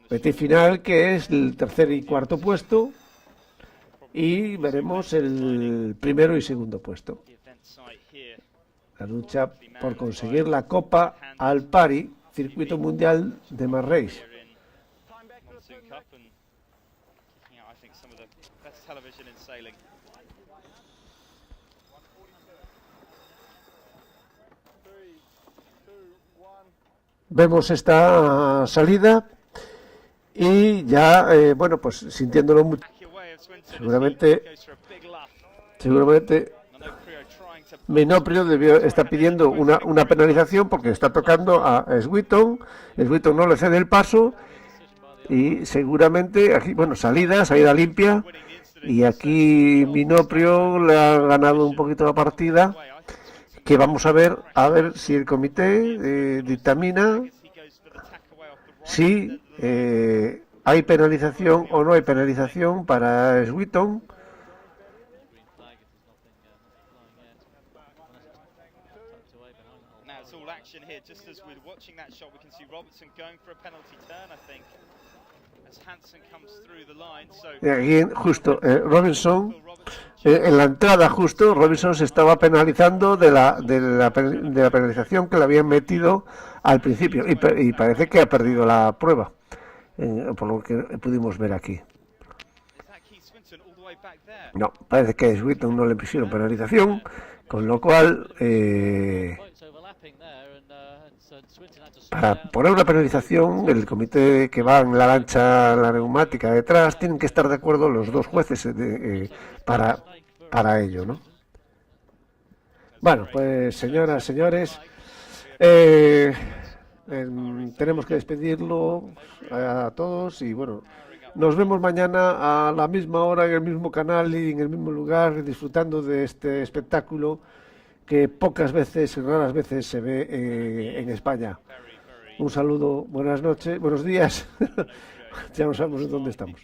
Petit final, que es el tercer y cuarto puesto, y veremos el primero y segundo puesto. La lucha por conseguir la Copa Alpari, Circuito Mundial de Match Race. Vemos esta salida y ya, bueno, pues sintiéndolo mucho, seguramente Minoprio está pidiendo una penalización porque está tocando a Sweeton. Sweeton no le cede el paso y seguramente aquí, bueno, salida limpia, y aquí Minoprio le ha ganado un poquito la partida, que vamos a ver si el comité dictamina si hay penalización o no hay penalización para Sweeton. Y aquí justo Robinson, en la entrada justo, Robinson se estaba penalizando de la penalización que le habían metido al principio y parece que ha perdido la prueba, por lo que pudimos ver aquí. No, parece que a Sweeton no le pusieron penalización, con lo cual para poner una penalización, el comité que va en la lancha, la neumática detrás, tienen que estar de acuerdo los dos jueces para ello, ¿no? Bueno, pues señoras, señores, tenemos que despedirlo a todos y bueno, nos vemos mañana a la misma hora en el mismo canal y en el mismo lugar, disfrutando de este espectáculo que pocas veces, raras veces se ve en España. Un saludo, buenas noches, buenos días, ya no sabemos en dónde estamos.